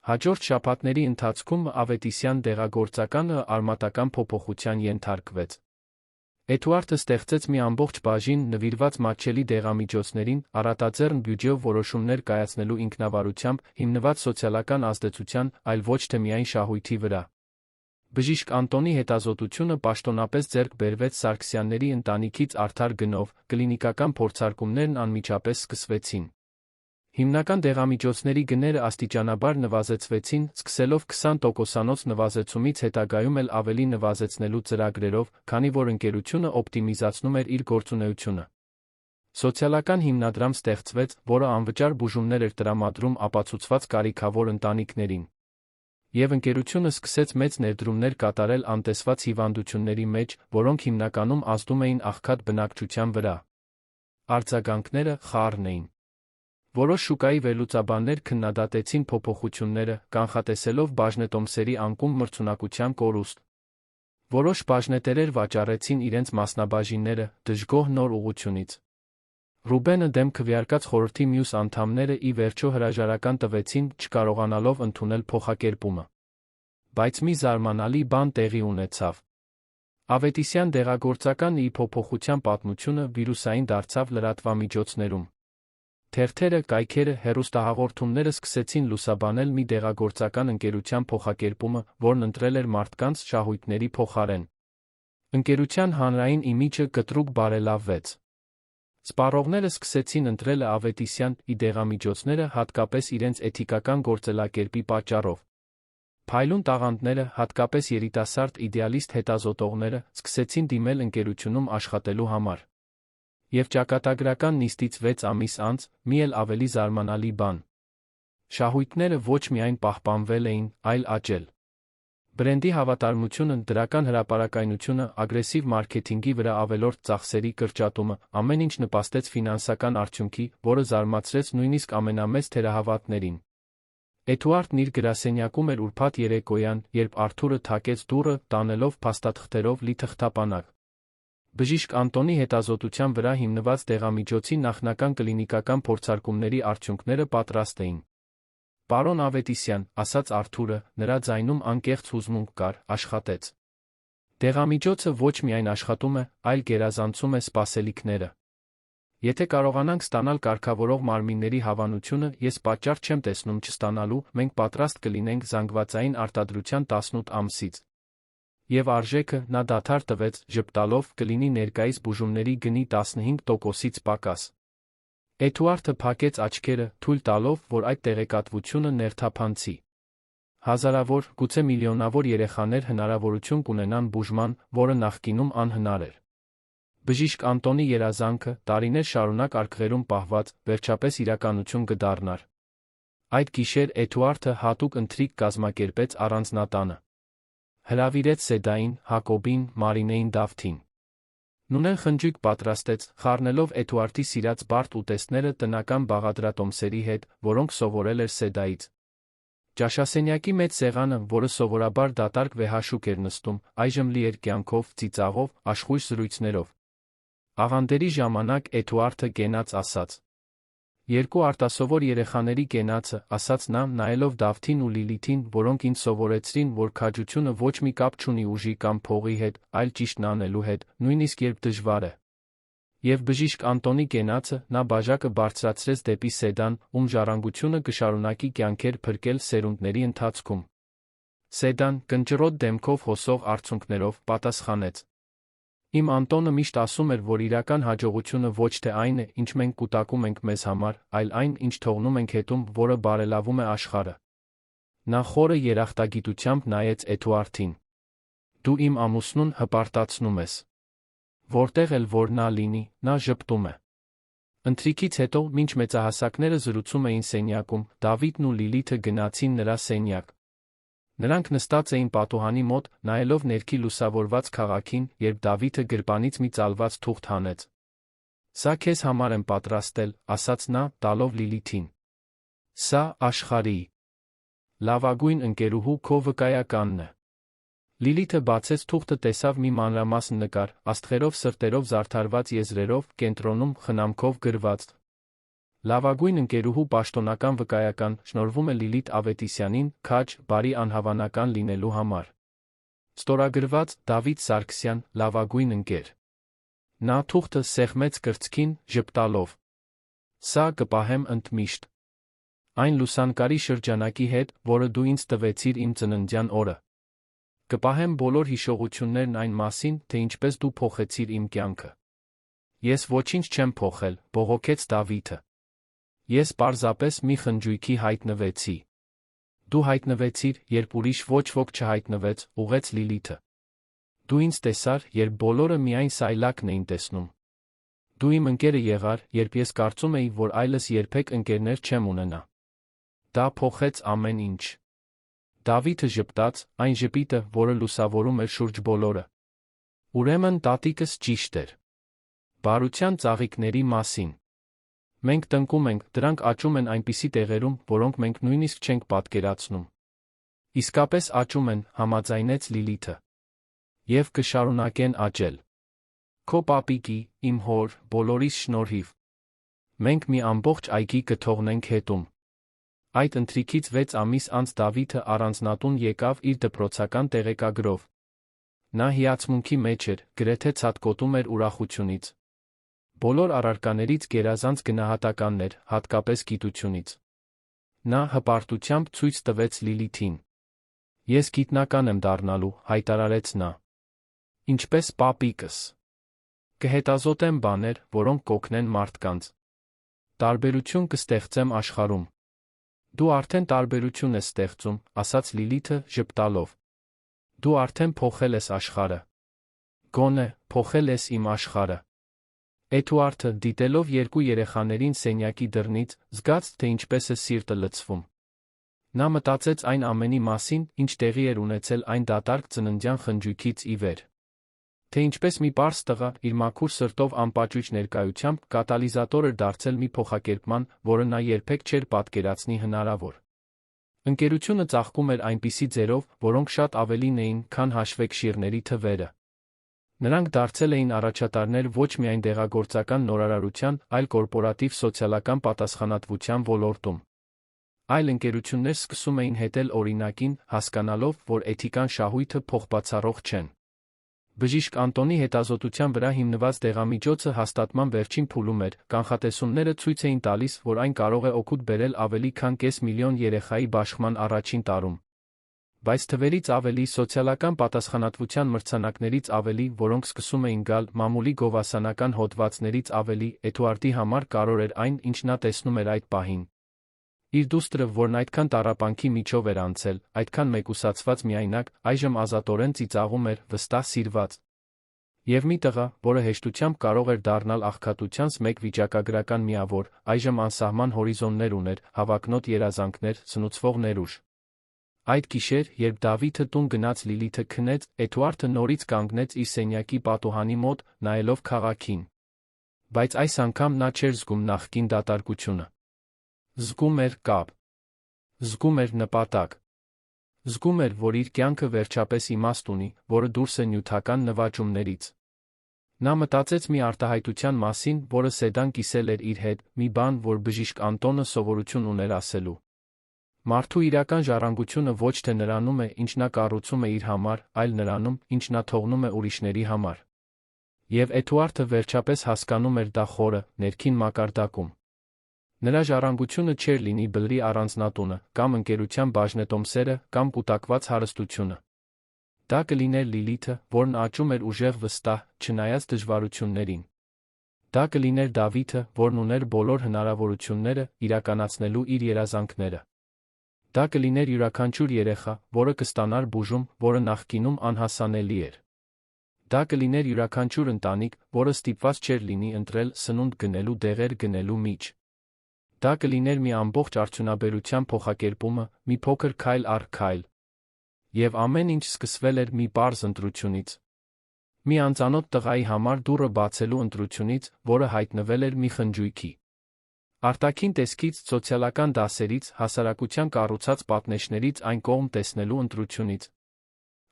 Հաջորդ շաբաթների ընթացքում Ավետիսյան դեղագործականը արմատական փոփոխության ենթարկվեց։ Էդուարդը ստեղծեց մի ամբողջ բաժին նվիրված մատչելի դեղամիջոցներին, առատաձեռն բյուջեով որոշումներ կայացնելու ինքնավարությամբ, հիմնված սոցիալական ազդեցության, այլ ոչ թե միայն շահույթի վրա։ Բժիշկ Անտոնի հետազոտությունը պաշտոնապես ձեռք բերվեց Սարգսյանների ընտանիքից արդար գնով, կլինիկական փորձարկումներն անմիջապես սկսվեցին։ Հիմնական դեղամիջոցների գները աստիճանաբար նվազեցվեցին, սկսելով 20%-անոց նվազեցումից հետագայում էլ ավելի նվազեցնելու ծրագրերով, քանի որ ընկերությունը օպտիմիզացնում էր իր գործունեությունը։ Սոցիալական հիմնադրամ ստեղծվեց, որը անվճար բուժումներ էր տրամադրում ապացուցված կարիքավոր ընտանիքներին։ Եվ ընկերությունը սկսեց մեծ ներդրումներ կատարել անտեսված հիվանդությունների մեջ, որոնք հիմնականում ազդում էին աղքատ բնակչության վրա։ Արձագանքները խառն էին։ Որոշ շուկայի վերլուծաբաններ քննադատեցին փոփոխությունները, կանխատեսելով բաժնետոմսերի անկում մրցունակության կորուստ։ Որոշ բաժնետերեր վաճառեցին իրենց մասնաբաժինները, դժգոհ նոր ուղղությունից։ Ռուբենը դեմ քվեարկած խորհրդի մյուս անդամները ի վերջո հրաժարական տվեցին, չկարողանալով ընդունել փոխակերպումը։ Բայց մի զարմանալի բան տեղի ունեցավ։ Ավետիսյան դեղագործականը ի փոփոխության պատմությունը վիրուսային դարձավ լրատվամիջոցներում։ Թերթերը, կայքերը, հեռուստահաղորդումները սկսեցին լուսաբանել մի դեղագործական ընկերության փոխակերպումը, որն ընտրել էր մարդկանց շահույթների փոխարեն։ Ընկերության հանրային իմիջը կտրուկ բարելավվեց։ Սպառողները սկսեցին ընտրել Ավետիսյան դեղամիջոցները հատկապես իրենց էթիկական գործելակերպի պատճառով։ Փայլուն տաղանդները, հատկապես երիտասարդ իդեալիստ հետազոտողները, սկսեցին դիմել ընկերությունում աշխատելու համար։ Եվ ճակատագրական նիստից 6 ամիս անց, մի էլ ավելի զարմանալի բան։ Շահույթները ոչ միայն պահպանվել էին, այլ աճել։ Բրենդի հավատարմությունը, դրական հրապարակայնությունը, ագրեսիվ մարքեթինգի վրա ավելորդ ծախսերի կրճատումը, ամեն ինչ նպաստեց ֆինանսական արդյունքի, որը զարմացրեց նույնիսկ ամենամեծ թերահավատներին։ Էդուարդն իր գրասենյակում էր ուրբաթ երեկոյան, երբ Արթուրը թակեց դուռը, տանելով փաստաթղթերով լի թղթապանակ։ Բժիշկ Անտոնի հետազոտության վրա հիմնված դեղամիջոցի նախնական կլինիկական փորձարկումների արդյունքները պատրաստ էին։ Պարոն Ավետիսյան, ասաց Արթուրը, նրա ձայնում անկեղծ հուզմունք կար, աշխատեց։ Դեղամիջոցը ոչ միայն աշխատում է, այլ գերազանցում է սպասելիքները։ Եթե կարողանանք ստանալ կարգավորող մարմինների հավանությունը, ես պատճառ չեմ տեսնում չստանալու, մենք պատրաստ կլինենք զանգվածային արտադրության 18 ամսից։ Եվ արժեքը, նա դադար տվեց, ժպտալով, կլինի ներկայիս բուժումների գնի 15%-ից պակաս։ Էդուարդը փակեց աչքերը, թույլ տալով, որ այդ տեղեկատվությունը ներթափանցի։ Հազարավոր, գուցե միլիոնավոր երեխաներ հնարավորություն կունենան բուժման, որը նախկինում անհնար էր։ Բժիշկ Անտոնի երազանքը, տարիներ շարունակ արկղերում պահված, վերջապես իրականություն կդառնար։ Այդ գիշեր Էդուարդը հատուկ ընթրիք կազմակերպեց առանձնատանը։ Հրավիրեց Սեդային, Հակոբին, Մարինեին, Դավթին։ Նունեն խնջույք պատրաստեց, խառնելով Էդուարդի սիրած բարդ ուտեստները տնական բաղադրատոմսերի հետ, որոնք սովորել էր Սեդայից։ Ճաշասենյակի մեծ սեղանը, որը սովորաբար դատարկ վեհաշուկ էր նստում, այժմ լի էր կյանքով, ծիծաղով, աշխույժ զրույցներով։ Աղանդերի ժամանակ Էդուարդը կենաց ասաց. «Երկու արտասովոր երեխաների կենացը», ասաց նա, նայելով Դավթին ու Լիլիթին, որոնք ինձ սովորեցրին, որ քաջությունը ոչ մի կապ չունի ուժի կամ փողի հետ, այլ ճիշտն անելու հետ, նույնիսկ երբ դժվար է։ Եվ բժիշկ Անտոնի կենացը նա բաժակը բարձրացրեց դեպի Սեդան, ում ժառանգությունը կշարունակի կյանքեր փրկել սերունդների ընթացքում։ Սեդան, կնճռոտ դեմքով հոսող արցունքներով, պատասխանեց. Իմ Անտոնը միշտ ասում էր, որ իրական հաջողությունը ոչ թե այն է, ինչ մենք կուտակում ենք մեզ համար, այլ այն, ինչ թողնում ենք հետում, որը բարելավում է աշխարհը։ Նա խորը երախտագիտությամբ նայեց Էդուարդին։ Դու իմ ամուսնուն հպարտացնում ես։ Որտեղ էլ որ նա լինի, նա ժպտում է։ Ընթրիքից հետո, մինչ մեծահասակները զրուցում էին սենյակում, Դավիթն ու Լիլիթը գնացին նրա սենյակ։ Նրանք նստած էին պատուհանի մոտ, նայելով ներքի լուսավորված քաղաքին, երբ Դավիթը գրպանից մի ծալված թուղթ հանեց։ Սա քեզ համար եմ պատրաստել, ասաց նա, տալով Լիլիթին։ Սա աշխարհի լավագույն ընկերուհու քո վկայականն է։ Լիլիթը բացեց թուղթը, տեսավ մի մանրամասն նկար, աստղերով սրտերով զարդարված եզրերով, կենտրոնում խնամքով գրված. Լավագույն ընկերուհու պաշտոնական վկայական, շնորհվում է Լիլիթ Ավետիսյանին, քաջ, բարի անհավանական լինելու համար։ Ստորագրված Դավիթ Սարգսյան, լավագույն ընկեր։ Նա թուղթը սեղմեց կրծքին, ժպտալով. Սա կպահեմ ընդմիշտ։ Այն լուսանկարի շրջանակի հետ, որը դու ինձ տվեցիր իմ ծննդյան օրը։ Կպահեմ բոլոր հիշողություններն այն մասին, թե ինչպես դու փոխեցիր իմ կյանքը։ Ես ոչինչ չեմ փոխել, բողոքեց Դավիթը։ Ես պարզապես մի խնջույքի հայտնվեցի։ Դու հայտնվեցիր, երբ ուրիշ ոչ ոք չհայտնվեց, ուղեց Լիլիթը։ Դու ինձ տեսար, երբ բոլորը միայն սայլակն էին տեսնում։ Դու իմ ընկերը եղար, երբ ես կարծում էի, որ այլս երբեք ընկերներ չեմ ունենա։ Դա փոխեց ամեն ինչ։ Դավիթը ժպտաց, այն ժպիտը, որը լուսավորում էր շուրջ բոլորը։ Ուրեմն տատիկս ճիշտ էր։ Բարության ծաղիկների մասին։ Մենք տնկում ենք, դրանք աճում են այնպիսի տեղերում, որոնք մենք նույնիսկ չենք պատկերացնում։ Իսկապես աճում են, համաձայնեց Լիլիթը։ Եվ կշարունակեն աճել։ Քո պապիկի, իմ հոր, բոլորիս շնորհիվ։ Մենք մի ամբողջ այգի կթողնենք հետում։ Այդ ընթրիքից 6 ամիս անց Դավիթը առանձնատուն եկավ իր դպրոցական տեղեկագրով։ Նա հիացմունքի մեջ էր, գրեթե ցատկոտում էր ուրախությունից։ Բոլոր առարկաներից գերազանց գնահատականն էր, հատկապես գիտությունից։ Նա հպարտությամբ ցույց տվեց Լիլիթին։ Ես գիտնական եմ դառնալու, հայտարարեց նա։ Ինչպես պապիկս։ Կհետազոտեմ բաներ, որոնք կօգնեն մարդկանց։ Տարբերություն կստեղծեմ աշխարհում։ Դու արդեն տարբերություն ես ստեղծում, ասաց Լիլիթը, ժպտալով։ Դու արդեն փոխել ես աշխարհը։ Գոնե, փոխել ես իմ աշխարհը։ Էդուարդը, դիտելով երկու երեխաներին սենյակի դռնից, զգաց, թե ինչպես է սիրտը լցվում։ Նա մտածեց այն ամենի մասին, ինչ տեղի էր ունեցել այն դատարկ ծննդյան խնջույքից ի վեր։ Թե ինչպես մի պարզ տղա, իր մաքուր սրտով անպաճույճ ներկայությամբ, կատալիզատոր էր դարձել մի փոխակերպման, որը նա երբեք չէր պատկերացնի հնարավոր։ Ընկերությունը ծաղկում էր այնպիսի ձերով, որոնք շատ ավելին էին, քան հաշվեկշիռների թվերը։ Նրանք դարձել էին առաջատարներ ոչ միայն դեղագործական նորարարության, այլ կորպորատիվ սոցիալական պատասխանատվության ոլորտում։ Այլ ընկերություններ սկսում էին հետել օրինակին, հասկանալով, որ էթիկան շահույթը փոխբացառող չեն։ Բժիշկ Անտոնի հետազոտության վրա հիմնված դեղամիջոցը հաստատման վերջին փուլում էր, կանխատեսումները ցույց էին տալիս, որ այն կարող է օգուտ բերել ավելի քան կես միլիոն երեխայի բաշխման առաջին տարում։ Բայց թվերից ավելի, սոցիալական պատասխանատվության մրցանակներից ավելի, որոնք սկսում էին գալ, մամուլի գովասանական հոդվածներից ավելի, Էդուարդի համար կարևոր էր այն, ինչ նա տեսնում էր այդ պահին։ Իր դուստրը, որն այդքան տառապանքի միջով էր անցել, այդքան մեկուսացված միայնակ, այժմ ազատորեն ծիծաղում էր, վստահ սիրված։ Եվ մի տղա, որը հեշտությամբ կարող էր դառնալ աղքատությանց մեկ վիճակագրական միավոր, այժմ անսահման հորիզոններ ուներ, հավակնոտ երազանքներ, սնուցվող ներուժ։ Այդ գիշեր, երբ Դավիթը տուն գնաց, Լիլիթը քնեց, Էդուարդը նորից կանգնեց իր սենյակի պատուհանի մոտ, նայելով քաղաքին։ Բայց այս անգամ նա չէր զգում նախկին դատարկությունը։ Զգում էր կապ։ Զգում էր նպատակ։ Զգում էր, որ իր կյանքը վերջապես իմաստ ունի, որը դուրս է նյութական նվաճումներից։ Նա մտածեց մի արտահայտության մասին, որը Սեդան կիսել էր իր հետ, մի բան, որ բժիշկ Անտոնը սովորություն ուներ ասելու։ Մարդու իրական ժառանգությունը ոչ թե նրանում է, ինչ նա կառուցում է իր համար, այլ նրանում, ինչ նա թողնում է ուրիշների համար։ Եվ Էդուարդը վերջապես հասկանում էր դա խորը, ներքին մակարդակում։ Նրա ժառանգությունը չէր լինի բլրի առանձնատունը, կամ ընկերության բաժնետոմսերը, կամ կուտակված հարստությունը։ Դա կլիներ Լիլիթը, որն աճում էր ուժեղ վստահ, չնայած դժվարություններին։ Դա կլիներ Դավիթը, որն ուներ բոլոր հնարավորությունները իրականացնելու իր երազանքները։ Դա կլիներ յուրաքանչյուր երեխա, որը կստանար բուժում, որը նախկինում անհասանելի էր։ Դա կլիներ յուրաքանչյուր ընտանիք, որը ստիպված չէր լինի ընտրել սնունդ գնելու դեղեր գնելու միջ։ Դա կլիներ մի ամբողջ արդյունաբերության փոխակերպումը, մի փոքր քայլ առ քայլ։ Եվ ամեն ինչ սկսվել էր մի պարզ ընտրությունից։ Մի անծանոթ տղայի համար դուռը բացելու ընտրությունից, որը հայտնվել էր մի խնջույքի արտաքին տեսքից, սոցիալական դասերից, հասարակության կառուցած պատնեշներից այն կողմ տեսնելու ընտրությունից։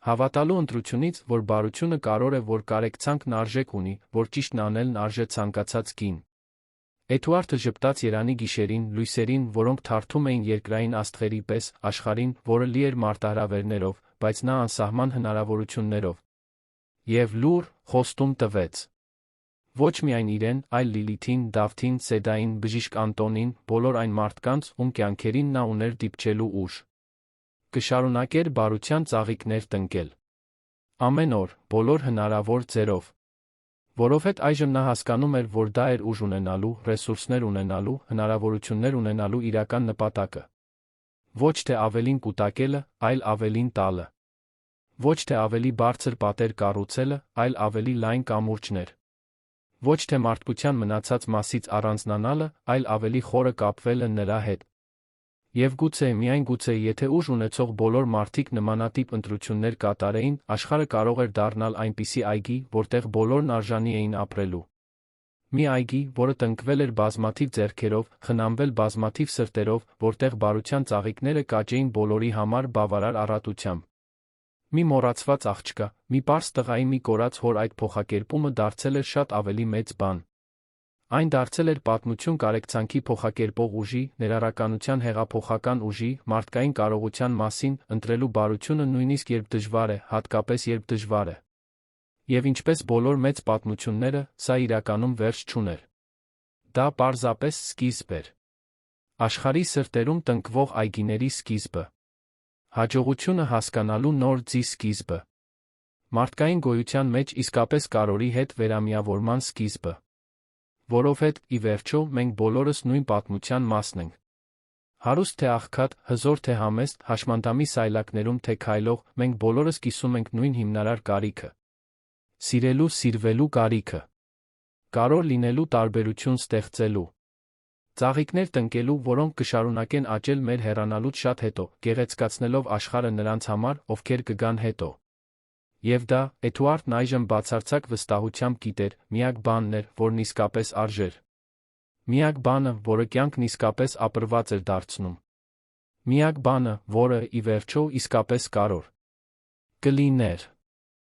Հավատալու ընտրությունից, որ բարությունը կարող է, որ կարեկցանքն արժեք ունի, որ ճիշտն անելն արժե ցանկացած կին։ Էդուարդը ժպտաց Երանի գիշերին, լույսերին, որոնք թարթում էին երկրային աստղերի պես, աշխարհին, որը լի էր մարտահրավերներով, բայց նա անսահման հնարավորություններով։ Եվ լուր, խոստում տվեց։ Ոչ միայն իրեն, այլ Լիլիթին, Դավթին, Սեդային, բժիշկ Անտոնին, բոլոր այն մարդկանց, ում կյանքերին նա ուներ դիպչելու ուժ։ Կշարունակեր բարության ծաղիկներ տնկել։ Ամեն օր, բոլոր հնարավոր ձևով։ Որովհետև այժմ նա հասկանում էր, որ դա էր ուժ ունենալու, ռեսուրսներ ունենալու, հնարավորություններ ունենալու իրական նպատակը։ Ոչ թե ավելին կուտակելը, այլ ավելին տալը։ Ոչ թե ավելի բարձր պատեր կառուցելը, այլ ավելի լայն կամուրջներ։ Ոչ թե մարդկության մնացած մասից առանձնանալը, այլ ավելի խորը կապվելը նրա հետ։ Եվ գուցե, միայն գուցե, եթե ուժ ունեցող բոլոր մարդիկ նմանատիպ ընտրություններ կատարեին, աշխարհը կարող էր դառնալ այնպիսի այգի, որտեղ բոլորն արժանի էին ապրելու։ Մի այգի, որը տնկվել էր բազմաթիվ ձեռքերով, խնամվել բազմաթիվ սրտերով, որտեղ բարության ծաղիկները կաճեին բոլորի համար բավարար առատությամբ։ Մի մոռացված աղջկա, մի պարզ տղայի մի կորած հոր այդ փոխակերպումը դարձել էր շատ ավելի մեծ բան։ Այն դարձել էր պատմություն կարեկցանքի փոխակերպող ուժի, ներառականության հեղափոխական ուժի, մարդկային կարողության մասին, ընտրելու բարությունը նույնիսկ երբ դժվար է, հատկապես երբ դժվար է։ Եվ ինչպես բոլոր մեծ պատմությունները, սա իրականում վերջ չուներ։ Դա պարզապես սկիզբ էր։ Աշխարհի սրտերում տնկվող այգիների սկիզբը։ Հաջողությունը հասկանալու նոր ձի սկիզբը։ Մարդկային գոյության մեջ իսկապես կարորի հետ վերամիավորման սկիզբը։ Որովհետև, ի վերջո, մենք բոլորս նույն պատմության մասն ենք։ Հարուստ թե աղքատ, հզոր թե համեստ, հաշմանդամի սայլակներում թե քայլող, մենք բոլորս կիսում ենք նույն հիմնարար կարիքը։ Սիրելու, սիրվելու կարիքը։ Կարոր լինելու տարբերություն ստեղծելու։ Ծաղիկներ տնկելու, որոնք կշարունակեն աճել մեր հեռանալուց շատ հետո, գեղեցկացնելով աշխարհը նրանց համար, ովքեր կգան հետո։ Եվ դա, Էդուարդն այժմ բացարձակ վստահությամբ գիտեր, միակ բանն էր, որն իսկապես արժեր։ Միակ բանը, որը կյանքն իսկապես ապրված էր դարձնում։ Միակ բանը, որը, ի վերջո, իսկապես կարոր կլիներ։